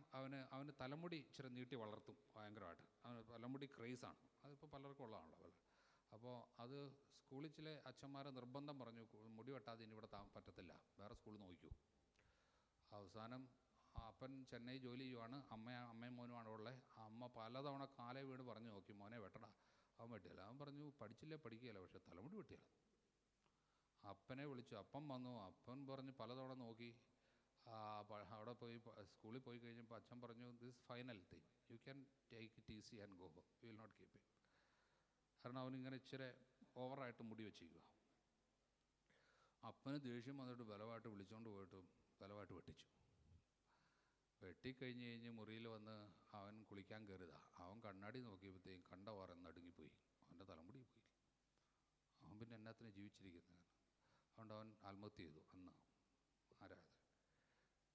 അവന് തലമുടി ഇച്ചിരി നീട്ടി വളർത്തും ഭയങ്കരമായിട്ട്. അവന് തലമുടി ക്രേസാണ്. അതിപ്പോൾ പലർക്കും ഉള്ളതാണല്ലോ. അപ്പോൾ അത് സ്കൂളിൽ ചില അച്ഛന്മാരെ നിർബന്ധം പറഞ്ഞു, മുടി വെട്ടാതെ ഇനി ഇവിടെ പറ്റത്തില്ല, വേറെ സ്കൂളിൽ നോക്കൂ. അവസാനം അപ്പൻ ചെന്നൈ ജോലി ചെയ്യുവാണ്, അമ്മയും മോനുമാണ് ഉള്ളത്. അമ്മ പലതവണ കാലേ വീണ് പറഞ്ഞു നോക്കി, മോനെ വെട്ടടാ. അവൻ വെട്ടിയല്ല. അവൻ പറഞ്ഞു പഠിക്കുകയില്ല, പക്ഷെ തലമുടി വെട്ടിയല്ല. അപ്പനെ വിളിച്ചു, അപ്പൻ വന്നു. അപ്പൻ പറഞ്ഞ് പലതവണ നോക്കി. അവിടെ പോയി സ്കൂളിൽ പോയി കഴിഞ്ഞപ്പോൾ അച്ഛൻ പറഞ്ഞു, this final thing, you can take it easy and go home, you will not keep it. കാരണം അവനിങ്ങനെ ഇച്ചിരി ഓവറായിട്ട് മുടി വെച്ചിരിക്കുക. അപ്പന് ദേഷ്യം വന്നിട്ട് ബലമായിട്ട് വിളിച്ചുകൊണ്ട് പോയിട്ട് ബലമായിട്ട് വെട്ടിച്ചു. വെട്ടിക്കഴിഞ്ഞ് മുറിയിൽ വന്ന് അവൻ കുളിക്കാൻ കയറിയതാണ്. അവൻ കണ്ണാടി നോക്കിയപ്പോഴത്തേക്കും കണ്ട വാറ നടുങ്ങിപ്പോയി. അവൻ്റെ തലമുടി പോയി. അവൻ പിന്നെ എന്നാത്തിനെ ജീവിച്ചിരിക്കുന്നത്. അതുകൊണ്ട് അവൻ ആത്മഹത്യ ചെയ്തു. അന്ന്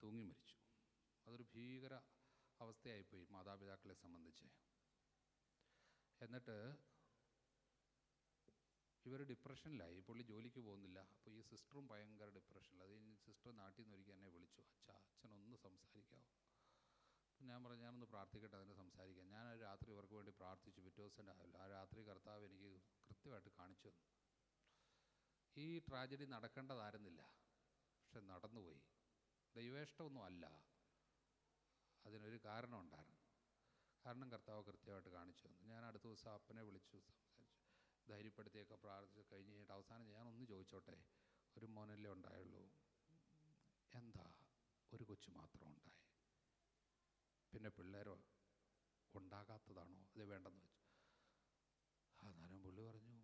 തൂങ്ങി മരിച്ചു. അതൊരു ഭീകര അവസ്ഥയായിപ്പോയി മാതാപിതാക്കളെ സംബന്ധിച്ച്. എന്നിട്ട് ഇവർ ഡിപ്രഷനിലായി. പുള്ളി ജോലിക്ക് പോകുന്നില്ല. അപ്പോൾ ഈ സിസ്റ്ററും ഭയങ്കര ഡിപ്രഷനിൽ. അത് കഴിഞ്ഞ് സിസ്റ്റർ നാട്ടിൽ നിന്ന് ഒരിക്കൽ എന്നെ വിളിച്ചു, അച്ഛനൊന്ന് സംസാരിക്കാമോ? അപ്പം ഞാൻ പറഞ്ഞു, ഞാനൊന്ന് പ്രാർത്ഥിക്കട്ടെ, അതിന് സംസാരിക്കാം. ഞാൻ രാത്രി ഇവർക്ക് വേണ്ടി പ്രാർത്ഥിച്ചു. പിറ്റേ ദിവസം രാവിലെ ആ രാത്രി കർത്താവ് എനിക്ക് കൃത്യമായിട്ട് കാണിച്ചു തന്നു. ഈ ട്രാജഡി നടക്കേണ്ടതായിരുന്നില്ല, പക്ഷെ നടന്നുപോയി. ദൈവേഷ്ടമൊന്നും അല്ല, അതിനൊരു കാരണം ഉണ്ടായിരുന്നു. കാരണം കർത്താവ് കൃത്യമായിട്ട് കാണിച്ചു തന്നു. ഞാൻ അടുത്ത ദിവസം അപ്പനെ വിളിച്ചു, സംസാരിച്ചു, ധൈര്യപ്പെടുത്തിയൊക്കെ പ്രാർത്ഥിച്ച് കഴിഞ്ഞിട്ട് അവസാനം ഞാനൊന്ന് ചോദിച്ചോട്ടെ, ഒരു മോനല്ലേ ഉണ്ടായുള്ളൂ, എന്താ ഒരു കൊച്ചു മാത്രം ഉണ്ടായി, പിന്നെ പിള്ളേരോ ഉണ്ടാകാത്തതാണോ, അത് വേണ്ടെന്ന് വെച്ചു. അന്നേരം പുള്ളി പറഞ്ഞു,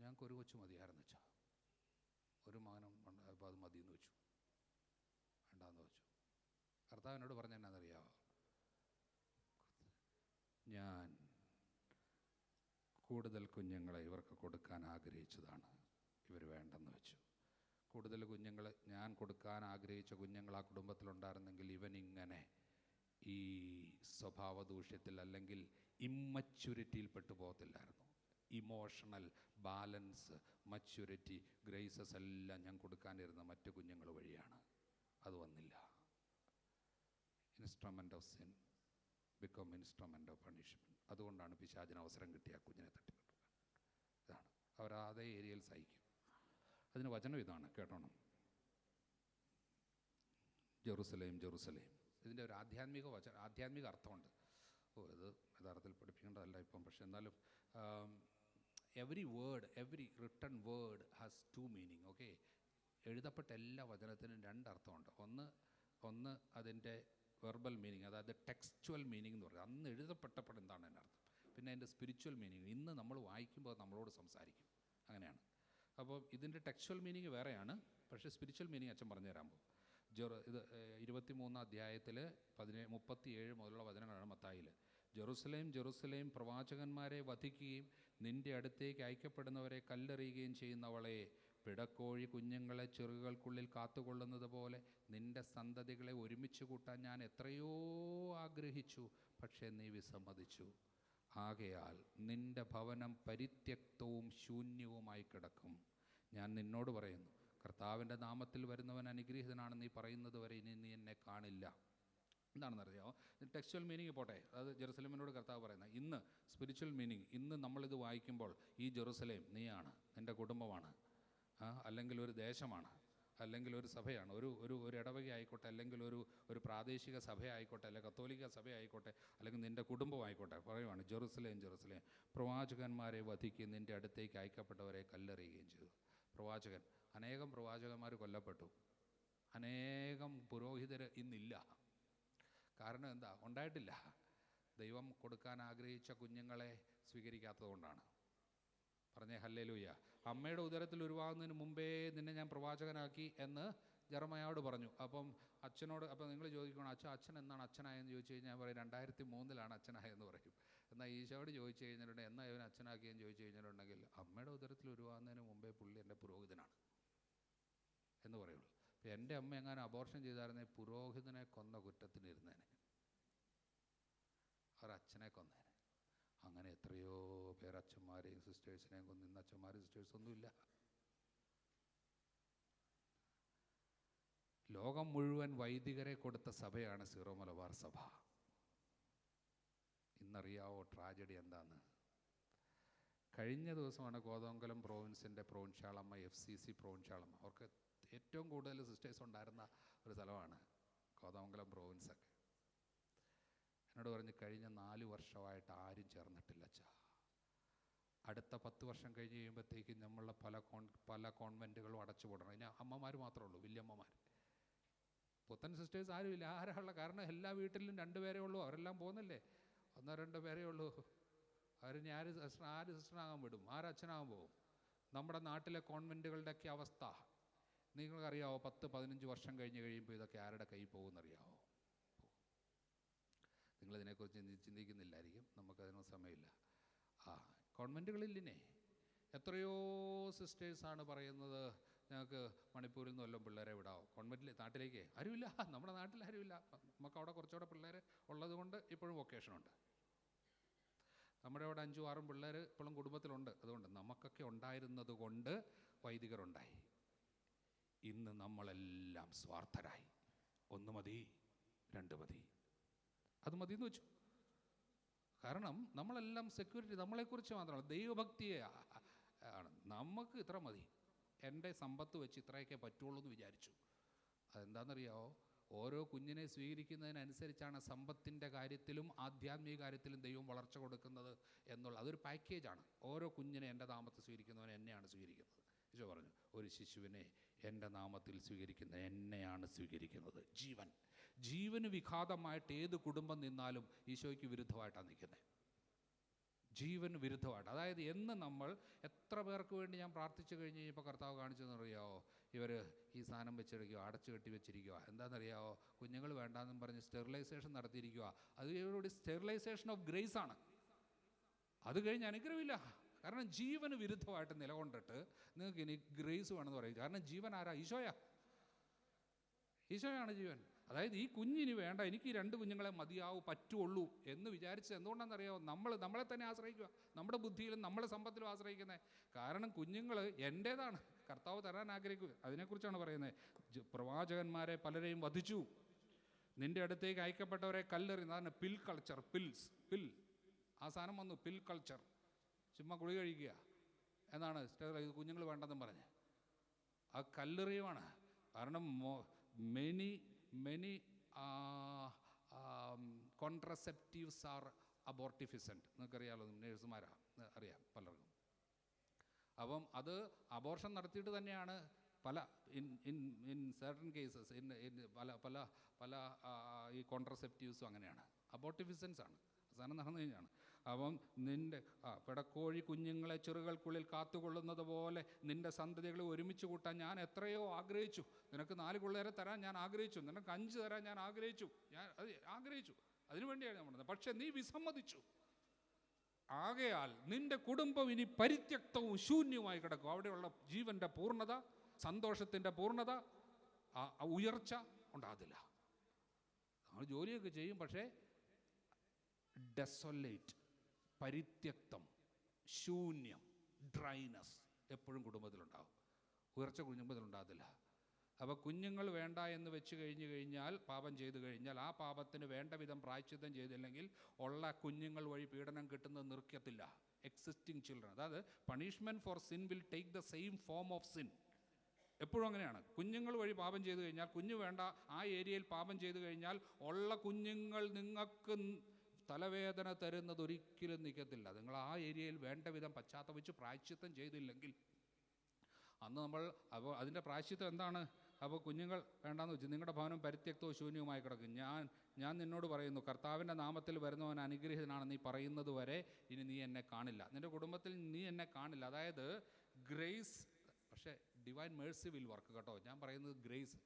ഞങ്ങൾക്കൊരു കൊച്ചു മതിയായിരുന്നു വെച്ചാൽ, ഒരു മകനും ഉണ്ടായപ്പോൾ അത് മതിയെന്ന് വെച്ചു, വേണ്ടാന്ന് വെച്ചു. കർത്താവിനോട് പറഞ്ഞ എന്നാണെന്നറിയാമോ? ഞാൻ കൂടുതൽ കുഞ്ഞുങ്ങളെ ഇവർക്ക് കൊടുക്കാൻ ആഗ്രഹിച്ചതാണ്, ഇവർ വേണ്ടെന്ന് വെച്ചു. കൂടുതൽ കുഞ്ഞുങ്ങൾ ഞാൻ കൊടുക്കാൻ ആഗ്രഹിച്ച കുഞ്ഞുങ്ങൾ ആ കുടുംബത്തിലുണ്ടായിരുന്നെങ്കിൽ ഇവനിങ്ങനെ ഈ സ്വഭാവദൂഷ്യത്തിൽ അല്ലെങ്കിൽ ഇമ്മച്യൂരിറ്റിയിൽ പെട്ടുപോകത്തില്ലായിരുന്നു. ഇമോഷണൽ ബാലൻസ്, മച്യൂരിറ്റി, ഗ്രേസസ് എല്ലാം ഞാൻ കൊടുക്കാനിരുന്ന മറ്റു കുഞ്ഞുങ്ങൾ വഴിയാണ്. അത് വന്നില്ല. Instrument of sin become instrument of punishment. അതുകൊണ്ടാണ് പിശാചിന് അവസരം കിട്ടിയ ആ കുഞ്ഞിനെ തട്ടിക്കൊടുക്കുക. ഇതാണ് അവർ അതേ ഏരിയയിൽ സഹിക്കും. അതിന് വചനം ഇതാണ്, കേട്ടോണം. ജെറുസലേം ജെറുസലേം, ഇതിൻ്റെ ഒരു ആധ്യാത്മിക അർത്ഥമുണ്ട്. ഇത് യഥാർത്ഥത്തിൽ പഠിപ്പിക്കേണ്ടതല്ല ഇപ്പം, പക്ഷെ എന്നാലും every written word has 2 meaning. Okay, എഴുതപ്പെട്ട എല്ലാ വചനത്തിനും 2 അർത്ഥമുണ്ട്. ഒന്ന് അതിൻ്റെ വെർബൽ മീനിങ്, അതായത് ടെക്സ്ച്വൽ മീനിങ് എന്ന് പറയുന്നത്, അന്ന് എഴുതപ്പെട്ടപ്പോൾ എന്താണ് അതിൻ്റെ അർത്ഥം. പിന്നെ അതിൻ്റെ സ്പിരിച്വൽ മീനിങ് ഇന്ന് നമ്മൾ വായിക്കുമ്പോൾ നമ്മളോട് സംസാരിക്കും. അങ്ങനെയാണ്. അപ്പോൾ ഇതിൻ്റെ ടെക്സ്ച്വൽ മീനിങ് വേറെയാണ്, പക്ഷേ സ്പിരിച്വൽ മീനിങ് അച്ഛൻ പറഞ്ഞു തരാൻ പോകും. ഇത് 23 അധ്യായത്തിൽ 37 മുതലുള്ള വചനങ്ങളാണ് മത്തായിയിൽ. ജെറുസലേം ജെറുസലേം, പ്രവാചകന്മാരെ വധിക്കുകയും നിൻ്റെ അടുത്തേക്ക് അയക്കപ്പെടുന്നവരെ കല്ലെറിയുകയും ചെയ്യുന്നവളെ, പിടക്കോഴി കുഞ്ഞുങ്ങളെ ചെറുകൾക്കുള്ളിൽ കാത്തുകൊള്ളുന്നത് പോലെ നിൻ്റെ സന്തതികളെ ഒരുമിച്ച് കൂട്ടാൻ ഞാൻ എത്രയോ ആഗ്രഹിച്ചു, പക്ഷേ നീ വിസമ്മതിച്ചു. ആകയാൽ നിൻ്റെ ഭവനം പരിത്യക്തവും ശൂന്യവുമായി കിടക്കും. ഞാൻ നിന്നോട് പറയുന്നു, കർത്താവിൻ്റെ നാമത്തിൽ വരുന്നവൻ അനുഗ്രഹീതനാണ് നീ പറയുന്നത് വരെ ഇനി നീ എന്നെ കാണില്ല. എന്താണെന്നറിയാമോ? ടെക്സ്ച്വൽ മീനിങ് പോട്ടെ, അത് ജെറുസലേമിനോട് കർത്താവ് പറയുന്നത്. ഇന്ന് സ്പിരിച്വൽ മീനിങ്, ഇന്ന് നമ്മളിത് വായിക്കുമ്പോൾ ഈ ജെറുസലേം നീയാണ്, നിൻ്റെ കുടുംബമാണ്, അല്ലെങ്കിൽ ഒരു ദേശമാണ്, അല്ലെങ്കിൽ ഒരു സഭയാണ്, ഒരു ഇടവക ആയിക്കോട്ടെ, അല്ലെങ്കിൽ ഒരു പ്രാദേശിക സഭ ആയിക്കോട്ടെ, അല്ലെങ്കിൽ കത്തോലിക്ക സഭ ആയിക്കോട്ടെ, അല്ലെങ്കിൽ നിൻ്റെ കുടുംബമായിക്കോട്ടെ, പറയുവാണ് ജെറുസലേം ജെറുസലേം, പ്രവാചകന്മാരെ വധിക്കുകയും നിൻ്റെ അടുത്തേക്ക് അയക്കപ്പെട്ടവരെ കല്ലെറിയുകയും ചെയ്തു. അനേകം പ്രവാചകന്മാർ കൊല്ലപ്പെട്ടു, അനേകം പുരോഹിതർ ഇന്നില്ല. കാരണം എന്താ? ഉണ്ടായിട്ടില്ല. ദൈവം കൊടുക്കാൻ ആഗ്രഹിച്ച കുഞ്ഞുങ്ങളെ സ്വീകരിക്കാത്തത് കൊണ്ടാണ്. പറഞ്ഞേ ഹല്ലേലൂയ. അമ്മയുടെ ഉദരത്തിൽ ഉരുവാകുന്നതിന് മുമ്പേ നിന്നെ ഞാൻ പ്രവാചകനാക്കി എന്ന് ജെറമയായോട് പറഞ്ഞു. അപ്പം നിങ്ങൾ ചോദിക്കണം, അച്ഛൻ എന്നാണ് അച്ഛനായെന്ന് ചോദിച്ചു കഴിഞ്ഞാൽ ഞാൻ പറയും 2003 അച്ഛനായെന്ന് പറയും. എന്നാൽ ഈശോയോട് ചോദിച്ചു കഴിഞ്ഞിട്ടുണ്ടെങ്കിൽ എന്നാ ഇവൻ അച്ഛനാക്കിയെന്ന് ചോദിച്ചു കഴിഞ്ഞിട്ടുണ്ടെങ്കിൽ അമ്മയുടെ ഉദരത്തിൽ ഉരുവാകുന്നതിന് മുമ്പേ പുള്ളി എൻ്റെ പുരോഹിതനാണ് എന്ന് പറയുള്ളൂ. ഇപ്പം എൻ്റെ അമ്മ എങ്ങാനും അബോർഷൻ ചെയ്തായിരുന്നെങ്കിൽ പുരോഹിതനെ കൊന്ന കുറ്റത്തിനിരുന്നേനെ, അവരച്ഛനെ കൊന്നേനെ. അങ്ങനെ എത്രയോ പേരച്ഛന്മാരെയും സിസ്റ്റേഴ്സിനെയും കൊന്ന് ഇന്ന് അച്ഛന്മാരും സിസ്റ്റേഴ്സൊന്നുമില്ല. ലോകം മുഴുവൻ വൈദികരെ കൊടുത്ത സഭയാണ് സീറോ മലബാർ സഭ. ഇന്നറിയാവോ ട്രാജഡി എന്താന്ന്? കഴിഞ്ഞ ദിവസമാണ് കോതമംഗലം പ്രോവിൻസിൻ്റെ പ്രൊവിൻഷ്യാളമ്മ, FCC പ്രൊവിൻഷ്യാളമ്മ, അവർക്ക് ഏറ്റവും കൂടുതൽ സിസ്റ്റേഴ്സ് ഉണ്ടായിരുന്ന ഒരു സ്ഥലമാണ് കോതമംഗലം പ്രോവിൻസൊക്കെ. എന്നോട് പറഞ്ഞ് കഴിഞ്ഞ 4 വർഷമായിട്ട് ആരും ചേർന്നിട്ടില്ല അച്ഛാ. അടുത്ത 10 വർഷം കഴിഞ്ഞ് കഴിയുമ്പോഴത്തേക്കും നമ്മളുടെ പല കോൺവെൻറ്റുകളും അടച്ചുപൂടണം. ഇനി അമ്മമാർ മാത്രമേ ഉള്ളൂ, വലിയമ്മമാർ. പുത്തൻ സിസ്റ്റേഴ്സ് ആരുമില്ല. ആരാളുള്ള? കാരണം എല്ലാ വീട്ടിലും 2 പേരേ ഉള്ളൂ, അവരെല്ലാം പോകുന്നില്ലേ, 1-2 പേരേ ഉള്ളൂ. അവരിനി ആര് സിസ്റ്ററാകാൻ വിടും? ആരച്ഛനാകാൻ പോകും? നമ്മുടെ നാട്ടിലെ കോൺവെൻറ്റുകളുടെയൊക്കെ അവസ്ഥ നിങ്ങൾക്കറിയാവോ? 10-15 വർഷം കഴിഞ്ഞ് കഴിയുമ്പോൾ ഇതൊക്കെ ആരുടെ കയ്യിൽ പോകുമെന്നറിയാവോ? നിങ്ങളിതിനെക്കുറിച്ച് ചിന്തിക്കുന്നില്ലായിരിക്കും, നമുക്കതിനൊന്നും സമയമില്ല. കോൺവെൻറ്റുകളില്ലേ, എത്രയോ സിസ്റ്റേഴ്സാണ് പറയുന്നത് ഞങ്ങൾക്ക് മണിപ്പൂരിൽ നിന്ന് വല്ലതും പിള്ളേരെ വിടാമോ കോൺവെൻറ്റിൽ? നാട്ടിലേക്ക് ആരുമില്ല, നമ്മുടെ നാട്ടിൽ ആരുമില്ല. നമുക്ക് അവിടെ കുറച്ചുകൂടെ പിള്ളേർ ഉള്ളത് കൊണ്ട് ഇപ്പോഴും വൊക്കേഷനുണ്ട്. നമ്മുടെ അവിടെ 5-6 പിള്ളേർ ഇപ്പോഴും കുടുംബത്തിലുണ്ട്. അതുകൊണ്ട് നമുക്കൊക്കെ ഉണ്ടായിരുന്നത് കൊണ്ട് വൈദികരുണ്ടായി. ഇന്ന് നമ്മളെല്ലാം സ്വാർത്ഥരായി. 1 മതി, 2 മതി, അത് മതി എന്ന് വെച്ചു. കാരണം നമ്മളെല്ലാം സെക്യൂരിറ്റി, നമ്മളെക്കുറിച്ച് മാത്രമല്ല, ദൈവഭക്തിയെ ആണ്. നമുക്ക് ഇത്ര മതി, എൻ്റെ സമ്പത്ത് വെച്ച് ഇത്രയൊക്കെ പറ്റുള്ളൂ എന്ന് വിചാരിച്ചു. അതെന്താണെന്നറിയാമോ? ഓരോ കുഞ്ഞിനെ സ്വീകരിക്കുന്നതിനനുസരിച്ചാണ് സമ്പത്തിൻ്റെ കാര്യത്തിലും ആധ്യാത്മിക കാര്യത്തിലും ദൈവം വളർച്ച കൊടുക്കുന്നത് എന്നുള്ള അതൊരു പാക്കേജാണ്. ഓരോ കുഞ്ഞിനെ എൻ്റെ നാമത്തിൽ സ്വീകരിക്കുന്നവനെ എന്നെയാണ് സ്വീകരിക്കുന്നത്. ഈശോ പറഞ്ഞു, ഒരു ശിശുവിനെ എൻ്റെ നാമത്തിൽ സ്വീകരിക്കുന്ന എന്നെയാണ് സ്വീകരിക്കുന്നത്. ജീവന് വിഘാതമായിട്ട് ഏത് കുടുംബം നിന്നാലും ഈശോയ്ക്ക് വിരുദ്ധമായിട്ടാണ് നിൽക്കുന്നത്. ജീവന് വിരുദ്ധമായിട്ട്. അതായത് എന്ന് നമ്മൾ എത്ര പേർക്ക് വേണ്ടി ഞാൻ പ്രാർത്ഥിച്ചു കഴിഞ്ഞ് കഴിഞ്ഞപ്പോൾ കർത്താവ് കാണിച്ചതെന്നറിയാമോ? ഇവർ ഈ സാധനം വെച്ചെടുക്കുക, അടച്ചു കെട്ടി വെച്ചിരിക്കുക. എന്താണെന്നറിയാമോ? കുഞ്ഞുങ്ങൾ വേണ്ടാന്നും പറഞ്ഞ് സ്റ്റെറിലൈസേഷൻ നടത്തിയിരിക്കുക. അത് ഇവരുടെ സ്റ്റെറിലൈസേഷൻ ഓഫ് ഗ്രേസ് ആണ്. അത് കഴിഞ്ഞ് അനുഗ്രഹമില്ല. കാരണം ജീവന് വിരുദ്ധമായിട്ട് നിലകൊണ്ടിട്ട് നിങ്ങൾക്ക് ഇനി ഗ്രേസ് വേണമെന്ന് പറയും. കാരണം ജീവൻ ആരാ? ഈശോയാണ് ജീവൻ. അതായത് ഈ കുഞ്ഞിന് വേണ്ട, എനിക്ക് ഈ 2 കുഞ്ഞുങ്ങളെ മതിയാവും, പറ്റുള്ളൂ എന്ന് വിചാരിച്ചത് എന്തുകൊണ്ടാണെന്നറിയാമോ? നമ്മളെ തന്നെ ആശ്രയിക്കുക, നമ്മുടെ ബുദ്ധിയിലും നമ്മുടെ സമ്പത്തിലും ആശ്രയിക്കുന്നത്. കാരണം കുഞ്ഞുങ്ങൾ എൻ്റേതാണ്, കർത്താവ് തരാൻ ആഗ്രഹിക്കുക. അതിനെക്കുറിച്ചാണ് പറയുന്നത്. പ്രവാചകന്മാരെ പലരെയും വധിച്ചു, നിൻ്റെ അടുത്തേക്ക് അയക്കപ്പെട്ടവരെ കല്ലെറിയുന്നു. അതാണ് പിൽ കൾച്ചർ. പിൽ ആ സാധനം വന്നു, പിൽ കൾച്ചർ. ചുമ്മാ ഗുളി കഴിക്കുക എന്നാണ് കുഞ്ഞുങ്ങൾ വേണ്ടെന്നും പറഞ്ഞ് ആ കല്ലെറിയുമാണ്. കാരണം many contraceptives are abortifacient. നിങ്ങൾക്കറിയാമല്ലോ, നേഴ്സുമാരാ അറിയാം പലർക്കും. അപ്പം അത് അബോർഷൻ നടത്തിയിട്ട് തന്നെയാണ് ഇൻ certain cases പല ഈ കോൺട്രസെപ്റ്റീവ്സും അങ്ങനെയാണ്, അബോർട്ടിഫിസൻസ് ആണ്. സാധനം നടന്നു കഴിഞ്ഞാണ്. അപ്പം നിൻ്റെ പിടക്കോഴി കുഞ്ഞുങ്ങളെ ചെറുകൾക്കുള്ളിൽ കാത്തുകൊള്ളുന്നത് പോലെ നിൻ്റെ സന്തതികളെ ഒരുമിച്ച് കൂട്ടാൻ ഞാൻ എത്രയോ ആഗ്രഹിച്ചു. നിനക്ക് 4 പിള്ളേരെ തരാൻ ഞാൻ ആഗ്രഹിച്ചു, നിനക്ക് 5 തരാൻ ഞാൻ ആഗ്രഹിച്ചു, അത് ആഗ്രഹിച്ചു, അതിനുവേണ്ടിയാണ് ഞാൻ പറഞ്ഞത്. പക്ഷെ നീ വിസമ്മതിച്ചു. ആകയാൽ നിന്റെ കുടുംബം ഇനി പരിത്യക്തവും ശൂന്യവുമായി കിടക്കും. അവിടെയുള്ള ജീവൻ്റെ പൂർണ്ണത, സന്തോഷത്തിൻ്റെ പൂർണ്ണത, ഉയർച്ച ഉണ്ടാകത്തില്ല. നമ്മൾ ജോലിയൊക്കെ ചെയ്യും, പക്ഷേ ഡെസൊലേറ്റ്, പരിത്യക്തം, ശൂന്യം, ഡ്രൈനസ് എപ്പോഴും കുടുംബത്തിലുണ്ടാകും. ഉയർച്ച കുടുംബത്തിലുണ്ടാകത്തില്ല. അപ്പോൾ കുഞ്ഞുങ്ങൾ വേണ്ട എന്ന് വെച്ച് കഴിഞ്ഞാൽ, പാപം ചെയ്തു കഴിഞ്ഞാൽ, ആ പാപത്തിന് വേണ്ട വിധം പ്രായശ്ചിത്തം ചെയ്തില്ലെങ്കിൽ ഉള്ള കുഞ്ഞുങ്ങൾ വഴി പീഡനം കിട്ടുന്നത് നിർക്കത്തില്ല. എക്സിസ്റ്റിംഗ് ചിൽഡ്രൻ, അതായത് punishment for sin will take the same form of sin. എപ്പോഴും അങ്ങനെയാണ്. കുഞ്ഞുങ്ങൾ വഴി പാപം ചെയ്തു കഴിഞ്ഞാൽ, കുഞ്ഞു വേണ്ട ആ ഏരിയയിൽ പാപം ചെയ്തു കഴിഞ്ഞാൽ ഉള്ള കുഞ്ഞുങ്ങൾ നിങ്ങൾക്ക് തലവേദന തരുന്നത് ഒരിക്കലും നിൽക്കത്തില്ല. നിങ്ങൾ ആ ഏരിയയിൽ വേണ്ട വിധം പശ്ചാത്തപിച്ച് പ്രായശ്ചിത്തം ചെയ്തില്ലെങ്കിൽ അന്ന് നമ്മൾ അപ്പോൾ അതിൻ്റെ പ്രായശ്ചിത്തം എന്താണ്? അപ്പോൾ കുഞ്ഞുങ്ങൾ വേണ്ടാന്ന് വെച്ച് നിങ്ങളുടെ ഭവനം പരിത്യക്തവും ശൂന്യവുമായി കിടക്കും. ഞാൻ നിന്നോട് പറയുന്നു, കർത്താവിൻ്റെ നാമത്തിൽ വരുന്നവൻ അനുഗ്രഹീതനാണ് നീ പറയുന്നത് വരെ ഇനി നീ എന്നെ കാണില്ല, നിൻ്റെ കുടുംബത്തിൽ നീ എന്നെ കാണില്ല. അതായത് ഗ്രേസ്, പക്ഷേ ഡിവൈൻ മേഴ്സി വിൽ വർക്ക് കേട്ടോ. ഞാൻ പറയുന്നത് grace,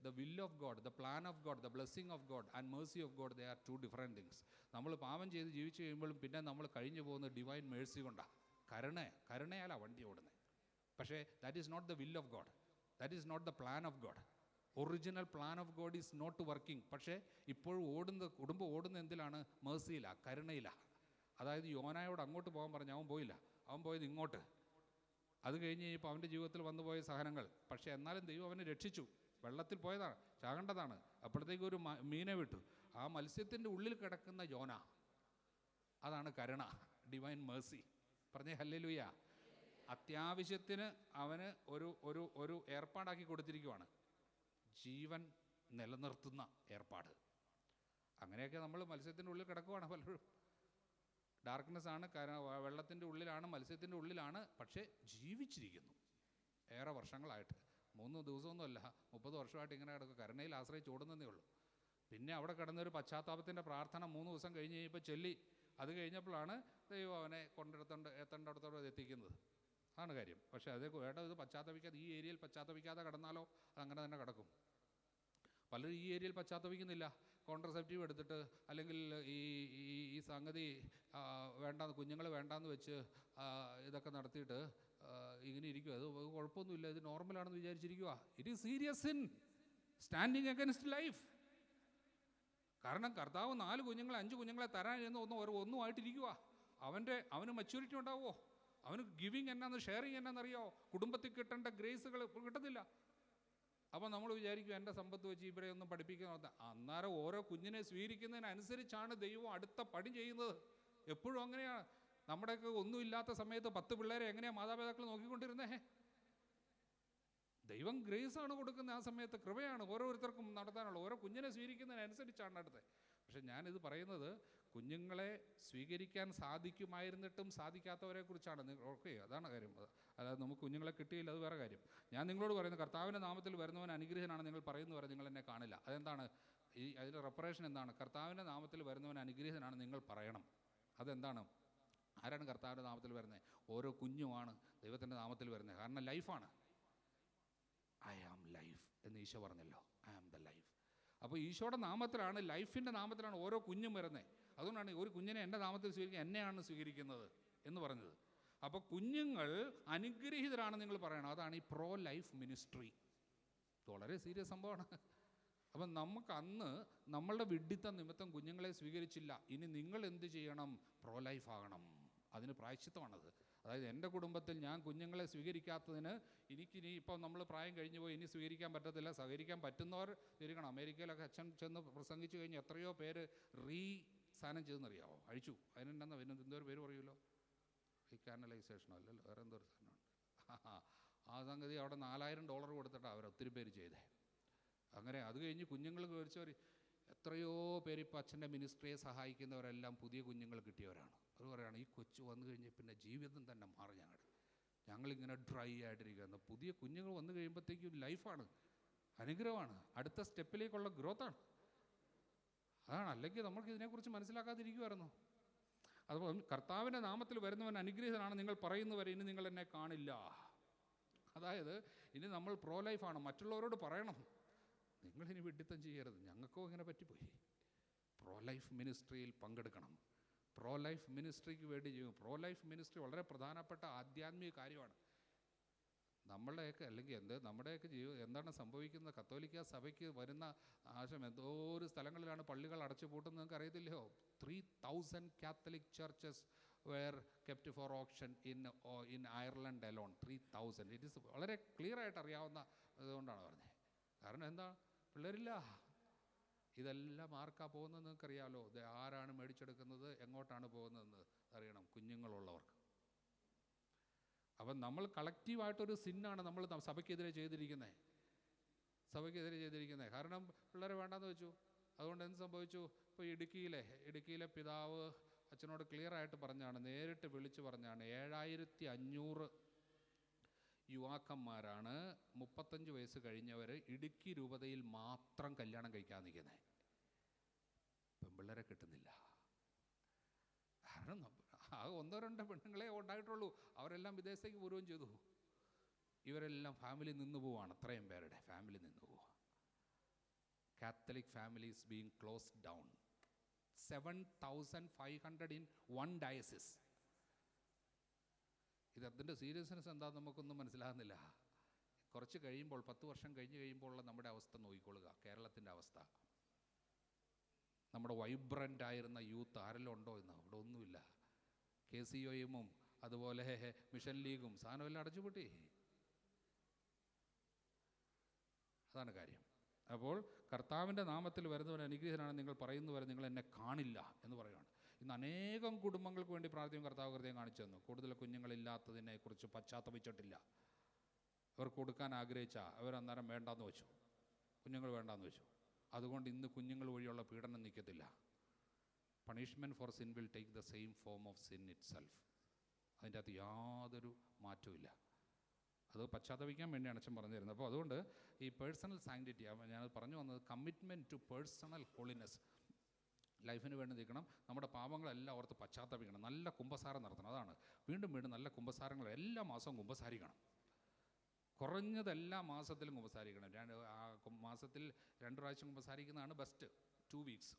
the will of God, the plan of God, the blessing of God and Mercy of God, they are 2 different things. നമ്മൾ പാപം ചെയ്ത് ജീവിച്ച് കഴിയുമ്പോഴും പിന്നെ നമ്മൾ കഴിഞ്ഞു പോകുന്നത് ഡിവൈൻ മേഴ്സി കൊണ്ടാണ്. കരുണയാലാണ് വണ്ടി ഓടുന്നത്. പക്ഷേ that is not the will of God, that is not the plan of God. Original plan of God is not working. പക്ഷേ ഇപ്പോഴും കുടുംബം ഓടുന്ന എന്തിലാണ്? മേഴ്സിയിലാണ്, കരുണയിലാണ്. അതായത് യോനായോട് അങ്ങോട്ട് പോകാൻ പറഞ്ഞു, അവൻ പോയില്ല, അവൻ പോയത് ഇങ്ങോട്ട്. അത് കഴിഞ്ഞ് കഴിഞ്ഞപ്പോൾ അവൻ്റെ ജീവിതത്തിൽ വന്നുപോയ സഹനങ്ങൾ. പക്ഷേ എന്നാലും ദൈവം അവനെ രക്ഷിച്ചു. വെള്ളത്തിൽ പോയതാണ്, ചാകേണ്ടതാണ്. അപ്പോഴത്തേക്ക് ഒരു മീനെ വിട്ടു. ആ മത്സ്യത്തിൻ്റെ ഉള്ളിൽ കിടക്കുന്ന യോന, അതാണ് കരുണ, ഡിവൈൻ മേഴ്സി. പറഞ്ഞേ ഹല്ലേലൂയ. അത്യാവശ്യത്തിന് അവന് ഒരു ഏർപ്പാടാക്കി കൊടുത്തിരിക്കുവാണ്, ജീവൻ നിലനിർത്തുന്ന ഏർപ്പാട്. അങ്ങനെയൊക്കെ നമ്മൾ മത്സ്യത്തിൻ്റെ ഉള്ളിൽ കിടക്കുവാണ് പലരും. ഡാർക്ക്നെസ് ആണ്, വെള്ളത്തിൻ്റെ ഉള്ളിലാണ്, മത്സ്യത്തിൻ്റെ ഉള്ളിലാണ്, പക്ഷേ ജീവിച്ചിരിക്കുന്നു ഏറെ വർഷങ്ങളായിട്ട്. 3 ദിവസമൊന്നുമല്ല, 30 വർഷമായിട്ട് ഇങ്ങനെ കിടക്കും. കരുണയിൽ ആശ്രയിച്ച് ഓടുന്നതേ ഉള്ളൂ. പിന്നെ അവിടെ കിടന്നൊരു പശ്ചാത്താപത്തിൻ്റെ പ്രാർത്ഥന 3 ദിവസം കഴിഞ്ഞ് കഴിഞ്ഞപ്പോൾ ചൊല്ലി. അത് കഴിഞ്ഞപ്പോഴാണ് ദൈവം അവനെ എത്തേണ്ടടത്തോടെ എത്തിക്കുന്നത്. അതാണ് കാര്യം. പക്ഷേ അത് ഇത് പശ്ചാത്തപിക്കാതെ, ഈ ഏരിയയിൽ പശ്ചാത്തപിക്കാതെ കിടന്നാലോ അതങ്ങനെ തന്നെ കിടക്കും. പലരും ഈ ഏരിയയിൽ പശ്ചാത്തപിക്കുന്നില്ല. കോൺട്രസെപ്റ്റീവ് എടുത്തിട്ട് അല്ലെങ്കിൽ ഈ സംഗതി വേണ്ടാന്ന്, കുഞ്ഞുങ്ങൾ വേണ്ടാന്ന് വെച്ച് ഇതൊക്കെ നടത്തിയിട്ട് ഇങ്ങനെ ഇരിക്കുക. അത് കുഴപ്പമൊന്നുമില്ല, ഇത് നോർമലാണെന്ന് വിചാരിച്ചിരിക്കുക. It is serious sin, standing against life. കാരണം കർത്താവ് 4 കുഞ്ഞുങ്ങളെ 5 കുഞ്ഞുങ്ങളെ തരാൻ എന്ന് ഒന്നും ആയിട്ടിരിക്കുക. അവന് മെച്യൂരിറ്റി ഉണ്ടാവുമോ? അവന് ഗിവിങ് എന്നാന്ന്, ഷെയറിങ് എന്നാന്നറിയോ? കുടുംബത്തിൽ കിട്ടേണ്ട ഗ്രേസുകൾ കിട്ടത്തില്ല. അപ്പോൾ നമ്മൾ വിചാരിക്കും എൻ്റെ സമ്പത്ത് വെച്ച് ഇവരെ ഒന്നും പഠിപ്പിക്കാൻ. അന്നേരം ഓരോ കുഞ്ഞിനെ സ്വീകരിക്കുന്നതിനനുസരിച്ചാണ് ദൈവം അടുത്ത പണി ചെയ്യുന്നത്. എപ്പോഴും അങ്ങനെയാണ്. നമ്മുടെയൊക്കെ ഒന്നുമില്ലാത്ത സമയത്ത് 10 പിള്ളേരെ എങ്ങനെയാണ് മാതാപിതാക്കൾ നോക്കിക്കൊണ്ടിരുന്നേ? ദൈവം ഗ്രേസാണ് കൊടുക്കുന്നത്. ആ സമയത്ത് കൃപയാണ് ഓരോരുത്തർക്കും നടത്താനുള്ള. ഓരോ കുഞ്ഞിനെ സ്വീകരിക്കുന്നതിനനുസരിച്ചാണ് അടുത്തത്. പക്ഷെ ഞാനിത് പറയുന്നത് കുഞ്ഞുങ്ങളെ സ്വീകരിക്കാൻ സാധിക്കുമായിരുന്നിട്ടും സാധിക്കാത്തവരെ കുറിച്ചാണ്. ഓക്കെ, അതാണ് കാര്യം. അതായത് നമുക്ക് കുഞ്ഞുങ്ങളെ കിട്ടിയില്ല, അത് വേറെ കാര്യം. ഞാൻ നിങ്ങളോട് പറയുന്നത്, കർത്താവിൻ്റെ നാമത്തിൽ വരുന്നവൻ അനുഗ്രഹീതനാണ് നിങ്ങൾ പറയുന്നവരെ നിങ്ങൾ എന്നെ കാണില്ല. അതെന്താണ്? അതിൻ്റെ റെപ്പറേഷൻ എന്താണ്? കർത്താവിൻ്റെ നാമത്തിൽ വരുന്നവൻ അനുഗ്രഹീതനാണ് നിങ്ങൾ പറയണം. അതെന്താണ്? ആരാണ് കർത്താവിൻ്റെ നാമത്തിൽ വരുന്നത്? ഓരോ കുഞ്ഞുമാണ് ദൈവത്തിൻ്റെ നാമത്തിൽ വരുന്നത്. കാരണം ലൈഫാണ്. ഐ ആം ലൈഫ് എന്ന് ഈശോ പറഞ്ഞല്ലോ. I am the life. അപ്പോൾ ഈശോയുടെ നാമത്തിലാണ്, ലൈഫിൻ്റെ നാമത്തിലാണ് ഓരോ കുഞ്ഞും വരുന്നത്. അതുകൊണ്ടാണ് ഒരു കുഞ്ഞിനെ എൻ്റെ നാമത്തിൽ സ്വീകരിക്കുക, എന്നെയാണ് സ്വീകരിക്കുന്നത് എന്ന് പറഞ്ഞത്. അപ്പോൾ കുഞ്ഞുങ്ങൾ അനുഗ്രഹീതരാണ് നിങ്ങൾ പറയണം. അതാണ് ഈ പ്രോ ലൈഫ് മിനിസ്ട്രി. ഇത് വളരെ സീരിയസ് സംഭവമാണ്. അപ്പം നമുക്ക് അന്ന് നമ്മളുടെ വിഡ്ഢിത്തം നിമിത്തം കുഞ്ഞുങ്ങളെ സ്വീകരിച്ചില്ല. ഇനി നിങ്ങൾ എന്ത് ചെയ്യണം? പ്രോ ലൈഫ് ആകണം. അതിന് പ്രായശ്ചിത്തമാണത്. അതായത് എൻ്റെ കുടുംബത്തിൽ ഞാൻ കുഞ്ഞുങ്ങളെ സ്വീകരിക്കാത്തതിന് എനിക്കിനി ഇപ്പം നമ്മൾ പ്രായം കഴിഞ്ഞു പോയി, ഇനി സ്വീകരിക്കാൻ പറ്റത്തില്ല. സഹകരിക്കാൻ പറ്റുന്നവർ സ്വീകരിക്കണം. അമേരിക്കയിലൊക്കെ അച്ഛൻ ചെന്ന് പ്രസംഗിച്ചു കഴിഞ്ഞ് എത്രയോ പേര് സാധനം ചെയ്തെന്നറിയാമോ? അഴിച്ചു. അതിനെന്താ പിന്നെ എന്തോ ഒരു പേര് പറയുമല്ലോ, റീകാനലൈസേഷനോ അല്ലല്ലോ, വേറെ എന്തോ ഒരു സാധനമുണ്ട്. ആ സംഗതി അവിടെ $4000 കൊടുത്തിട്ടാണ് അവർ ഒത്തിരി പേര് ചെയ്തേ. അങ്ങനെ അത് കഴിഞ്ഞ് കുഞ്ഞുങ്ങൾ മേടിച്ചവർ എത്രയോ പേര് ഇപ്പോൾ അച്ഛൻ്റെ മിനിസ്ട്രിയെ സഹായിക്കുന്നവരെല്ലാം പുതിയ കുഞ്ഞുങ്ങൾ കിട്ടിയവരാണ്. അവർ പറയുകയാണ്, ഈ കൊച്ചു വന്നു കഴിഞ്ഞാൽ പിന്നെ ജീവിതം തന്നെ മാറി. ഞങ്ങളിങ്ങനെ ഡ്രൈ ആയിട്ടിരിക്കുക. പുതിയ കുഞ്ഞുങ്ങൾ വന്നു കഴിയുമ്പോഴത്തേക്കും ലൈഫാണ്, അനുഗ്രഹമാണ്, അടുത്ത സ്റ്റെപ്പിലേക്കുള്ള ഗ്രോത്താണ്. അതാണ്. അല്ലെങ്കിൽ നമ്മൾക്ക് ഇതിനെക്കുറിച്ച് മനസ്സിലാക്കാതിരിക്കുമായിരുന്നു. അതുപോലെ കർത്താവിൻ്റെ നാമത്തിൽ വരുന്നവൻ അനുഗ്രഹീതനാണ് നിങ്ങൾ പറയുന്നവരെ ഇനി നിങ്ങൾ എന്നെ കാണില്ല. അതായത് ഇനി നമ്മൾ പ്രോ ലൈഫാണ്. മറ്റുള്ളവരോട് പറയണം, നിങ്ങളിനി വിഡ്ഢിത്തം ചെയ്യരുത്, ഞങ്ങൾക്കോ ഇങ്ങനെ പറ്റിപ്പോയി. പ്രോ ലൈഫ് മിനിസ്ട്രിയിൽ പങ്കെടുക്കണം. പ്രോ ലൈഫ് മിനിസ്ട്രിക്ക് വേണ്ടി ചെയ്യും. പ്രോ ലൈഫ് മിനിസ്ട്രി വളരെ പ്രധാനപ്പെട്ട ആധ്യാത്മിക കാര്യമാണ്. നമ്മളുടെയൊക്കെ അല്ലെങ്കിൽ നമ്മുടെയൊക്കെ എന്താണ് സംഭവിക്കുന്നത്? കത്തോലിക്ക സഭയ്ക്ക് വരുന്ന ആശം എന്തോ ഒരു സ്ഥലങ്ങളിലാണ് പള്ളികൾ അടച്ചു പൂട്ടുന്നത്, നിങ്ങൾക്ക് അറിയത്തില്ലയോ? 3000 Catholic churches were kept for option in Ireland alone. 3000. It is വളരെ ക്ലിയർ ആയിട്ട് അറിയാവുന്ന ഇതുകൊണ്ടാണ് പറഞ്ഞത്. കാരണം എന്താ? പിള്ളേരില്ല. ഇതെല്ലാം ആർക്കാ പോകുന്നത് നിങ്ങൾക്കറിയാമല്ലോ. ഇത് ആരാണ് മേടിച്ചെടുക്കുന്നത്, എങ്ങോട്ടാണ് പോകുന്നതെന്ന് അറിയണം, കുഞ്ഞുങ്ങളുള്ളവർക്ക്. അപ്പം നമ്മൾ കളക്റ്റീവായിട്ടൊരു സിന്നാണ് നമ്മൾ സഭയ്ക്കെതിരെ ചെയ്തിരിക്കുന്നത്. കാരണം പിള്ളേരെ വേണ്ടാന്ന് വെച്ചു. അതുകൊണ്ട് എന്ത് സംഭവിച്ചു? ഇപ്പോൾ ഇടുക്കിയിലെ പിതാവ് അച്ഛനോട് ക്ലിയറായിട്ട് പറഞ്ഞാണ്, നേരിട്ട് വിളിച്ച് പറഞ്ഞാണ്, 7500 യുവാക്കന്മാരാണ് 35 വയസ്സ് കഴിഞ്ഞവർ ഇടുക്കി രൂപതയിൽ മാത്രം കല്യാണം കഴിക്കാൻ നിൽക്കുന്നത്. പെൺപിള്ളേരെ കിട്ടുന്നില്ല. കാരണം ആകെ 1-2 പെണ്ണുങ്ങളെ ഉണ്ടായിട്ടുള്ളൂ. അവരെല്ലാം വിദേശത്തേക്ക് പോവുകയും ചെയ്തു. ഇവരെല്ലാം ഫാമിലി നിന്ന് പോവാണ്. അത്രയും പേരുടെ ഫാമിലി നിന്ന് പോവുക. Catholic families being closed down. 7500 in 1 diocese. ഇതിൻ്റെ സീരിയസ്നെസ് എന്താണെന്ന് നമുക്കൊന്നും മനസ്സിലാകുന്നില്ല. കുറച്ച് കഴിയുമ്പോൾ 10 വർഷം കഴിഞ്ഞ് കഴിയുമ്പോഴുള്ള നമ്മുടെ അവസ്ഥ നോക്കിക്കൊള്ളുക. കേരളത്തിൻ്റെ അവസ്ഥ. നമ്മുടെ വൈബ്രൻ്റ് ആയിരുന്ന യൂത്ത് ആരെല്ലാം ഉണ്ടോ എന്ന്? അവിടെ ഒന്നുമില്ല. KCOM അതുപോലെ മിഷൻ ലീഗും സാധനമെല്ലാം അടച്ചുപൂട്ടി. അതാണ് കാര്യം. അപ്പോൾ കർത്താവിൻ്റെ നാമത്തിൽ വരുന്നവൻ അനുഗ്രഹീതനാണ് നിങ്ങൾ പറയുന്നവരെ നിങ്ങൾ എന്നെ കാണില്ല എന്ന് പറയുകയാണ്. ഇന്ന് അനേകം കുടുംബങ്ങൾക്ക് വേണ്ടി പ്രാർത്ഥിക്കും. കർത്താവ് ഹൃദയം കാണിച്ചു തന്നു. കൂടുതൽ കുഞ്ഞുങ്ങളില്ലാത്തതിനെക്കുറിച്ച് പശ്ചാത്തപിച്ചിട്ടില്ല. അവർ കൊടുക്കാൻ ആഗ്രഹിച്ച അവരന്നേരം വേണ്ടാന്ന് വെച്ചു. കുഞ്ഞുങ്ങൾ വേണ്ടാന്ന് വെച്ചു. അതുകൊണ്ട് ഇന്ന് കുഞ്ഞുങ്ങൾ വഴിയുള്ള പീഡനം നിൽക്കത്തില്ല. Punishment for sin will take the same form of sin itself. അതിൻ്റെ അകത്ത് യാതൊരു മാറ്റവും. അത് പശ്ചാത്തപിക്കാൻ വേണ്ടിയാണ് അച്ഛൻ പറഞ്ഞു തരുന്നത്. അപ്പോൾ അതുകൊണ്ട് ഈ പേഴ്സണൽ സാങ്ക്ടിറ്റി, ഞാനത് പറഞ്ഞു വന്നത്, കമ്മിറ്റ്മെൻറ്റ് ടു പേഴ്സണൽ ഹോളിനെസ് ലൈഫിന് വേണ്ടി നിൽക്കണം. നമ്മുടെ പാപങ്ങളെല്ലാം ഓർത്ത് പശ്ചാത്തപിക്കണം. നല്ല കുമ്പസാരം നടത്തണം. അതാണ് വീണ്ടും നല്ല കുമ്പസാരങ്ങൾ എല്ലാ മാസവും കുമ്പസാരിക്കണം. കുറഞ്ഞത് എല്ലാ മാസത്തിലും കുമ്പസാരിക്കണം. മാസത്തിൽ 2 പ്രാവശ്യം കുമ്പസാരിക്കുന്നതാണ് ബെസ്റ്റ്. 2 വീക്സ്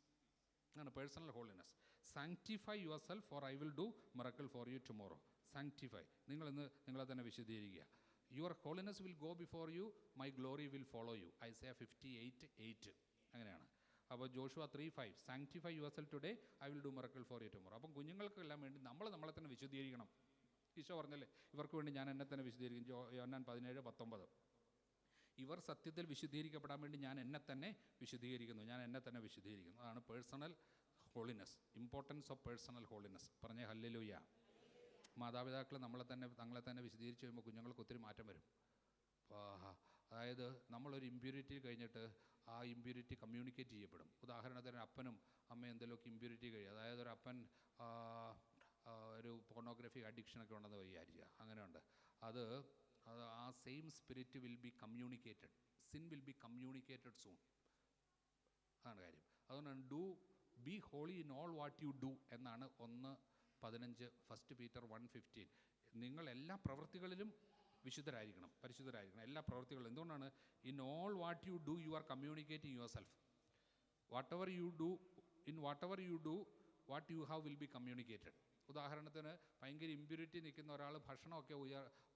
ആണ് personal holiness. Sanctify yourself for I will do miracle for you tomorrow. Sanctify, നിങ്ങളിന്ന് നിങ്ങളെ തന്നെ വിശദീകരിക്കുക. Your holiness will go before you, my glory will follow you. Isaiah 58:8 അങ്ങനെയാണ്. അപ്പോൾ Joshua 3:5 sanctify yourself today, I will do miracle for you tomorrow. അപ്പം കുഞ്ഞുങ്ങൾക്കെല്ലാം വേണ്ടി നമ്മളെ തന്നെ വിശദീകരിക്കണം. ഈശോ പറഞ്ഞല്ലേ, ഇവർക്ക് വേണ്ടി ഞാൻ എന്നെ തന്നെ വിശദീകരിക്കും. യോഹന്നാൻ 17:19 ഇവർ സത്യത്തിൽ വിശുദ്ധീകരിക്കപ്പെടാൻ വേണ്ടി ഞാൻ എന്നെ തന്നെ വിശുദ്ധീകരിക്കുന്നു. അതാണ് personal holiness. Importance of personal holiness. പറഞ്ഞേ ഹല്ലേലൂയ. മാതാപിതാക്കൾ തങ്ങളെ തന്നെ വിശദീകരിച്ച് കഴിയുമ്പോൾ കുഞ്ഞുങ്ങൾക്ക് ഒത്തിരി മാറ്റം വരും. അതായത് നമ്മളൊരു ഇമ്പ്യൂരിറ്റി കഴിഞ്ഞിട്ട് ആ ഇമ്പ്യൂരിറ്റി കമ്മ്യൂണിക്കേറ്റ് ചെയ്യപ്പെടും. ഉദാഹരണത്തിന് അപ്പനും അമ്മയും എന്തെങ്കിലുമൊക്കെ ഇമ്പ്യൂരിറ്റി കഴിയും. അതായത് ഒരു അപ്പൻ ഒരു പോർണോഗ്രഫി അഡിക്ഷനൊക്കെ ഉണ്ടെന്ന് വിചാരിക്കുക. അങ്ങനെയുണ്ട്. അത് ആ same spirit will be communicated. Sin will be communicated soon. അതാണ് കാര്യം. അതുകൊണ്ടാണ് be holy in all what you do എന്നാണ് 1:15 1 Peter 1:15. നിങ്ങൾ എല്ലാ പ്രവൃത്തികളിലും പരിശുദ്ധരായിരിക്കണം. എല്ലാ പ്രവൃത്തികളിലും. എന്തുകൊണ്ടാണ്? In all what you do you are communicating your self. What ever you do what you have will be communicated. ഉദാഹരണത്തിന് ഭയങ്കര ഇമ്പ്യൂരിറ്റി നിൽക്കുന്ന ഒരാൾ ഭക്ഷണമൊക്കെ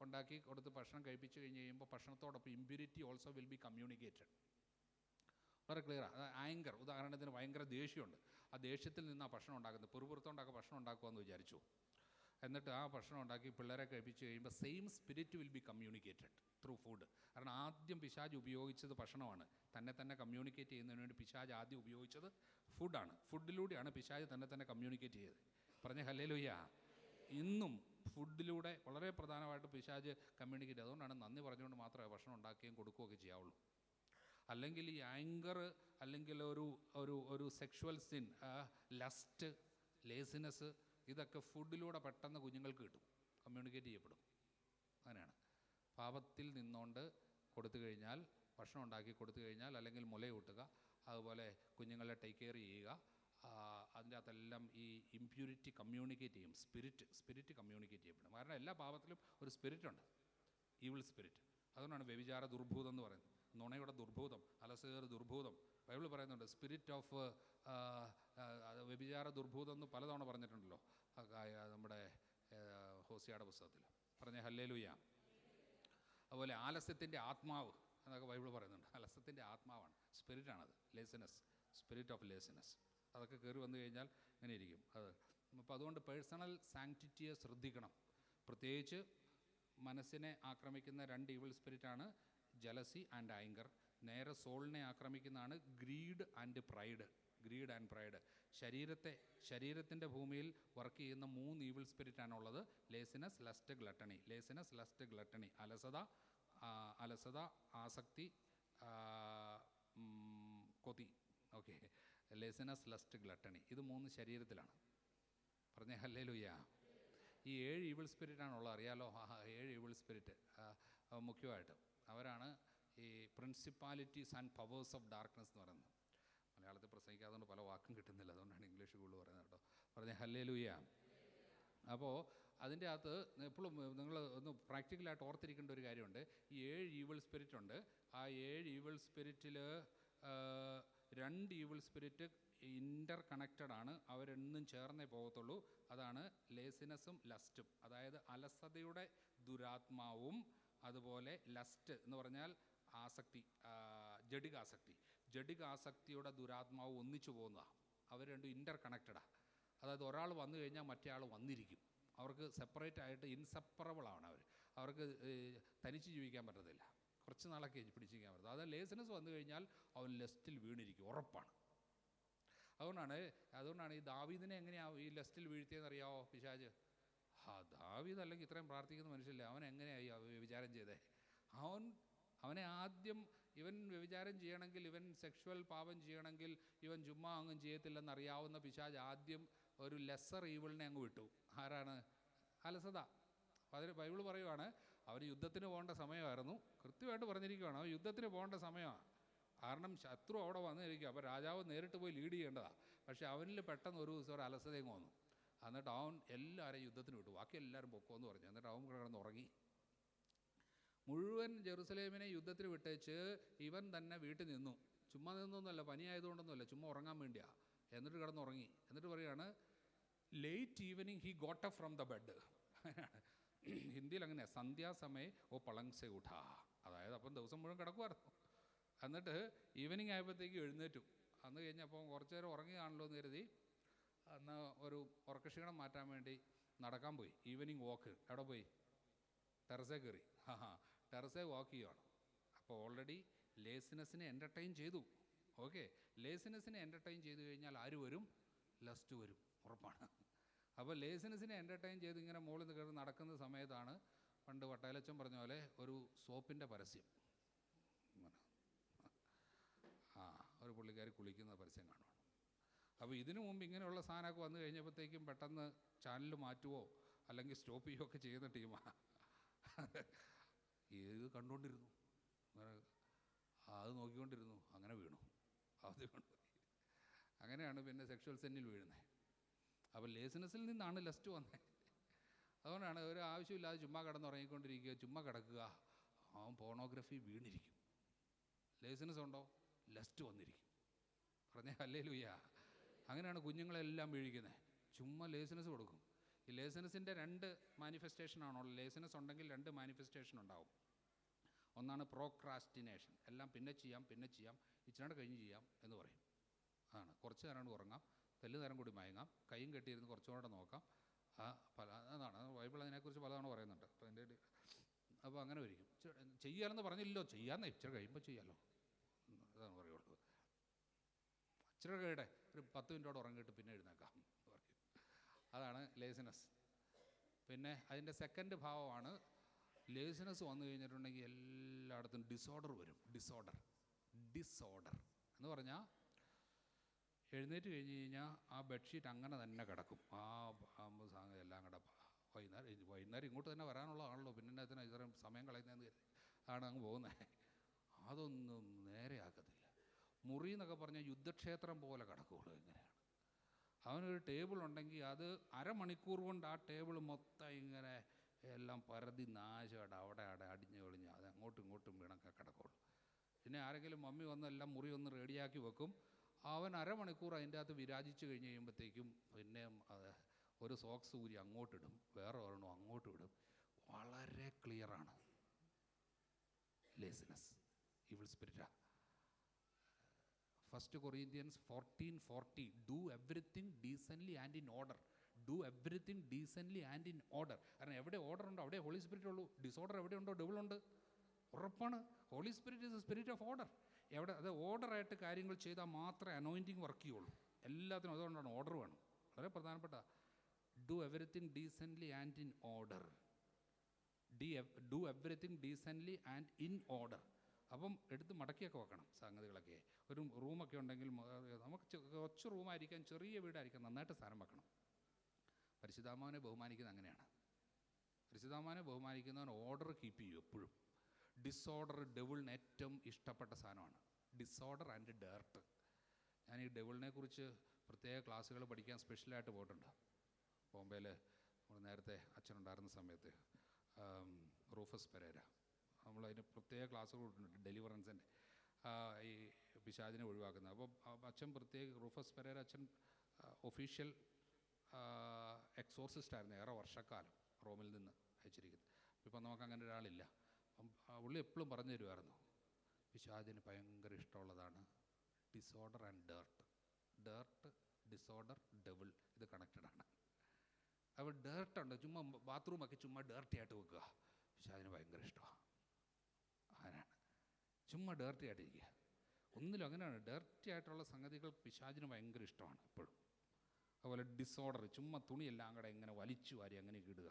ഉണ്ടാക്കി കൊടുത്ത് ഭക്ഷണം കഴിപ്പിച്ച് കഴിയുമ്പോൾ ഭക്ഷണത്തോടൊപ്പം impurity also will be communicated. വളരെ ക്ലിയറാണ്. ആങ്കർ, ഉദാഹരണത്തിന് ഭയങ്കര ദേഷ്യമുണ്ട്. ആ ദേഷ്യത്തിൽ നിന്ന് ആ ഭക്ഷണം ഉണ്ടാക്കുന്നത്, പെറുപുറത്തുണ്ടാക്കുക ഭക്ഷണം ഉണ്ടാക്കുമെന്ന് വിചാരിച്ചു. എന്നിട്ട് ആ ഭക്ഷണം ഉണ്ടാക്കി പിള്ളേരെ കഴിപ്പിച്ച് കഴിയുമ്പോൾ same spirit will be communicated through food. കാരണം ആദ്യം പിശാച് ഉപയോഗിച്ചത് ഭക്ഷണമാണ്. തന്നെ കമ്മ്യൂണിക്കേറ്റ് ചെയ്യുന്നതിന് വേണ്ടി പിശാച് ആദ്യം ഉപയോഗിച്ചത് ഫുഡാണ്. ഫുഡിലൂടെയാണ് പിശാച് തന്നെ കമ്മ്യൂണിക്കേറ്റ് ചെയ്തത്. പറഞ്ഞ ഹല്ലേലൂയ. ഇന്നും ഫുഡിലൂടെ വളരെ പ്രധാനമായിട്ട് പിശാച് കമ്മ്യൂണിക്കേറ്റ്. അതുകൊണ്ടാണ് നന്ദി പറഞ്ഞുകൊണ്ട് മാത്രമേ ഭക്ഷണം ഉണ്ടാക്കുകയും കൊടുക്കുകയൊക്കെ ചെയ്യാവുള്ളൂ. അല്ലെങ്കിൽ ഈ ആങ്കർ, അല്ലെങ്കിൽ ഒരു സെക്ഷുവൽ സിൻ, ലസ്റ്റ്, ലേസിനെസ്, ഇതൊക്കെ ഫുഡിലൂടെ പെട്ടെന്ന് കുഞ്ഞുങ്ങൾക്ക് കിട്ടും, കമ്മ്യൂണിക്കേറ്റ് ചെയ്യപ്പെടും. അങ്ങനെയാണ്. പാപത്തിൽ നിന്നുകൊണ്ട് കൊടുത്തു കഴിഞ്ഞാൽ, ഭക്ഷണം ഉണ്ടാക്കി കൊടുത്തു കഴിഞ്ഞാൽ, അല്ലെങ്കിൽ മുലയൂട്ടുക, അതുപോലെ കുഞ്ഞുങ്ങളെ ടേക്ക് കെയർ ചെയ്യുക, അതിൻ്റെ അകത്തെല്ലാം ഈ ഇമ്പ്യൂരിറ്റി കമ്മ്യൂണിക്കേറ്റ് ചെയ്യും. സ്പിരിറ്റ് കമ്മ്യൂണിക്കേറ്റ് ചെയ്യപ്പെടും. കാരണം എല്ലാ പാപത്തിലും ഒരു സ്പിരിറ്റുണ്ട്, ഈവിൾ സ്പിരിറ്റ്. അതുകൊണ്ടാണ് വ്യഭിചാര ദുർഭൂതം എന്ന് പറയുന്നത്, നുണയുടെ ദുർഭൂതം, അലസേർ ദുർഭൂതം. ബൈബിൾ പറയുന്നുണ്ട് സ്പിരിറ്റ് ഓഫ് വ്യഭിചാര ദുർഭൂതം എന്ന് പലതവണ പറഞ്ഞിട്ടുണ്ടല്ലോ നമ്മുടെ ഹോസിയയുടെ പുസ്തകത്തിൽ. പറഞ്ഞ ഹല്ലേലൂയ. അതുപോലെ ആലസ്യത്തിൻ്റെ ആത്മാവ് എന്നൊക്കെ ബൈബിൾ പറയുന്നുണ്ട്. ആലസ്യത്തിൻ്റെ ആത്മാവാണ്, സ്പിരിറ്റാണത്, ലേസിനെസ്, സ്പിരിറ്റ് ഓഫ് ലേസിനെസ്. അതൊക്കെ കയറി വന്നു കഴിഞ്ഞാൽ ഇങ്ങനെ ഇരിക്കും അത്. അപ്പോൾ അതുകൊണ്ട് പേഴ്സണൽ സാങ്ക്ടിറ്റിയെ ശ്രദ്ധിക്കണം. പ്രത്യേകിച്ച് മനസ്സിനെ ആക്രമിക്കുന്ന 2 ഈവിൾ സ്പിരിറ്റാണ് ജലസി ആൻഡ് ആങ്കർ. നേരെ സോളിനെ ആക്രമിക്കുന്നതാണ് ഗ്രീഡ് ആൻഡ് പ്രൈഡ്. ശരീരത്തിൻ്റെ ഭൂമിയിൽ വർക്ക് ചെയ്യുന്ന 3 ഈവിൾ സ്പിരിറ്റാണുള്ളത്. Laziness, lust, gluttony. അലസത, ആസക്തി, കൊതി. Okay, laziness, lust, gluttony. ഇത് 3 ശരീരത്തിലാണ്. പറഞ്ഞേ ഹല്ലേലൂയ. ഈ 7 ഈവിൾ സ്പിരിറ്റാണുള്ളത്, അറിയാലോ. 7 ഈവിൾ സ്പിരിറ്റ് മുഖ്യമായിട്ട് അവരാണ് ഈ principalities and powers of darkness എന്ന് പറയുന്നത്. മലയാളത്തിൽ പ്രസംഗിക്കാത്തതുകൊണ്ട് പല വാക്കും കിട്ടുന്നില്ല, അതുകൊണ്ടാണ് ഇംഗ്ലീഷ് കൂടുതൽ പറയുന്നത് കേട്ടോ. പറഞ്ഞേ ഹല്ലേലൂയ. അപ്പോൾ അതിൻ്റെ അകത്ത് എപ്പോഴും നിങ്ങൾ ഒന്ന് പ്രാക്ടിക്കലായിട്ട് ഓർത്തിരിക്കേണ്ട ഒരു കാര്യമുണ്ട്. ഈ 7 ഈവിൾ സ്പിരിറ്റ് ഉണ്ട്. ആ 7 ഈവിൾ സ്പിരിറ്റിൽ 2 ഈവിൾ സ്പിരിറ്റ് ഇൻ്റർ കണക്റ്റഡ് ആണ്. അവരെന്നും ചേർന്നേ പോകത്തുള്ളൂ. അതാണ് ലേസിനസും ലസ്റ്റും. അതായത് അലസതയുടെ ദുരാത്മാവും അതുപോലെ ലസ്റ്റ് എന്ന് പറഞ്ഞാൽ ആസക്തി, ജഡികാസക്തിയുടെ ദുരാത്മാവ് ഒന്നിച്ചു പോകുന്നതാണ്. അവർ രണ്ടും ഇൻ്റർ കണക്റ്റഡാണ്. അതായത് ഒരാൾ വന്നു കഴിഞ്ഞാൽ മറ്റേ ആൾ വന്നിരിക്കും. അവർക്ക് സെപ്പറേറ്റ് ആയിട്ട് ഇൻസെപ്പറബിളാണ് അവർക്ക് തനിച്ച് ജീവിക്കാൻ പറ്റത്തില്ല. കുറച്ച് നാളൊക്കെ പിടിച്ചിരിക്കാൻ പറ്റത്തില്ല. അത് ലേസിനസ് വന്നു കഴിഞ്ഞാൽ അവൻ ലെസ്റ്റിൽ വീണിരിക്കും, ഉറപ്പാണ്. അതുകൊണ്ടാണ് ഈ ദാവീദിനെ എങ്ങനെയാണ് ഈ ലെസ്റ്റിൽ വീഴ്ത്തിയെന്ന് അറിയാമോ പിശാച്? ദാവീദ് അല്ലെങ്കിൽ ഇത്രയും പ്രാർത്ഥിക്കുന്ന മനുഷ്യല്ലേ, അവൻ എങ്ങനെയായി വ്യഭിചാരം ചെയ്തേ? അവനെ ആദ്യം ഇവൻ വ്യഭിചാരം ചെയ്യണമെങ്കിൽ, ഇവൻ സെക്ഷുവൽ പാപം ചെയ്യണമെങ്കിൽ ഇവൻ ചുമ്മാ അങ്ങും ചെയ്യത്തില്ലെന്നറിയാവുന്ന പിശാച് ആദ്യം ഒരു ലെസ്സർ ഈവിളിനെ അങ്ങ് വിട്ടു. ആരാണ്? അലസത. അതിന് ബൈബിൾ പറയുവാണ് അവന് യുദ്ധത്തിന് പോകേണ്ട സമയമായിരുന്നു. കൃത്യമായിട്ട് പറഞ്ഞിരിക്കുകയാണ്, അവൻ യുദ്ധത്തിന് പോകേണ്ട സമയമാണ്. കാരണം ശത്രു അവിടെ വന്നിരിക്കുക. അപ്പോൾ രാജാവ് നേരിട്ട് പോയി ലീഡ് ചെയ്യേണ്ടതാണ്. പക്ഷേ അവനിൽ പെട്ടെന്ന് ഒരു ദിവസം ഒരു അലസതയും വന്നു. എന്നിട്ട് അവൻ എല്ലാവരെയും യുദ്ധത്തിന് വിട്ടു, ബാക്കി എല്ലാവരും പൊക്കോന്ന് പറഞ്ഞു. എന്നിട്ട് അവൻ കിടന്ന് ഉറങ്ങി. മുഴുവൻ ജെറുസലേമിനെ യുദ്ധത്തിന് വിട്ടേച്ച് ഇവൻ തന്നെ വീട്ടിൽ നിന്നു. ചുമ്മാ നിന്നൊന്നുമല്ല, പനിയായതുകൊണ്ടൊന്നുമല്ല, ചുമ്മാ ഉറങ്ങാൻ വേണ്ടിയാണ്. എന്നിട്ട് കിടന്നുറങ്ങി. എന്നിട്ട് പറയുകയാണ് late evening he got up from the bed. ഹിന്ദിയിൽ അങ്ങനെ സന്ധ്യാസമയ ഓ പളങ് സെ ഉഠാ. അതായത് അപ്പം ദിവസം മുഴുവൻ കിടക്കുമായിരുന്നു. എന്നിട്ട് ഈവനിങ് ആയപ്പോഴത്തേക്ക് എഴുന്നേറ്റു. അന്ന് കഴിഞ്ഞപ്പോൾ കുറച്ച് നേരം ഉറങ്ങിയാണല്ലോ എന്ന് കരുതി അന്ന് ഒരു ഉറക്കക്ഷീണം മാറ്റാൻ വേണ്ടി നടക്കാൻ പോയി. ഈവനിങ് വാക്ക്. എവിടെ പോയി? ടെറസേ കയറി. ടെറസേ വാക്ക് ചെയ്യുകയാണ്. അപ്പോൾ ഓൾറെഡി ലേസിനെസ്സിനെ എൻ്റർടൈൻ ചെയ്തു. ഓക്കെ, ലേസിനെസ്സിനെ എൻ്റർടൈൻ ചെയ്തു കഴിഞ്ഞാൽ ആര് വരും? ലസ്റ്റ് വരും, ഉറപ്പാണ്. അപ്പോൾ ലേസിനെസ്സിനെ എൻ്റർടൈൻ ചെയ്ത് ഇങ്ങനെ മുകളിൽ നിന്ന് കയറി നടക്കുന്ന സമയത്താണ് പണ്ട് വട്ടയിലച്ചൻ പറഞ്ഞ പോലെ ഒരു സോപ്പിൻ്റെ പരസ്യം. ഒരു പുള്ളിക്കാരി കുളിക്കുന്ന പരസ്യം കാണുവാണ്. അപ്പോൾ ഇതിനു മുമ്പ് ഇങ്ങനെയുള്ള സാധനമൊക്കെ വന്നു കഴിഞ്ഞപ്പോഴത്തേക്കും പെട്ടെന്ന് ചാനൽ മാറ്റുവോ അല്ലെങ്കിൽ സ്റ്റോപ്പ് ചെയ്യുകയോ ഒക്കെ ചെയ്യുന്ന ടീമാണ്. ഇത് കണ്ടുകൊണ്ടിരുന്നു, അത് നോക്കിക്കൊണ്ടിരുന്നു, അങ്ങനെ വീണു. അത് അങ്ങനെയാണ് പിന്നെ സെക്ഷുവൽ സെന്നിൽ വീഴുന്നത്. അപ്പോൾ ലേസിനെസ്സിൽ നിന്നാണ് ലസ്റ്റ് വന്നത്. അതുകൊണ്ടാണ് ഒരു ആവശ്യമില്ലാതെ ചുമ്മാ കിടന്നുറങ്ങിക്കൊണ്ടിരിക്കുക, ചുമ്മാ കിടക്കുക, അവൻ പോണോഗ്രഫി വീണിരിക്കും. ലേസിനെസ് ഉണ്ടോ? ലസ്റ്റ് വന്നിരിക്കും. പറഞ്ഞേ ഹല്ലേലൂയ. അങ്ങനെയാണ് കുഞ്ഞുങ്ങളെല്ലാം വീഴിക്കുന്നത്. ചുമ്മാ ലേസിനെസ് കൊടുക്കും. ഈ ലേസിനെസ്സിൻ്റെ 2 മാനിഫെസ്റ്റേഷനാണുള്ളത്. ലേസിനെസ് ഉണ്ടെങ്കിൽ 2 മാനിഫെസ്റ്റേഷൻ ഉണ്ടാവും. ഒന്നാണ് പ്രോക്രാസ്റ്റിനേഷൻ, എല്ലാം പിന്നെ ചെയ്യാം ഇച്ചിരി കഴിഞ്ഞ് ചെയ്യാം എന്ന് പറയും. അതാണ് കുറച്ച് നേരം കൊണ്ട് ഉറങ്ങാം, തെല്ല് നേരം കൂടി മയങ്ങാം, കൈയും കെട്ടിയിരുന്ന് കുറച്ചുകൂടെ നോക്കാം. അതാണ് ബൈബിൾ അതിനെക്കുറിച്ച് പലതവണ പറയുന്നുണ്ട്. അപ്പോൾ അപ്പോൾ അങ്ങനെ വരിക്കും. ചെയ്യാമെന്ന് പറഞ്ഞില്ലല്ലോ, ചെയ്യാമെന്നേ, ഇച്ചിരി കഴിയുമ്പോൾ ചെയ്യാമല്ലോ, അതാണ് പറയുള്ളൂ. ഇച്ചിരി കഴിയട്ടെ, ഒരു 10 മിനിറ്റോടെ ഉറങ്ങിയിട്ട് പിന്നെ എഴുന്നേക്കാം പറയും. അതാണ് ലേസിനെസ്. പിന്നെ അതിൻ്റെ സെക്കൻഡ് ഭാവമാണ് ലേസിനെസ് വന്നു കഴിഞ്ഞിട്ടുണ്ടെങ്കിൽ എല്ലായിടത്തും ഡിസോർഡർ വരും. ഡിസോർഡർ എന്ന് പറഞ്ഞാൽ എഴുന്നേറ്റ് കഴിഞ്ഞ് കഴിഞ്ഞാൽ ആ ബെഡ്ഷീറ്റ് അങ്ങനെ തന്നെ കിടക്കും. ആ സാധനം എല്ലാം കൂടെ വൈകുന്നേരം ഇങ്ങോട്ട് തന്നെ വരാനുള്ളതാണല്ലോ, പിന്നെ അതിന് ഇത്രയും സമയം കളയുന്നതെന്ന് ആണ് അങ്ങ് പോകുന്നത്. അതൊന്നും നേരെയാക്കത്തില്ല. മുറി എന്നൊക്കെ പറഞ്ഞാൽ യുദ്ധക്ഷേത്രം പോലെ കിടക്കുകയുള്ളൂ. എങ്ങനെയാണ് അവനൊരു ടേബിൾ ഉണ്ടെങ്കിൽ അത് അരമണിക്കൂർ കൊണ്ട് ആ ടേബിൾ മൊത്തം ഇങ്ങനെ എല്ലാം പരതി നാശമായിട്ട് അവിടെ അടിഞ്ഞ് കളിഞ്ഞ് അത് അങ്ങോട്ടും ഇങ്ങോട്ടും വീണൊക്കെ കിടക്കുള്ളൂ. പിന്നെ ആരെങ്കിലും മമ്മി വന്ന് എല്ലാം മുറി ഒന്ന് റെഡിയാക്കി വെക്കും. അവൻ അരമണിക്കൂർ അതിൻ്റെ അകത്ത് വിരാജിച്ച് കഴിഞ്ഞ് കഴിയുമ്പോഴത്തേക്കും പിന്നെ ഒരു സോക്സ് ഊരി അങ്ങോട്ടിടും, വേറെ ഒരെണ്ണം അങ്ങോട്ടും ഇടും. വളരെ ക്ലിയറാണ്. ലേസിനെസ്, ഈവിൾ സ്പിരിറ്റാ. 1 Corinthians 14:40 do everything decently and in order. Do everything decently and in order. കാരണം എവിടെ ഓർഡർ ഉണ്ടോ അവിടെ ഹോളി സ്പിരിറ്റ് ഉള്ളൂ. ഡിസോർഡർ എവിടെ ഉണ്ടോ ഡെവിളുണ്ട്. ഉറപ്പാണ്. Holy Spirit is a spirit of order. എവിടെ അത് ഓർഡറായിട്ട് കാര്യങ്ങൾ ചെയ്താൽ മാത്രമേ അനോയിൻറ്റിങ് വർക്ക് ചെയ്യുള്ളൂ. എല്ലാത്തിനും അതുകൊണ്ടാണ് ഓർഡർ വേണം. വളരെ പ്രധാനപ്പെട്ട do everything decently and in order. Do everything decently and in order. അപ്പം എടുത്ത് മടക്കിയൊക്കെ വെക്കണം സംഗതികളൊക്കെ. ഒരു റൂമൊക്കെ ഉണ്ടെങ്കിൽ നമുക്ക് കുറച്ച് റൂമായിരിക്കാം, ചെറിയ വീടായിരിക്കാം, നന്നായിട്ട് സ്ഥാനം വെക്കണം. പരിശുദ്ധാത്മാവിനെ ബഹുമാനിക്കുന്നത് അങ്ങനെയാണ്. പരിശുദ്ധാത്മാവിനെ ബഹുമാനിക്കുന്നവൻ ഓർഡർ കീപ്പ് ചെയ്യും എപ്പോഴും. ഡിസോർഡർ ഡെവിളിന് ഏറ്റവും ഇഷ്ടപ്പെട്ട സാധനമാണ്. Disorder and dirt. ഞാൻ ഈ ഡെവിളിനെ കുറിച്ച് പ്രത്യേക ക്ലാസ്സുകൾ പഠിക്കാൻ സ്പെഷ്യലായിട്ട് പോയിട്ടുണ്ട്. ബോംബെയിൽ നമ്മൾ നേരത്തെ അച്ഛനുണ്ടായിരുന്ന സമയത്ത് റൂഫസ് പെരേര നമ്മളതിന് പ്രത്യേക ക്ലാസ്സുകൾ കൊടുത്തിട്ടുണ്ട്. ഡെലിവറൻസിൻ്റെ ഈ പിശാചിനെ ഒഴിവാക്കുന്നത്. അപ്പോൾ അച്ഛൻ പ്രത്യേക റൂഫസ് പെരേര അച്ഛൻ ഒഫീഷ്യൽ എക്സോർസിസ്റ്റായിരുന്നു ഏറെ വർഷക്കാലം റോമിൽ നിന്ന് അയച്ചിരിക്കുന്നത്. ഇപ്പം നമുക്ക് അങ്ങനെ ഒരാളില്ല. പുള്ളി എപ്പോഴും പറഞ്ഞു തരുമായിരുന്നു പിശാചിന് ഭയങ്കര ഇഷ്ടമുള്ളതാണ് disorder and dirt. Dirt, disorder, devil ഇത് കണക്റ്റഡാണ്. അപ്പോൾ ഡേർട്ടുണ്ട്, ചുമ്മാ ബാത്റൂമൊക്കെ ചുമ്മാ ഡേർട്ടി ആയിട്ട് വെക്കുക, പിശാചിന് ഭയങ്കര ഇഷ്ടമാണ്. ആരാണ് ചുമ്മാ ഡേർട്ടി ആയിട്ടിരിക്കുക. ഒന്നിലും അങ്ങനെയാണ്. ഡേർട്ടി ആയിട്ടുള്ള സംഗതികൾ പിശാചിന് ഭയങ്കര ഇഷ്ടമാണ് എപ്പോഴും. അതുപോലെ ഡിസോർഡർ, ചുമ്മാ തുണിയെല്ലാം കൂടെ ഇങ്ങനെ വലിച്ചു വാരി അങ്ങനെയൊക്കെ ഇടുക,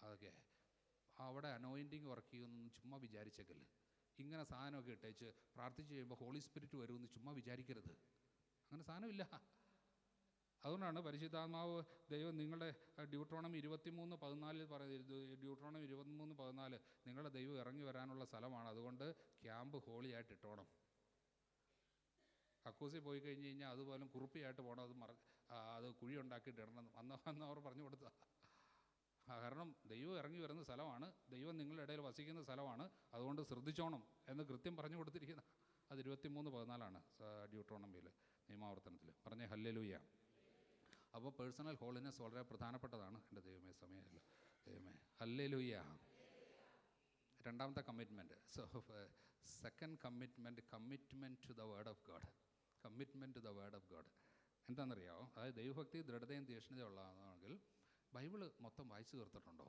അതൊക്കെ അവിടെ അനോയിൻറ്റിങ് വർക്ക് ചെയ്യുമെന്നൊന്നും ചുമ്മാ വിചാരിച്ചേക്കല്ലേ. ഇങ്ങനെ സാധനമൊക്കെ ഇട്ടേച്ച് പ്രാർത്ഥിച്ച് കഴിയുമ്പോൾ ഹോളി സ്പിരിറ്റ് വരുമെന്ന് ചുമ്മാ വിചാരിക്കരുത്. അങ്ങനെ സാധനമില്ല. അതുകൊണ്ടാണ് പരിശുദ്ധാത്മാവ് ദൈവം നിങ്ങളുടെ ഡ്യൂട്രോണമി 23:14 പറയുന്നത്. ഡ്യൂട്രോണമി 23:14 നിങ്ങളുടെ ദൈവം ഇറങ്ങി വരാനുള്ള സ്ഥലമാണ്, അതുകൊണ്ട് ക്യാമ്പ് ഹോളിയായിട്ട് ഇട്ടോണം. കക്കൂസിൽ പോയി കഴിഞ്ഞ് കഴിഞ്ഞാൽ അതുപോലെ കുറുപ്പിയായിട്ട് പോകണം, അത് കുഴി ഉണ്ടാക്കിയിട്ട് ഇടണം അന്ന് അവർ പറഞ്ഞു കൊടുത്ത. കാരണം ദൈവം ഇറങ്ങി വരുന്ന സ്ഥലമാണ്, ദൈവം നിങ്ങളുടെ ഇടയിൽ വസിക്കുന്ന സ്ഥലമാണ്, അതുകൊണ്ട് ശ്രദ്ധിച്ചോണം എന്ന് കൃത്യം പറഞ്ഞു കൊടുത്തിരിക്കുന്ന. അത് 23:14 ഡ്യൂട്രോണമിയിൽ, നിയമാവർത്തനത്തിൽ. പറഞ്ഞേ ഹല്ലേലൂയ. അപ്പോൾ പേഴ്സണൽ ഹോളിനെസ് വളരെ പ്രധാനപ്പെട്ടതാണ്. എൻ്റെ ദൈവമേ, സമയമല്ലോ ദൈവമേ, ഹല്ലേലൂയ. രണ്ടാമത്തെ commitment. So second commitment, commitment to the word of God. Commitment to the word of God എന്താണെന്നറിയാമോ? അതായത് ദൈവഭക്തി ദൃഢതയും തീക്ഷ്ണതയുള്ളതാണെങ്കിൽ ബൈബിള് മൊത്തം വായിച്ചു തീർത്തിട്ടുണ്ടോ?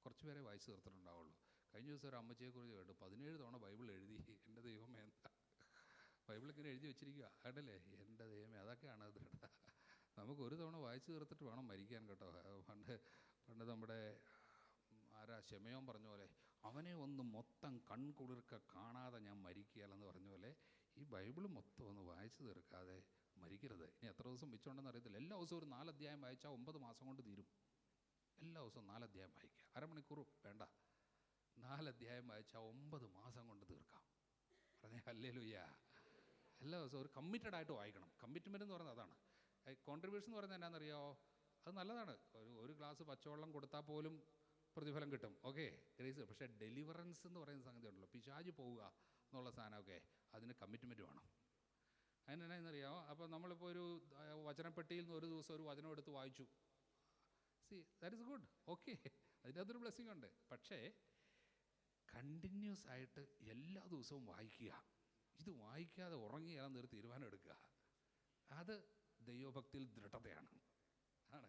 കുറച്ച് പേരെ വായിച്ചു തീർത്തിട്ടുണ്ടാവുള്ളൂ. കഴിഞ്ഞ ദിവസം ഒരു അമ്മച്ചിയെക്കുറിച്ച് കേട്ടു, 17 തവണ ബൈബിൾ എഴുതി. എൻ്റെ ദൈവമേ, എന്താ ബൈബിളിങ്ങനെ എഴുതി വെച്ചിരിക്കുക ആണ്ടല്ലേ. എൻ്റെ ദൈവമേ, അതൊക്കെയാണ് ദൃഢത. നമുക്ക് ഒരു തവണ വായിച്ചു തീർത്തിട്ട് വേണം മരിക്കാൻ കേട്ടോ. പണ്ട് നമ്മുടെ ശമയോൻ പറഞ്ഞ പോലെ, അവനെ ഒന്ന് മൊത്തം കൺകുളിർക്ക കാണാതെ ഞാൻ മരിക്കുകയല്ലെന്ന് പറഞ്ഞ പോലെ, ഈ ബൈബിൾ മൊത്തം ഒന്ന് വായിച്ചു തീർക്കാതെ മരിക്കരുത്. ഇനി എത്ര ദിവസം വെച്ചോണ്ടെന്ന് അറിയത്തില്ല. എല്ലാ ദിവസവും ഒരു 4 അധ്യായം വായിച്ചാൽ 9 മാസം കൊണ്ട് തീരും. എല്ലാ ദിവസവും 4 അധ്യായം വായിക്കുക. അരമണിക്കൂർ വേണ്ട, 4 അധ്യായം വായിച്ചാൽ 9 മാസം കൊണ്ട് തീർക്കാം. പറഞ്ഞേ ഹല്ലേലൂയ. എല്ലാ ദിവസവും ഒരു കമ്മിറ്റഡ് ആയിട്ട് വായിക്കണം. കമ്മിറ്റ്മെൻറ്റ് എന്ന് പറയുന്നത് അതാണ്. കോൺട്രിബ്യൂഷൻ എന്ന് പറയുന്നത് എന്നാണെന്നറിയാമോ? അത് നല്ലതാണ്. ഒരു ഗ്ലാസ് പച്ചവെള്ളം കൊടുത്താൽ പോലും പ്രതിഫലം കിട്ടും. Okay, grace. പക്ഷേ ഡെലിവറൻസ് എന്ന് പറയുന്ന സംഗതി ഉണ്ടല്ലോ, പിശാച് പോവുക എന്നുള്ള സാധനമൊക്കെ, അതിന് കമ്മിറ്റ്മെൻറ്റ് വേണം. അതിനെന്നറിയാമോ? അപ്പോൾ നമ്മളിപ്പോൾ ഒരു വചനപ്പെട്ടിയിൽ നിന്ന് ഒരു ദിവസം ഒരു വചനം എടുത്ത് വായിച്ചു. ദാറ്റ് ഈസ് ഗുഡ്, ഓക്കെ, അതിനകത്തൊരു ബ്ലെസ്സിങ് ഉണ്ട്. പക്ഷേ കണ്ടിന്യൂസ് ആയിട്ട് എല്ലാ ദിവസവും വായിക്കുക. ഇത് വായിക്കാതെ ഉറങ്ങിയാലെന്നൊരു തീരുമാനം എടുക്കുക, അത് ദൈവഭക്തിയിൽ ദൃഢതയാണ്. ആണ്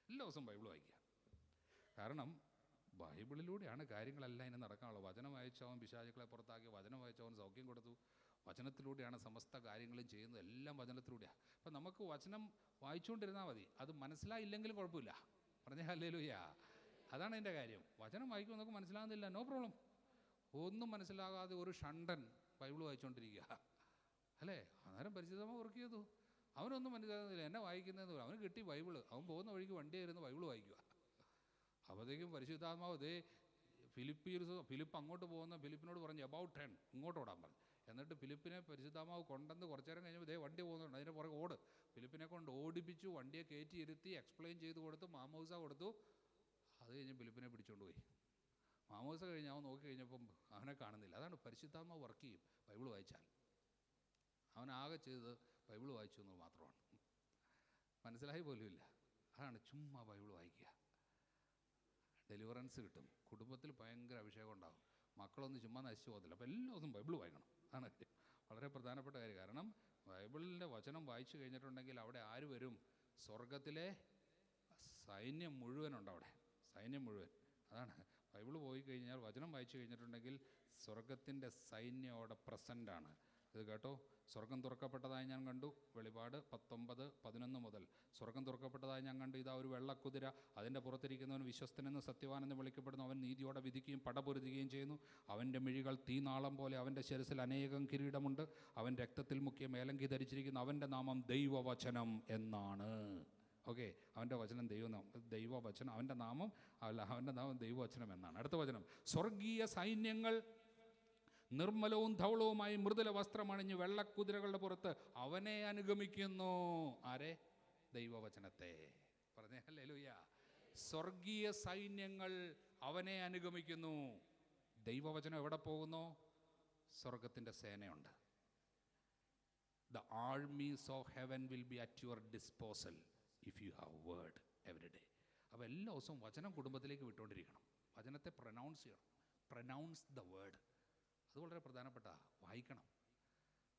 എല്ലാ ദിവസവും ബൈബിൾ വായിക്കുക. കാരണം ബൈബിളിലൂടെയാണ് കാര്യങ്ങളെല്ലാം ഇനി നടക്കാനുള്ളത്. വചനം വായിച്ചവൻ പിശാചുക്കളെ പുറത്താക്കി, വചനം വായിച്ചവൻ സൗഖ്യം കൊടുത്തു. വചനത്തിലൂടെയാണ് സമസ്ത കാര്യങ്ങളും ചെയ്യുന്നത്, എല്ലാം വചനത്തിലൂടെയാണ്. അപ്പം നമുക്ക് വചനം വായിച്ചുകൊണ്ടിരുന്നാൽ മതി, അത് മനസ്സിലായില്ലെങ്കിലും കുഴപ്പമില്ല. പറഞ്ഞേ ഹല്ലേലൂയ. അതാണ് എൻ്റെ കാര്യം. വചനം വായിക്കുമ്പോൾ നമുക്ക് മനസ്സിലാകുന്നില്ല, നോ പ്രോബ്ലം. ഒന്നും മനസ്സിലാകാതെ ഒരു ഷണ്ടൻ ബൈബിൾ വായിച്ചുകൊണ്ടിരിക്കുക അല്ലേ? അന്നേരം പരിചിതமாக വർക്ക് ചെയ്തു. അവനൊന്നും മനസ്സിലാകുന്നില്ല, എന്നെ വായിക്കുന്നതെന്ന് പറയും. അവന് കിട്ടി ബൈബിള്, അവൻ പോകുന്ന വഴിക്ക് വണ്ടിയായിരുന്നു ബൈബിൾ വായിക്കുക. അപ്പോഴത്തേക്കും പരിശുദ്ധാത്മാവ് ഫിലിപ്പ് അങ്ങോട്ട് പോകുന്ന ഫിലിപ്പിനോട് പറഞ്ഞു, അബൌട്ട് 10 ഇങ്ങോട്ട് ഓടാൻ പറഞ്ഞു. എന്നിട്ട് ഫിലിപ്പിനെ പരിശുദ്ധാത്മാവ് കൊണ്ടെന്ന് കുറച്ചു നേരം കഴിഞ്ഞപ്പോൾ ഇതേ വണ്ടി പോകുന്നുണ്ട്, അതിൻ്റെ പുറകെ ഓട്. ഫിലിപ്പിനെ കൊണ്ട് ഓടിപ്പിച്ചു, വണ്ടിയെ കയറ്റി ഇരുത്തി, എക്സ്പ്ലെയിൻ ചെയ്ത് കൊടുത്തു, മാമോസ കൊടുത്തു. അത് കഴിഞ്ഞ് ഫിലിപ്പിനെ പിടിച്ചുകൊണ്ട് പോയി. മാമോസ കഴിഞ്ഞ് അവൻ നോക്കി കഴിഞ്ഞപ്പം അവനെ കാണുന്നില്ല. അതാണ് പരിശുദ്ധാത്മാവ് വർക്ക് ചെയ്യും ബൈബിൾ വായിച്ചാൽ. അവനാകെ ചെയ്തത് ബൈബിൾ വായിച്ചു എന്നത് മാത്രമാണ്, മനസ്സിലായി പോലുമില്ല. അതാണ് ചുമ്മാ ബൈബിൾ വായിക്കുക. ഡെലിവറൻസ് കിട്ടും, കുടുംബത്തിൽ ഭയങ്കര അഭിഷേകം ഉണ്ടാകും, മക്കളൊന്നും ചുമ്മാ നശിച്ചു പോകത്തില്ല. അപ്പോൾ എല്ലാ ദിവസവും ബൈബിൾ വായിക്കണം, അതാണ് വളരെ പ്രധാനപ്പെട്ട കാര്യം. കാരണം ബൈബിളിൻ്റെ വചനം വായിച്ചു കഴിഞ്ഞിട്ടുണ്ടെങ്കിൽ അവിടെ ആര് വരും? സ്വർഗത്തിലെ സൈന്യം മുഴുവനുണ്ട് അവിടെ, സൈന്യം മുഴുവൻ. അതാണ് ബൈബിൾ പോയി കഴിഞ്ഞാൽ, വചനം വായിച്ചു കഴിഞ്ഞിട്ടുണ്ടെങ്കിൽ സ്വർഗത്തിൻ്റെ സൈന്യം അവിടെ പ്രസൻ്റാണ്. ഇത് കേട്ടോ, സ്വർഗം തുറക്കപ്പെട്ടതായി ഞാൻ കണ്ടു. വെളിപാട് 19:11 മുതൽ സ്വർഗം തുറക്കപ്പെട്ടതായി ഞാൻ കണ്ടു. ഇതാ ഒരു വെള്ളക്കുതിര, അതിൻ്റെ പുറത്തിരിക്കുന്നവൻ വിശ്വസ്തനെന്ന് സത്യവാനെന്ന് വിളിക്കപ്പെടുന്നു. അവൻ നീതിയോടെ വിധിക്കുകയും പടപൊരുതുകയും ചെയ്യുന്നു. അവൻ്റെ മിഴികൾ തീനാളം പോലെ, അവൻ്റെ ശിരസിൽ അനേകം കിരീടമുണ്ട്. അവൻ രക്തത്തിൽ മുക്കിയ മേലങ്കി ധരിച്ചിരിക്കുന്നു. അവൻ്റെ നാമം ദൈവവചനം എന്നാണ്. ഓക്കെ, അവൻ്റെ വചനം ദൈവവചനം, അവൻ്റെ നാമം ദൈവവചനം എന്നാണ്. അടുത്ത വചനം, സ്വർഗീയ സൈന്യങ്ങൾ നിർമ്മലവും ധവളവുമായി മൃദുല വസ്ത്രമണിഞ്ഞ് വെള്ളക്കുതിരകളുടെ പുറത്ത് അവനെ അനുഗമിക്കുന്നു. ആരെ? ദൈവവചനത്തെ. പറഞ്ഞേ ഹല്ലേലൂയ. സ്വർഗീയ സൈന്യങ്ങൾ അവനെ അനുഗമിക്കുന്നു. ദൈവവചനം എവിടെ പോകുന്നു? സ്വർഗത്തിൻ്റെ സേനയുണ്ട്. The armies of heaven will be at your disposal if you have word every day. അപ്പോൾ എല്ലാ ദിവസവും വചനം കുടുംബത്തിലേക്ക് വിട്ടുകൊണ്ടിരിക്കണം. വചനത്തെ പ്രൊനൗൺസ് ചെയ്യണം. Pronounce the word. അത് വളരെ പ്രധാനപ്പെട്ട, വായിക്കണം.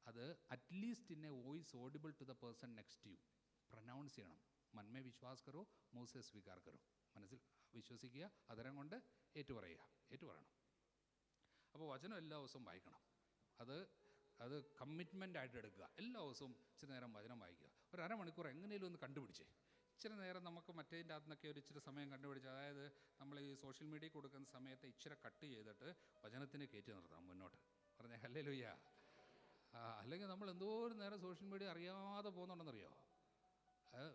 അത് at least in a voice audible to the person next you. Pronounce ചെയ്യണം. മന്മേ വിശ്വാസ് കരോ മൂസേ സ്വീകാർ കരോ. മനസ്സിൽ വിശ്വസിക്കുക, അതരം കൊണ്ട് ഏറ്റുപറയണം. അപ്പോൾ വചനം എല്ലാ ദിവസവും വായിക്കണം. അത് കമ്മിറ്റ്മെൻ്റ് ആയിട്ട് എടുക്കുക. എല്ലാ ദിവസവും ഇച്ചിരി നേരം വചനം വായിക്കുക. ഒരു അരമണിക്കൂർ എങ്ങനെയും ഒന്ന് കണ്ടുപിടിച്ചേ. ഇച്ചിരി നേരം നമുക്ക് മറ്റേതിൻ്റെ അകത്തുനിന്നൊക്കെ ഒരു ഇച്ചിരി സമയം കണ്ടുപിടിച്ച്, അതായത് നമ്മൾ ഈ സോഷ്യൽ മീഡിയ കൊടുക്കുന്ന സമയത്ത് ഇച്ചിരി കട്ട് ചെയ്തിട്ട് വചനത്തിന് കയറ്റി നിർത്താം മുന്നോട്ട്. പറഞ്ഞേ ഹല്ലേലൂയ. അല്ലെങ്കിൽ നമ്മൾ എന്തോരം നേരം സോഷ്യൽ മീഡിയ അറിയാതെ പോകുന്നുണ്ടെന്നറിയോ?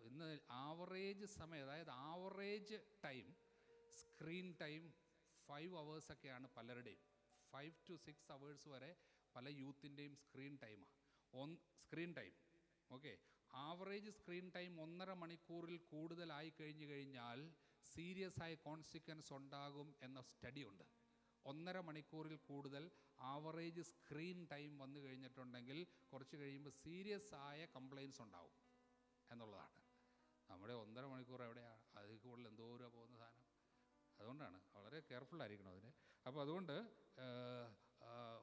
ഇന്ന് ആവറേജ് സമയം, അതായത് average time, screen time 5 hours ഒക്കെയാണ് പലരുടെയും. 5 to 6 hours വരെ പല യൂത്തിൻ്റെയും screen time. Okay, average screen time 1.5 മണിക്കൂറിൽ കൂടുതലായി കഴിഞ്ഞാൽ സീരിയസ് ആയ കോൺസിക്വൻസ് ഉണ്ടാകും എന്ന സ്റ്റഡി ഉണ്ട്. 1.5 മണിക്കൂറിൽ കൂടുതൽ ആവറേജ് സ്ക്രീൻ ടൈം വന്നു കഴിഞ്ഞിട്ടുണ്ടെങ്കിൽ കുറച്ച് കഴിയുമ്പോൾ സീരിയസ് ആയ കംപ്ലയിൻസ് ഉണ്ടാവും എന്നുള്ളതാണ്. നമ്മുടെ 1.5 മണിക്കൂർ എവിടെയാണ്? അതിൽ കൂടുതൽ എന്തോരം പോകുന്ന സാധനം. അതുകൊണ്ടാണ് വളരെ കെയർഫുള്ളായിരിക്കണം അതിന്. അപ്പോൾ അതുകൊണ്ട്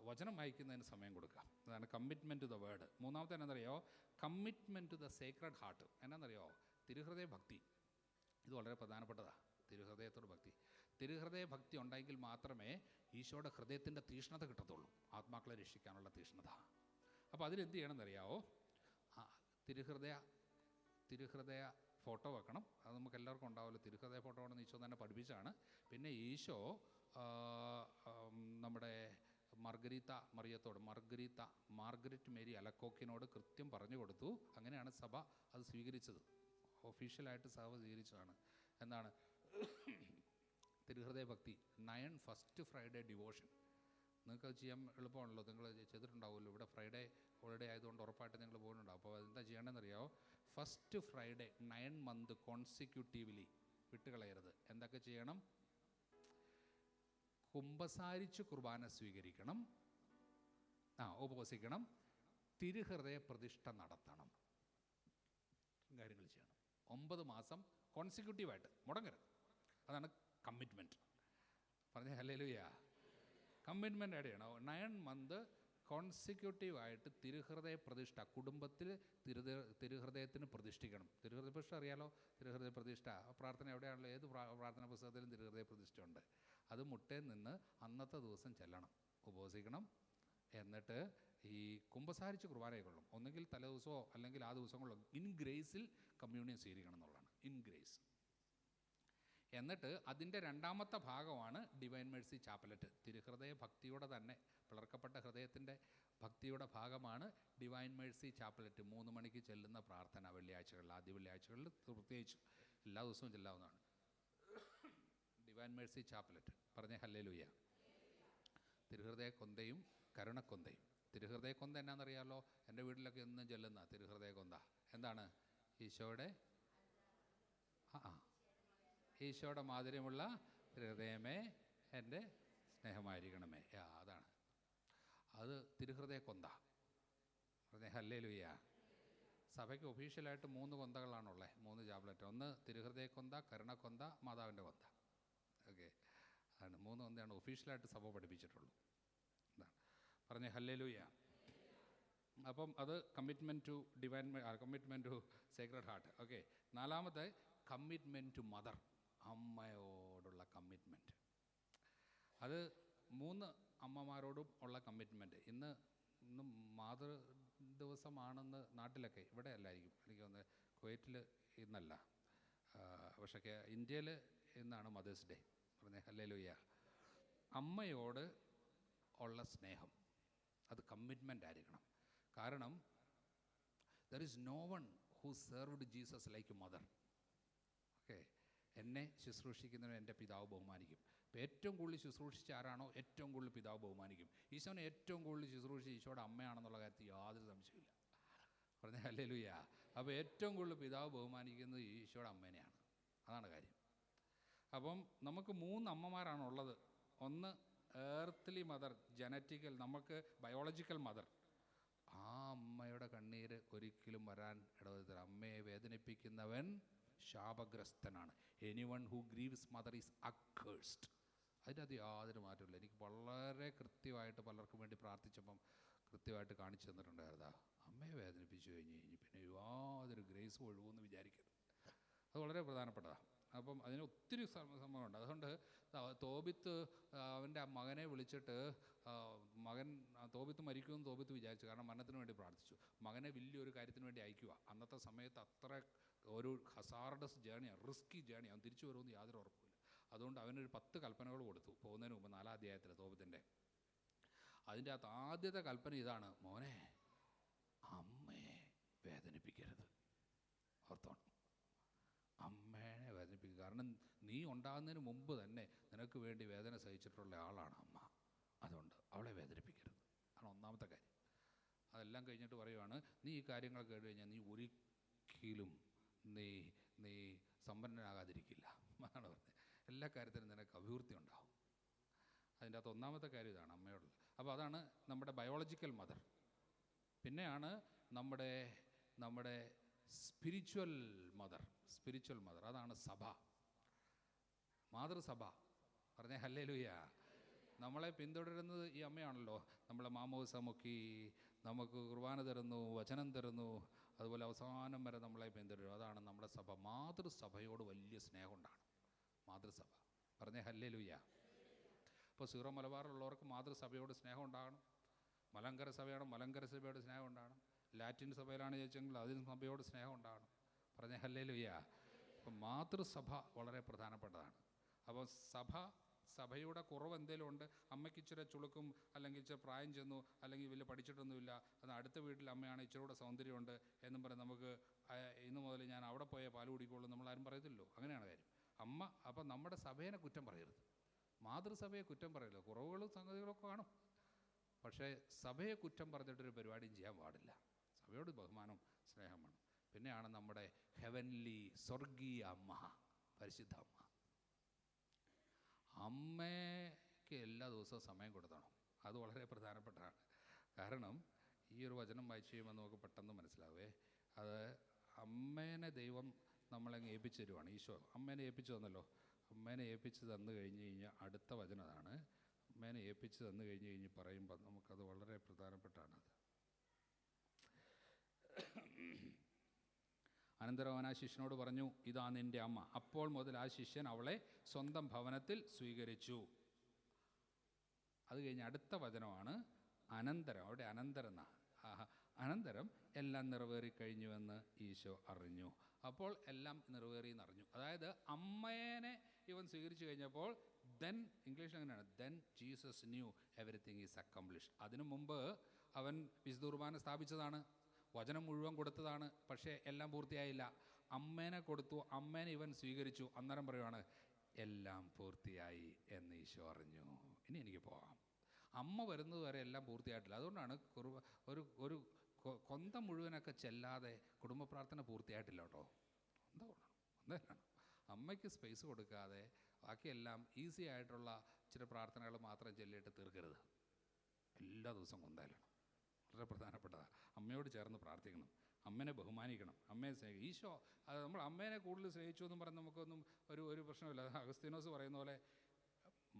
വചനം വായിക്കുന്നതിന് സമയം കൊടുക്കുക. അതാണ് കമ്മിറ്റ്മെൻറ്റ് ടു ദ വേർഡ്. മൂന്നാമത്തെ എന്നാണെന്നറിയോ? Commitment to the sacred heart. എന്നാണെന്നറിയോ? തിരുഹൃദയ ഭക്തി. ഇത് വളരെ പ്രധാനപ്പെട്ടതാണ്. തിരുഹൃദയത്തോട് ഭക്തി. തിരുഹൃദയ ഭക്തി ഉണ്ടെങ്കിൽ മാത്രമേ ഈശോയുടെ ഹൃദയത്തിൻ്റെ തീഷ്ണത കിട്ടത്തുള്ളൂ, ആത്മാക്കളെ രക്ഷിക്കാനുള്ള തീഷ്ണത. അപ്പോൾ അതിലെന്ത് ചെയ്യണമെന്നറിയാവോ? തിരുഹൃദയ ഫോട്ടോ വെക്കണം. അത് നമുക്ക് എല്ലാവർക്കും ഉണ്ടാവുമല്ലോ. തിരുഹൃദയ ഫോട്ടോ ആണെന്ന് ഈശോ തന്നെ പഠിപ്പിച്ചാണ്. പിന്നെ ഈശോ നമ്മുടെ മാർഗരറ്റ് മേരി അലക്കോക്കിനോട് കൃത്യം പറഞ്ഞു കൊടുത്തു. അങ്ങനെയാണ് സഭ അത് സ്വീകരിച്ചത്. ഒഫീഷ്യലായിട്ട് സഭ സ്വീകരിച്ചതാണ്. എന്താണ്? തിരുഹൃദയ ഭക്തി. 9 ഫസ്റ്റ് ഫ്രൈഡേ ഡിവോഷൻ. നിങ്ങൾക്ക് അത് ചെയ്യാൻ എളുപ്പമാണല്ലോ, നിങ്ങൾ ചെയ്തിട്ടുണ്ടാവുമല്ലോ. ഇവിടെ ഫ്രൈഡേ ഹോളിഡേ ആയതുകൊണ്ട് ഉറപ്പായിട്ട് നിങ്ങൾ പോകുന്നുണ്ടാവും. അപ്പോൾ അതെന്താ ചെയ്യേണ്ടതെന്നറിയാമോ? ഫസ്റ്റ് ഫ്രൈഡേ 9 months കോൺസിക്യൂട്ടീവ്ലി വിട്ടുകളയരുത്. എന്തൊക്കെ ചെയ്യണം? കുമ്പസാരിച്ച് കുർബാന സ്വീകരിക്കണം, ഉപവസിക്കണം, തിരുഹൃദയ പ്രതിഷ്ഠ നടത്തണം, കാര്യങ്ങൾ ചെയ്യണം. 9 മാസം കോൺസിക്യൂട്ടീവായിട്ട് മുടങ്ങരുത്. അതാണ് കമ്മിറ്റ്മെൻറ്റ്. പറഞ്ഞ ഹല്ലേലൂയ. കമ്മിറ്റ്മെൻ്റ് ആയിട്ട് ചെയ്യണം. 9 months കോൺസിക്യൂട്ടീവായിട്ട് തിരുഹൃദയ പ്രതിഷ്ഠ, കുടുംബത്തിൽ തിരുഹൃദയത്തിന് പ്രതിഷ്ഠിക്കണം. തിരുഹൃദയ പ്രതിഷ്ഠ അറിയാലോ? തിരുഹൃദയ പ്രതിഷ്ഠ പ്രാർത്ഥന എവിടെയാണല്ലോ, ഏത് പ്രാർത്ഥനാ പുസ്തകത്തിലും തിരുഹൃദയ പ്രതിഷ്ഠ ഉണ്ട്. അത് മുട്ടയിൽ നിന്ന് അന്നത്തെ ദിവസം ചെല്ലണം, ഉപവസിക്കണം. എന്നിട്ട് ഈ കുമ്പസാരിച്ച് കുർബാന കൊള്ളും. ഒന്നുകിൽ തലേദിവസമോ അല്ലെങ്കിൽ ആ ദിവസങ്ങളോ ഇൻ ഗ്രേസിൽ കമ്മ്യൂണിയൻ സ്വീകരിക്കണം എന്നുള്ളതാണ്. In grace. എന്നിട്ട് അതിൻ്റെ രണ്ടാമത്തെ ഭാഗമാണ് ഡിവൈൻ മേഴ്സി ചാപ്പലറ്റ്. തിരുഹൃദയ ഭക്തിയുടെ തന്നെ പിളർക്കപ്പെട്ട ഹൃദയത്തിൻ്റെ ഭക്തിയുടെ ഭാഗമാണ് ഡിവൈൻ മേഴ്സി ചാപ്പലറ്റ്. 3 മണിക്ക് ചെല്ലുന്ന പ്രാർത്ഥന വെള്ളിയാഴ്ചകളിൽ, ആദ്യ വെള്ളിയാഴ്ചകളിൽ പ്രത്യേകിച്ച് എല്ലാ ദിവസവും ചെല്ലാവുന്നതാണ്. Divine Mercy ചാപ്പലറ്റ്. പറഞ്ഞേ ഹല്ലേലൂയ. തിരുഹൃദയ കൊന്തയും കരുണക്കൊന്തയും. തിരുഹൃദയക്കൊന്ത എന്നാണെന്നറിയാമല്ലോ? എൻ്റെ വീട്ടിലൊക്കെ എന്നും ചൊല്ലുന്ന തിരുഹൃദയക്കൊന്ത എന്താണ്? ഈശോയുടെ ഈശോയുടെ മാധുര്യമുള്ള ഹൃദയമേ എൻ്റെ സ്നേഹമായിരിക്കണമേ. അതാണ് അത് തിരുഹൃദയക്കൊന്ത. പറഞ്ഞേ ഹല്ലേലൂയ. സഭയ്ക്ക് ഒഫീഷ്യലായിട്ട് 3 കൊന്തകളാണുള്ളത്, 3 ചാപ്ലറ്റ്. ഒന്ന് തിരുഹൃദയക്കൊന്ത, കരുണക്കൊന്ത, മാതാവിൻ്റെ കൊന്ത. ഓക്കെ, അതാണ് 3 കൊന്തയാണ് ഒഫീഷ്യലായിട്ട് സഭ പഠിപ്പിച്ചിട്ടുള്ളൂ. എന്താണ് പറഞ്ഞേ ഹല്ലേലൂയ. അപ്പം അത് commitment to divine, commitment to sacred heart. Okay, 4-മത്തെ കമ്മിറ്റ്മെൻറ്റ് ടു മദർ, അമ്മയോടുള്ള കമ്മിറ്റ്മെൻറ്റ്. അത് 3 അമ്മമാരോടും ഉള്ള കമ്മിറ്റ്മെൻറ്റ്. ഇന്ന് മാതൃ ദിവസമാണെന്ന് നാട്ടിലൊക്കെ, ഇവിടെ അല്ലായിരിക്കും എനിക്ക് തോന്നുന്നത്, കുവൈറ്റിൽ ഇന്നല്ല, പക്ഷേ ഇന്ത്യയിൽ ഇന്നാണ് മദേഴ്സ് ഡേ. പറഞ്ഞേ ഹല്ലേലൂയ. അമ്മയോട് ഉള്ള സ്നേഹം അത് കമ്മിറ്റ്മെൻ്റ് ആയിരിക്കണം. കാരണം there is no one who served Jesus like mother. Okay, എന്നെ ശുശ്രൂഷിക്കുന്നവന് എൻ്റെ പിതാവ് ബഹുമാനിക്കും. അപ്പോൾ ഏറ്റവും കൂടുതൽ ശുശ്രൂഷിച്ച ആരാണോ ഏറ്റവും കൂടുതൽ പിതാവ് ബഹുമാനിക്കും. ഈശോനെ ഏറ്റവും കൂടുതൽ ശുശ്രൂഷിച്ച് ഈശോയുടെ അമ്മയാണെന്നുള്ള കാര്യത്തിൽ യാതൊരു സംശയമില്ല. പറഞ്ഞ ഹല്ലേലൂയ. അപ്പോൾ ഏറ്റവും കൂടുതൽ പിതാവ് ബഹുമാനിക്കുന്നത് ഈശോയുടെ അമ്മേനെയാണ്. അതാണ് കാര്യം. അപ്പം നമുക്ക് 3 അമ്മമാരാണുള്ളത്. ഒന്ന് എർത്ത്ലി മദർ, ജനറ്റിക്കൽ, നമുക്ക് ബയോളജിക്കൽ മദർ. ആ അമ്മയുടെ കണ്ണീര് ഒരിക്കലും വരാൻ ഇടവരുത്തരുത്. അമ്മയെ വേദനിപ്പിക്കുന്നവൻ ശാപഗ്രസ്തനാണ്. Anyone who grieves mother is accursed. അതിനകത്ത് യാതൊരു മാറ്റമില്ല. എനിക്ക് വളരെ കൃത്യമായിട്ട് പലർക്കും വേണ്ടി പ്രാർത്ഥിച്ചപ്പം കൃത്യമായിട്ട് കാണിച്ചു തന്നിട്ടുണ്ടായിരുന്നതാ, അമ്മയെ വേദനിപ്പിച്ചു കഴിഞ്ഞ് പിന്നെ യാതൊരു ഗ്രേസും ഒഴിവെന്ന് വിചാരിക്കരുത്. അത് വളരെ പ്രധാനപ്പെട്ടതാണ്. അപ്പം അതിന് ഒത്തിരി സംഭവമുണ്ട്. അതുകൊണ്ട് തോബിത്ത് അവൻ്റെ മകനെ വിളിച്ചിട്ട്, മകൻ തോബിത്ത് മരിക്കുമെന്ന് തോബിത്ത് വിചാരിച്ചു. കാരണം മരണത്തിന് വേണ്ടി പ്രാർത്ഥിച്ചു. മകനെ വലിയൊരു കാര്യത്തിന് വേണ്ടി അയക്കുക. അന്നത്തെ സമയത്ത് അത്ര ഒരു ഹസാർഡസ് ജേണിയാണ്, റിസ്കി ജേണിയാണ്. തിരിച്ചു വരുമെന്ന് യാതൊരു ഉറപ്പില്ല. അതുകൊണ്ട് അവനൊരു 10 കൽപ്പനകൾ കൊടുത്തു പോകുന്നതിന് മുമ്പ്, 4-ാം അധ്യായത്തിൽ തോബിത്തിൻ്റെ. അതിൻ്റെ അകത്ത് ആദ്യത്തെ കൽപ്പന ഇതാണ്, മോനെ അമ്മയെ വേദനിപ്പിക്കരുത്. ഓർത്തോണം, അമ്മേനെ വേദനിപ്പിക്കുക. കാരണം നീ ഉണ്ടാകുന്നതിന് മുമ്പ് തന്നെ നിനക്ക് വേണ്ടി വേദന സഹിച്ചിട്ടുള്ള ആളാണ് അമ്മ. അതുകൊണ്ട് അവളെ വേദനിപ്പിക്കരുത്. ആണ് 1-ാമത്തെ കാര്യം. അതെല്ലാം കഴിഞ്ഞിട്ട് പറയുവാണ്, നീ ഈ കാര്യങ്ങൾ കേട്ട് കഴിഞ്ഞാൽ നീ ഒരിക്കലും നീ സമ്പന്നനാകാതിരിക്കില്ല. അതാണ് പറഞ്ഞത്. എല്ലാ കാര്യത്തിനും നിനക്ക് അഭിവൃദ്ധി ഉണ്ടാവും. അതിൻ്റെ അകത്ത് 1-ാമത്തെ കാര്യം ഇതാണ്, അമ്മയോടുള്ള. അപ്പോൾ അതാണ് നമ്മുടെ ബയോളജിക്കൽ മദർ. പിന്നെയാണ് നമ്മുടെ സ്പിരിച്വൽ മദർ. അതാണ് സഭ, മാതൃസഭ. പറഞ്ഞേ ഹല്ലേലൂയ. നമ്മളെ പിന്തുടരുന്നത് ഈ അമ്മയാണല്ലോ. നമ്മളെ മാമോദിസ മുക്കി, നമുക്ക് കുർബാന തരുന്നു, വചനം തരുന്നു, അതുപോലെ അവസാനം വരെ നമ്മളെ പിന്തുടരും. അതാണ് നമ്മുടെ സഭ. മാതൃസഭയോട് വലിയ സ്നേഹമുണ്ടാണ് മാതൃസഭ. പറഞ്ഞേ ഹല്ലേലൂയ. ഇപ്പോൾ സീറോ മലബാറിലുള്ളവർക്ക് മാതൃസഭയോട് സ്നേഹം ഉണ്ടാകണം. മലങ്കര സഭയാണ്, മലങ്കര സഭയോട് സ്നേഹം ഉണ്ടാകണം. ലാറ്റിൻ സഭയിലാണ് ചോദിച്ചെങ്കിൽ അതിന് സഭയോട് സ്നേഹം ഉണ്ടാകണം. പറഞ്ഞേ ഹല്ലേലൂയ. അപ്പം മാതൃസഭ വളരെ പ്രധാനപ്പെട്ടതാണ്. അപ്പോൾ സഭയുടെ കുറവ് എന്തെങ്കിലും ഉണ്ട്, അമ്മയ്ക്ക് ഇച്ചിരി ചുളുക്കും, അല്ലെങ്കിൽ ഇച്ചിരി പ്രായം ചെന്നു, അല്ലെങ്കിൽ വലിയ പഠിച്ചിട്ടൊന്നുമില്ല, അത് അടുത്ത വീട്ടിൽ അമ്മയാണ്, ഇച്ചിരി കൂടെ സൗന്ദര്യമുണ്ട് എന്നും പറഞ്ഞ് നമുക്ക് ഇന്ന് മുതൽ ഞാൻ അവിടെ പോയാൽ പാൽ കുടിക്കുള്ളൂ നമ്മളാരും പറയത്തില്ലല്ലോ. അങ്ങനെയാണ് കാര്യം. അമ്മ, അപ്പം നമ്മുടെ സഭയെ കുറ്റം പറയരുത്, മാതൃസഭയെ കുറ്റം പറയരുത്. കുറവുകളും സംഗതികളൊക്കെ കാണും, പക്ഷേ സഭയെ കുറ്റം പറഞ്ഞിട്ടൊരു പരിപാടിയും ചെയ്യാൻ പാടില്ല. സഭയോട് ബഹുമാനം, സ്നേഹം വേണം. പിന്നെയാണ് നമ്മുടെ ഹെവൻലി, സ്വർഗീയ അമ്മ, പരിശുദ്ധ അമ്മ. അമ്മയ്ക്ക് എല്ലാ ദിവസവും സമയം കൊടുക്കണം. അത് വളരെ പ്രധാനപ്പെട്ടതാണ്. കാരണം ഈ ഒരു വചനം വായിച്ച് കഴിയുമ്പോൾ നമുക്ക് പെട്ടെന്ന് മനസ്സിലാവേ, അത് അമ്മേനെ ദൈവം നമ്മളങ്ങ് ഏൽപ്പിച്ചു തരുവാണ്. ഈശോ അമ്മേനെ ഏൽപ്പിച്ചു തന്നല്ലോ. അമ്മേനെ ഏൽപ്പിച്ച് തന്നു കഴിഞ്ഞ് കഴിഞ്ഞാൽ അടുത്ത വചനമാണ്, അമ്മേനെ ഏൽപ്പിച്ച് തന്നു കഴിഞ്ഞ് പറയുമ്പോൾ നമുക്കത് വളരെ പ്രധാനപ്പെട്ടാണ്. അനന്തരം അവൻ ആ ശിഷ്യനോട് പറഞ്ഞു, ഇതാ നിൻ്റെ അമ്മ. അപ്പോൾ മുതൽ ആ ശിഷ്യൻ അവളെ സ്വന്തം ഭവനത്തിൽ സ്വീകരിച്ചു. അത് കഴിഞ്ഞ് അടുത്ത വചനമാണ് അനന്തരം. അവിടെ അനന്തരം അനന്തരം എല്ലാം നിറവേറിക്കഴിഞ്ഞുവെന്ന് ഈശോ അറിഞ്ഞു. അപ്പോൾ എല്ലാം നിറവേറിയെന്നറിഞ്ഞു. അതായത് അമ്മേനെ ഇവൻ സ്വീകരിച്ചു കഴിഞ്ഞപ്പോൾ ദെൻ, ഇംഗ്ലീഷിൽ അങ്ങനെയാണ്, then Jesus new everything is accomplished. അതിനു മുമ്പ് അവൻ വിശുദ്ധ കുർബാന സ്ഥാപിച്ചതാണ്, വചനം മുഴുവൻ കൊടുത്തതാണ്, പക്ഷേ എല്ലാം പൂർത്തിയായില്ല. അമ്മേനെ കൊടുത്തു, അമ്മേനെ ഇവൻ സ്വീകരിച്ചു. അന്നേരം പറയുവാണ് എല്ലാം പൂർത്തിയായി എന്ന് ഈശോ അറിഞ്ഞു. ഇനി എനിക്ക് പോകാം. അമ്മ വരുന്നത് വരെ എല്ലാം പൂർത്തിയായിട്ടില്ല. അതുകൊണ്ടാണ് ഒരു ഒരു കൊന്ത മുഴുവനൊക്കെ ചെല്ലാതെ കുടുംബ പ്രാർത്ഥന പൂർത്തിയായിട്ടില്ല കേട്ടോ. എന്താണ് അമ്മയ്ക്ക് സ്പേസ് കൊടുക്കാതെ ബാക്കിയെല്ലാം ഈസി ആയിട്ടുള്ള ചില പ്രാർത്ഥനകൾ മാത്രം ചൊല്ലിയിട്ട് തീർക്കരുത്. എല്ലാ ദിവസവും കൊന്തയിലാണ്. വളരെ പ്രധാനപ്പെട്ടതാണ്. അമ്മയോട് ചേർന്ന് പ്രാർത്ഥിക്കണം, അമ്മേനെ ബഹുമാനിക്കണം, അമ്മയെ സ്നേഹിക്കും. ഈശോ അത് നമ്മൾ അമ്മേനെ കൂടുതൽ സ്നേഹിച്ചു എന്നും പറഞ്ഞ് നമുക്കൊന്നും ഒരു പ്രശ്നമില്ല. അഗസ്തീനോസ് പറയുന്ന പോലെ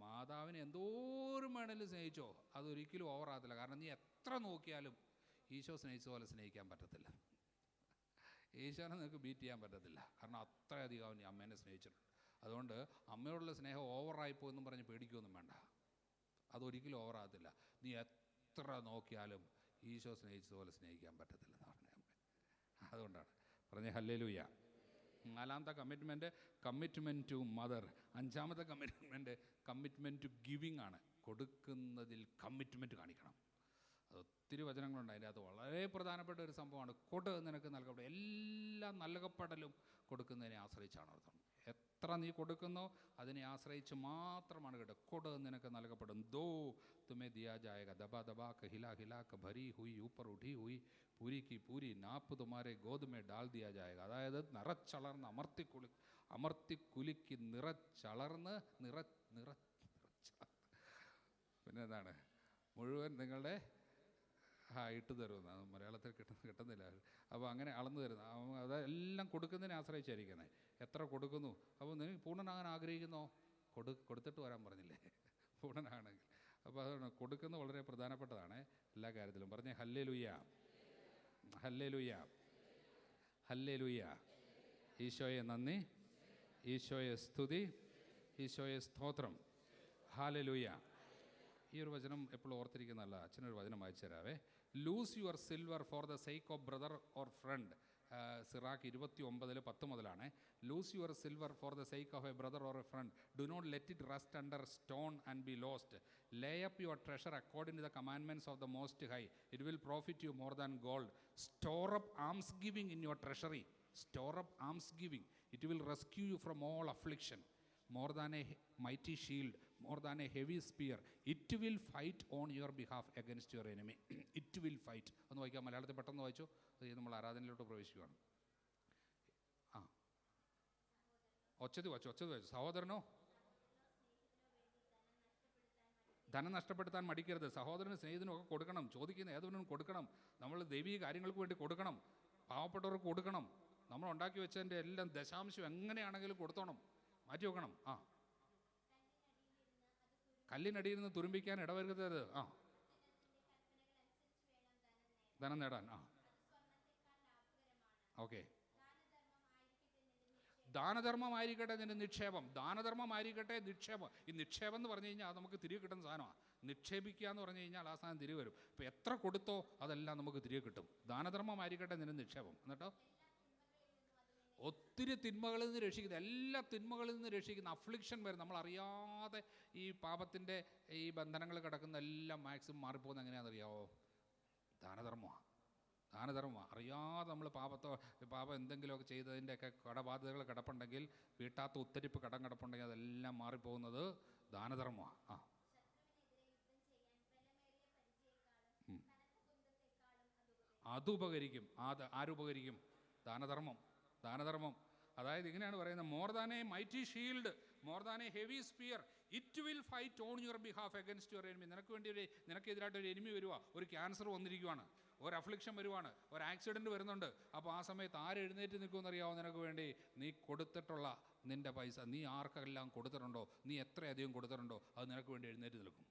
മാതാവിനെ എന്തോരം വേണേലും സ്നേഹിച്ചോ, അതൊരിക്കലും ഓവറാകത്തില്ല. കാരണം നീ എത്ര നോക്കിയാലും ഈശോ സ്നേഹിച്ച പോലെ സ്നേഹിക്കാൻ പറ്റത്തില്ല. ഈശോനെ നിങ്ങൾക്ക് ബീറ്റ് ചെയ്യാൻ പറ്റത്തില്ല. കാരണം അത്രയധികം അവൻ അമ്മേനെ സ്നേഹിച്ചിട്ടുണ്ട്. അതുകൊണ്ട് അമ്മയോടുള്ള സ്നേഹം ഓവറായിപ്പോ എന്നും പറഞ്ഞ് പേടിക്കുകയൊന്നും വേണ്ട. അതൊരിക്കലും ഓവറാകത്തില്ല. നീ എത്ര നോക്കിയാലും ഈശോ സ്നേഹിച്ചതുപോലെ സ്നേഹിക്കാൻ പറ്റത്തില്ലെന്ന് പറഞ്ഞ അമ്മ. അതുകൊണ്ടാണ് പറഞ്ഞ ഹല്ലേലൂയ. 4-ാമത്തെ കമ്മിറ്റ്മെൻറ്റ് ടു മദർ. 5-ാമത്തെ കമ്മിറ്റ്മെൻറ്റ് ടു ഗിവിങ് ആണ്. കൊടുക്കുന്നതിൽ കമ്മിറ്റ്മെൻറ്റ് കാണിക്കണം. അത് ഒത്തിരി വചനങ്ങളുണ്ട്. അതിൻ്റെ അകത്ത് വളരെ പ്രധാനപ്പെട്ട ഒരു സംഭവമാണ് കൊട് നിനക്ക് നൽകപ്പെടും. എല്ലാം നൽകപ്പെടലും കൊടുക്കുന്നതിനെ ആശ്രയിച്ചാണ് അർത്ഥം. എത്ര നീ കൊടുക്കുന്നോ അതിനെ ആശ്രയിച്ച് മാത്രമാണ് കേട്ടോ. കൊട് നിനക്ക് നൽകപ്പെടും. ദോ തുമേ ദിയാ ജായേഗ ദബാ ദബാ ഹിലാ ഹിലാ ഭരി ഹുയി ഊപ്പർ ഉഠി ഹുയി പൂരി കി പൂരി നാപ്പ് തുമാരെ ഗോതുമേ ഡാൽ ദിയാ ജായേഗ. അതായത് നിറച്ചളർന്ന് അമർത്തിക്കുലുക്കി നിറച്ചളർന്ന് പിന്നെ എന്താണ് മുഴുവൻ നിങ്ങളുടെ ഇട്ട് തരുമെന്ന്. അത് മലയാളത്തിൽ കിട്ടുന്നില്ല. അപ്പോൾ അങ്ങനെ അളന്നു തരുന്ന അതെല്ലാം കൊടുക്കുന്നതിനെ ആശ്രയിച്ചായിരിക്കുന്നത്. എത്ര കൊടുക്കുന്നു. അപ്പോൾ നിങ്ങൾ പൂർണ്ണനാകാൻ ആഗ്രഹിക്കുന്നോ, കൊടുത്തിട്ട് വരാൻ പറഞ്ഞില്ലേ പൂർണ്ണനാണെങ്കിൽ. അപ്പോൾ അതുകൊണ്ട് കൊടുക്കുന്നത് വളരെ പ്രധാനപ്പെട്ടതാണ് എല്ലാ കാര്യത്തിലും. പറഞ്ഞേ ഹല്ലേലൂയ, ഹല്ലേലൂയ, ഹല്ലേലൂയ. ഈശോയെ നന്ദി, ഈശോയെ സ്തുതി, ഈശോയെ സ്തോത്രം. ഹല്ലേലൂയ. ഈ ഒരു വചനം എപ്പോഴും ഓർത്തിരിക്കുന്നതല്ല. അച്ഛനൊരു വചനം വായിച്ചു തരാവേ. Loose your silver for the sake of brother or friend. Sirach 29:10 മുതലാണ്. Loose your silver for the sake of a brother or a friend. Do not let it rust under stone and be lost. Lay up your treasure according to the commandments of the most high. It will profit you more than gold. Store up alms giving in your treasury. Store up alms giving. It will rescue you from all affliction. More than a mighty shield, more than a heavy spear, it will fight on your behalf against your enemy. It will fight. ഒന്ന് വായിക്കാം. മലയാളത്തിൽ പെട്ടെന്ന് വായിച്ചു. നമ്മൾ ആരാധനയിലോട്ട് പ്രവേശിക്കുകയാണ്. ഒച്ചത് വായിച്ചു. സഹോദരനോ ധനം നഷ്ടപ്പെടുത്താൻ മടിക്കരുത്. സഹോദരനും സ്നേഹിതനും ഒക്കെ കൊടുക്കണം. ചോദിക്കുന്ന ഏതൊന്നും കൊടുക്കണം. നമ്മൾ ദൈവീക കാര്യങ്ങൾക്ക് വേണ്ടി കൊടുക്കണം. പാവപ്പെട്ടവർക്ക് കൊടുക്കണം. നമ്മൾ ഉണ്ടാക്കി വെച്ചതിൻ്റെ എല്ലാം ദശാംശം എങ്ങനെയാണെങ്കിലും കൊടുത്തോണം. മാറ്റി വെക്കണം. കല്ലിനടിയിൽ നിന്ന് തുരുമ്പിക്കാൻ ഇടവരുത്തരുത്. ധനം നേടാൻ. ഓക്കെ. ദാനധർമ്മമായിരിക്കട്ടെ നിന്റെ നിക്ഷേപം. ദാനധർമ്മമായിരിക്കട്ടെ നിക്ഷേപം. ഈ നിക്ഷേപം എന്ന് പറഞ്ഞു കഴിഞ്ഞാൽ അത് നമുക്ക് തിരികെ കിട്ടുന്ന സാധനമാണ്. നിക്ഷേപിക്കുക എന്ന് പറഞ്ഞു കഴിഞ്ഞാൽ ആ സാധനം തിരികെ വരും. ഇപ്പോൾ എത്ര കൊടുത്തോ അതെല്ലാം നമുക്ക് തിരികെ കിട്ടും. ദാനധർമ്മമായിരിക്കട്ടെ നിന്റെ നിക്ഷേപം. എന്നിട്ടോ ഒത്തിരി തിന്മകളിൽ നിന്ന് രക്ഷിക്കുന്ന, എല്ലാ തിന്മകളിൽ നിന്ന് രക്ഷിക്കുന്ന അഫ്ലിക്ഷൻ വരും. നമ്മളറിയാതെ ഈ പാപത്തിൻ്റെ ഈ ബന്ധനങ്ങൾ കിടക്കുന്ന എല്ലാം മാക്സിമം മാറിപ്പോകുന്ന എങ്ങനെയാണെന്നറിയാമോ? ദാനധർമ്മമാണ്. അറിയാതെ നമ്മൾ പാപം എന്തെങ്കിലുമൊക്കെ ചെയ്തതിൻ്റെയൊക്കെ കടബാധ്യതകൾ കിടപ്പുണ്ടെങ്കിൽ, വീട്ടാത്ത ഉത്തരിപ്പ് കടം കിടപ്പുണ്ടെങ്കിൽ അതെല്ലാം മാറിപ്പോകുന്നത് ദാനധർമ്മമാണ്. അതുപകരിക്കും. ആരുപകരിക്കും? ദാനധർമ്മം. അതായത് ഇങ്ങനെയാണ് പറയുന്നത്. More than a mighty shield, more than a heavy spear, it will fight on your behalf against your enemy. നിനക്കെതിരായിട്ട് ഒരു എനിമി വരുവാ. ഒരു ക്യാൻസർ വന്നിരിക്കുവാണ്, ഒരു അഫ്ലിക്ഷൻ വരുവാണ്, ഒരു ആക്സിഡൻറ്റ് വരുന്നുണ്ട്. അപ്പോൾ ആ സമയത്ത് ആര് എഴുന്നേറ്റ് നിൽക്കുമെന്നറിയാമോ? നിനക്ക് വേണ്ടി നീ കൊടുത്തിട്ടുള്ള നിൻ്റെ പൈസ, നീ ആർക്കെല്ലാം കൊടുത്തിട്ടുണ്ടോ, നീ എത്രയധികം കൊടുത്തിട്ടുണ്ടോ, അത് നിനക്ക് വേണ്ടി എഴുന്നേറ്റ് നിൽക്കും.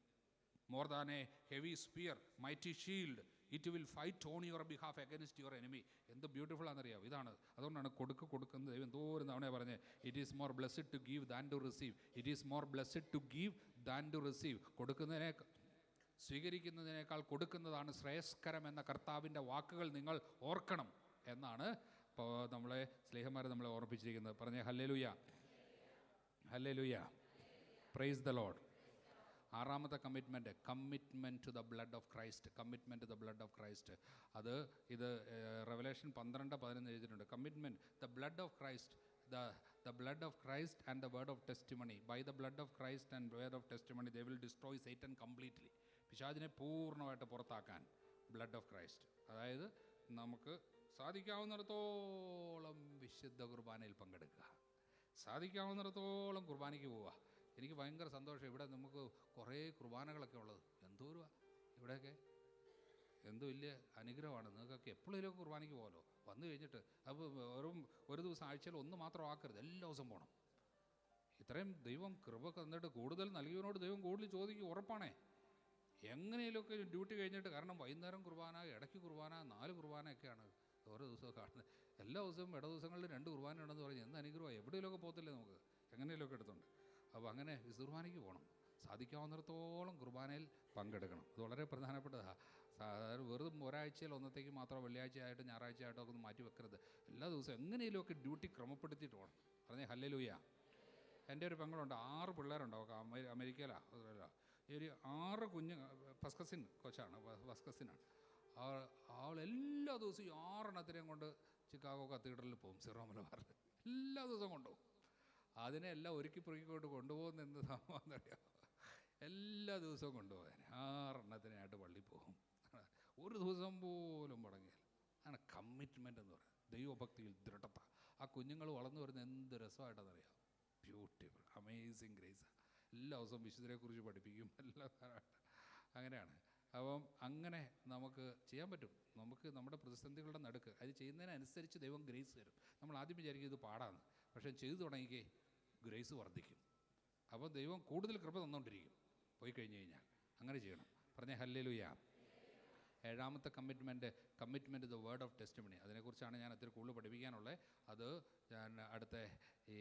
More than a heavy spear, mighty shield, it will fight on your behalf against your enemy. എന്ത് ബ്യൂട്ടിഫുൾ ആണെന്നറിയാം. ഇതാണ്. അതുകൊണ്ടാണ് കൊടുക്കുന്നത്. ദൈവം എന്തോരം തവണ പറഞ്ഞത്, it is more blessed to give than to receive. It is more blessed to give than to receive. സ്വീകരിക്കുന്നതിനേക്കാൾ കൊടുക്കുന്നതാണ് ശ്രേയസ്കരം എന്ന കർത്താവിൻ്റെ വാക്കുകൾ നിങ്ങൾ ഓർക്കണം എന്നാണ് ഇപ്പോൾ നമ്മളെ സ്നേഹന്മാരെ നമ്മളെ ഓർമ്മിപ്പിച്ചിരിക്കുന്നത്. പറഞ്ഞേ hallelujah, hallelujah, praise the Lord. 6-ാമത്തെ commitment to the blood of Christ. Commitment to the blood of Christ. ഇത് റെവലേഷൻ 12:11 എഴുതിയിട്ടുണ്ട്. Commitment, the blood of Christ, the blood of Christ and the word of testimony. By the blood of Christ and word of testimony they will destroy Satan completely. പിശാചിനെ പൂർണ്ണമായിട്ട് പുറത്താക്കാൻ blood of Christ. അതായത് നമുക്ക് സാധിക്കാവുന്നിടത്തോളം വിശുദ്ധ കുർബാനയിൽ പങ്കെടുക്കുക, സാധിക്കാവുന്നിടത്തോളം കുർബാനയ്ക്ക് പോവുക. എനിക്ക് ഭയങ്കര സന്തോഷം. ഇവിടെ നമുക്ക് കുറേ കുർബാനകളൊക്കെ ഉള്ളത്. എന്തോരുവാ ഇവിടെയൊക്കെ, എന്ത് വലിയ അനുഗ്രഹമാണ്. നിങ്ങൾക്കൊക്കെ എപ്പോഴേലും കുർബാനയ്ക്ക് പോകാമല്ലോ. വന്നു കഴിഞ്ഞിട്ട് അപ്പോൾ ഒരു ദിവസം ആഴ്ചയിൽ ഒന്ന് മാത്രം ആക്കരുത്, എല്ലാ ദിവസവും പോകണം. ഇത്രയും ദൈവം കൃപ തന്നിട്ട് കൂടുതൽ നൽകിയവനോട് ദൈവം കൂടുതൽ ചോദിക്കും, ഉറപ്പാണേ. എങ്ങനെയൊക്കെ ഡ്യൂട്ടി കഴിഞ്ഞിട്ട്, കാരണം വൈകുന്നേരം കുർബാന, ഇടയ്ക്ക് കുർബാന, 4 കുർബാനയൊക്കെയാണ് ഓരോ ദിവസവും കാണുന്നത്. എല്ലാ ദിവസവും ഇട ദിവസങ്ങളിൽ 2 കുർബാന ഉണ്ടെന്ന് പറഞ്ഞ് എന്ത് അനുഗ്രഹമാണ്. എവിടെയെങ്കിലുമൊക്കെ പോകത്തില്ലേ നമുക്ക്, എങ്ങനെയൊക്കെ എടുത്തുണ്ട്. അപ്പോൾ അങ്ങനെ വിശുദ്ധ കുർബാനയ്ക്ക് പോകണം, സാധിക്കാവുന്നിടത്തോളം കുർബാനയിൽ പങ്കെടുക്കണം. ഇത് വളരെ പ്രധാനപ്പെട്ടതാണ്. സാധാരണ വെറും ഒരാഴ്ചയിൽ ഒന്നത്തേക്ക് മാത്രം വെള്ളിയാഴ്ച ആയിട്ട് ഞായറാഴ്ച ആയിട്ടോ ഒക്കെ ഒന്ന് മാറ്റി വെക്കരുത്. എല്ലാ ദിവസവും എങ്ങനെയൊക്കെ ഡ്യൂട്ടി ക്രമപ്പെടുത്തിയിട്ട് പോകണം. പറഞ്ഞേ ഹല്ലേലൂയ. എൻ്റെ ഒരു പെങ്ങളുണ്ട്, 6 പിള്ളേരുണ്ട്. അവൾക്ക് അമേരിക്കയിലാണ്. ഒരു 6 കുഞ്ഞ്, ഫസ്കസിൻ കൊച്ചാണ്, ഫസ്കസിനാണ്. അവൾ എല്ലാ ദിവസവും 6 എണ്ണത്തിനെയും കൊണ്ട് ചിക്കാഗോ കത്തീഡ്രലിൽ പോകും, സിറോ മലബാറിൽ. എല്ലാ ദിവസവും കൊണ്ടുപോകും. അതിനെ എല്ലാം ഒരുക്കി പൊറുക്കിക്കൊണ്ട് കൊണ്ടുപോകുന്ന എന്ത് സംഭവമെന്നറിയാം. എല്ലാ ദിവസവും കൊണ്ടുപോകാൻ 6 എണ്ണത്തിനായിട്ട് പള്ളിയിൽ പോകും. ഒരു ദിവസം പോലും മുടങ്ങിയാൽ. ആണ് കമ്മിറ്റ്മെൻ്റ് എന്ന് പറയുന്നത്. ദൈവഭക്തിയിൽ ദൃഢത. ആ കുഞ്ഞുങ്ങൾ വളർന്നു വരുന്ന എന്ത് രസമായിട്ടെന്നറിയാം. Beautiful, amazing grace. എല്ലാ ദിവസവും വിശുദ്ധരെക്കുറിച്ച് പഠിപ്പിക്കും, എല്ലാ അങ്ങനെയാണ്. അപ്പം അങ്ങനെ നമുക്ക് ചെയ്യാൻ പറ്റും. നമുക്ക് നമ്മുടെ പ്രതിസന്ധികളുടെ നടുക്ക് അത് ചെയ്യുന്നതിനനുസരിച്ച് ദൈവം ഗ്രേസ് തരും. നമ്മൾ ആദ്യം വിചാരിക്കും ഇത് പാടാന്ന്, പക്ഷേ ചെയ്തു തുടങ്ങിക്കേ ഗ്രേസ് വർദ്ധിക്കും. അപ്പോൾ ദൈവം കൂടുതൽ കൃപ തന്നുകൊണ്ടിരിക്കും പോയി കഴിഞ്ഞ് കഴിഞ്ഞാൽ. അങ്ങനെ ചെയ്യണം. പറഞ്ഞേ ഹല്ലേലൂയ. 7ാമത്തെ commitment the word of testimony. അതിനെക്കുറിച്ചാണ് ഞാൻ അത്ര കൂടുതൽ പഠിപ്പിക്കാനുള്ളത്. അത് ഞാൻ അടുത്ത ഈ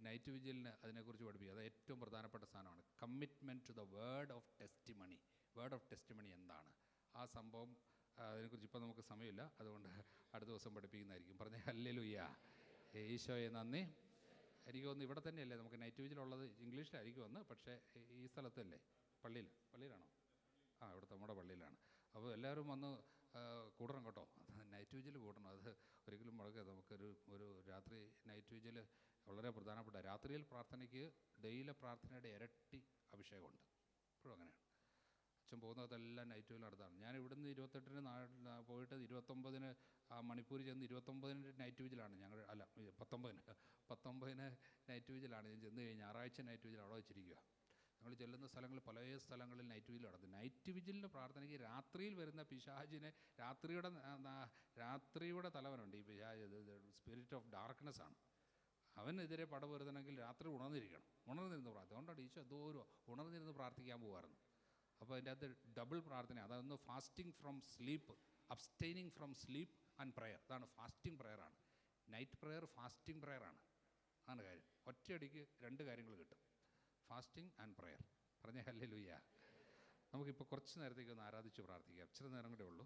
നൈറ്റ് വിജിലിന് അതിനെക്കുറിച്ച് പഠിപ്പിക്കുക. അത് ഏറ്റവും പ്രധാനപ്പെട്ട സാധനമാണ്. Commitment to the word of testimony. Word of testimony എന്താണ് ആ സംഭവം, അതിനെക്കുറിച്ച് ഇപ്പോൾ നമുക്ക് സമയമില്ല, അതുകൊണ്ട് അടുത്ത ദിവസം പഠിപ്പിക്കുന്നതായിരിക്കും. പറഞ്ഞേ ഹല്ലേലൂയ. ഈശോയെ നന്ദി. എനിക്ക് തോന്നുന്നു ഇവിടെ തന്നെയല്ലേ നമുക്ക് നൈറ്റ് വിജിലുള്ളത്. ഇംഗ്ലീഷിലായിരിക്കും വന്ന്, പക്ഷേ ഈ സ്ഥലത്തല്ലേ, പള്ളിയിലാണോ? ഇവിടുത്തെ നമ്മുടെ പള്ളിയിലാണ്. അപ്പോൾ എല്ലാവരും വന്ന് കൂടണം കേട്ടോ. നൈറ്റ് വിജിൽ കൂടണം. അത് ഒരിക്കലും മുടക്കരുത്. നമുക്കൊരു രാത്രി നൈറ്റ് വിജിൽ വളരെ പ്രധാനപ്പെട്ട. രാത്രിയിൽ പ്രാർത്ഥനയ്ക്ക് ഡെയിലി പ്രാർത്ഥനയുടെ ഇരട്ടി അഭിഷേകമുണ്ട്. ഇപ്പോഴും അങ്ങനെയാണ്. അച്ഛൻ പോകുന്നതെല്ലാം നൈറ്റ് വിജിൽ നടത്താണ്. ഞാൻ ഇവിടുന്ന് 28-ന് പോയിട്ട് 29-ന് മണിപ്പൂർ ചെന്ന് 29-ന് നൈറ്റ് വിജിലാണ് ഞങ്ങൾ. അല്ല 19-ന് നൈറ്റ് വിജിലാണ് ഞാൻ ചെന്ന് കഴിഞ്ഞ്. ഞായറാഴ്ച നൈറ്റ് വിജിൽ അവിടെ വെച്ചിരിക്കുക. ഞങ്ങൾ ചെല്ലുന്ന സ്ഥലങ്ങളിൽ പല സ്ഥലങ്ങളിൽ നൈറ്റ് വിജിൽ നടത്തും. നൈറ്റ് വിജിലിൻ്റെ പ്രാർത്ഥനയ്ക്ക് രാത്രിയിൽ വരുന്ന പിശാചിനെ, രാത്രിയുടെ തലവനുണ്ട് ഈ പിശാച്, സ്പിരിറ്റ് ഓഫ് ഡാർക്ക്നെസ് ആണ്. അവനെതിരെ പടപൊരുതണമെങ്കിൽ രാത്രി ഉണർന്നിരുന്ന് പ്രാർത്ഥന. അതുകൊണ്ടാണ് ഈശോ എന്തോരോ ഉണർന്നിരുന്ന് പ്രാർത്ഥിക്കാൻ പോകുമായിരുന്നു. അപ്പോൾ അതിൻ്റെ അകത്ത് ഡബിൾ പ്രാർത്ഥന. അതൊന്ന് fasting from sleep, abstaining from sleep and prayer. അതാണ് ഫാസ്റ്റിംഗ് പ്രയറാണ്. നൈറ്റ് പ്രയർ ഫാസ്റ്റിംഗ് പ്രയറാണ്. അതാണ് കാര്യം. ഒറ്റയടിക്ക് 2 കാര്യങ്ങൾ കിട്ടും, ഫാസ്റ്റിംഗ് ആൻഡ് പ്രയർ. പറഞ്ഞേ ഹല്ലേലൂയ. നമുക്കിപ്പോൾ കുറച്ച് നേരത്തേക്ക് ഒന്ന് ആരാധിച്ച് പ്രാർത്ഥിക്കാം. ഇച്ചിരി നേരം കൂടെ ഉള്ളൂ.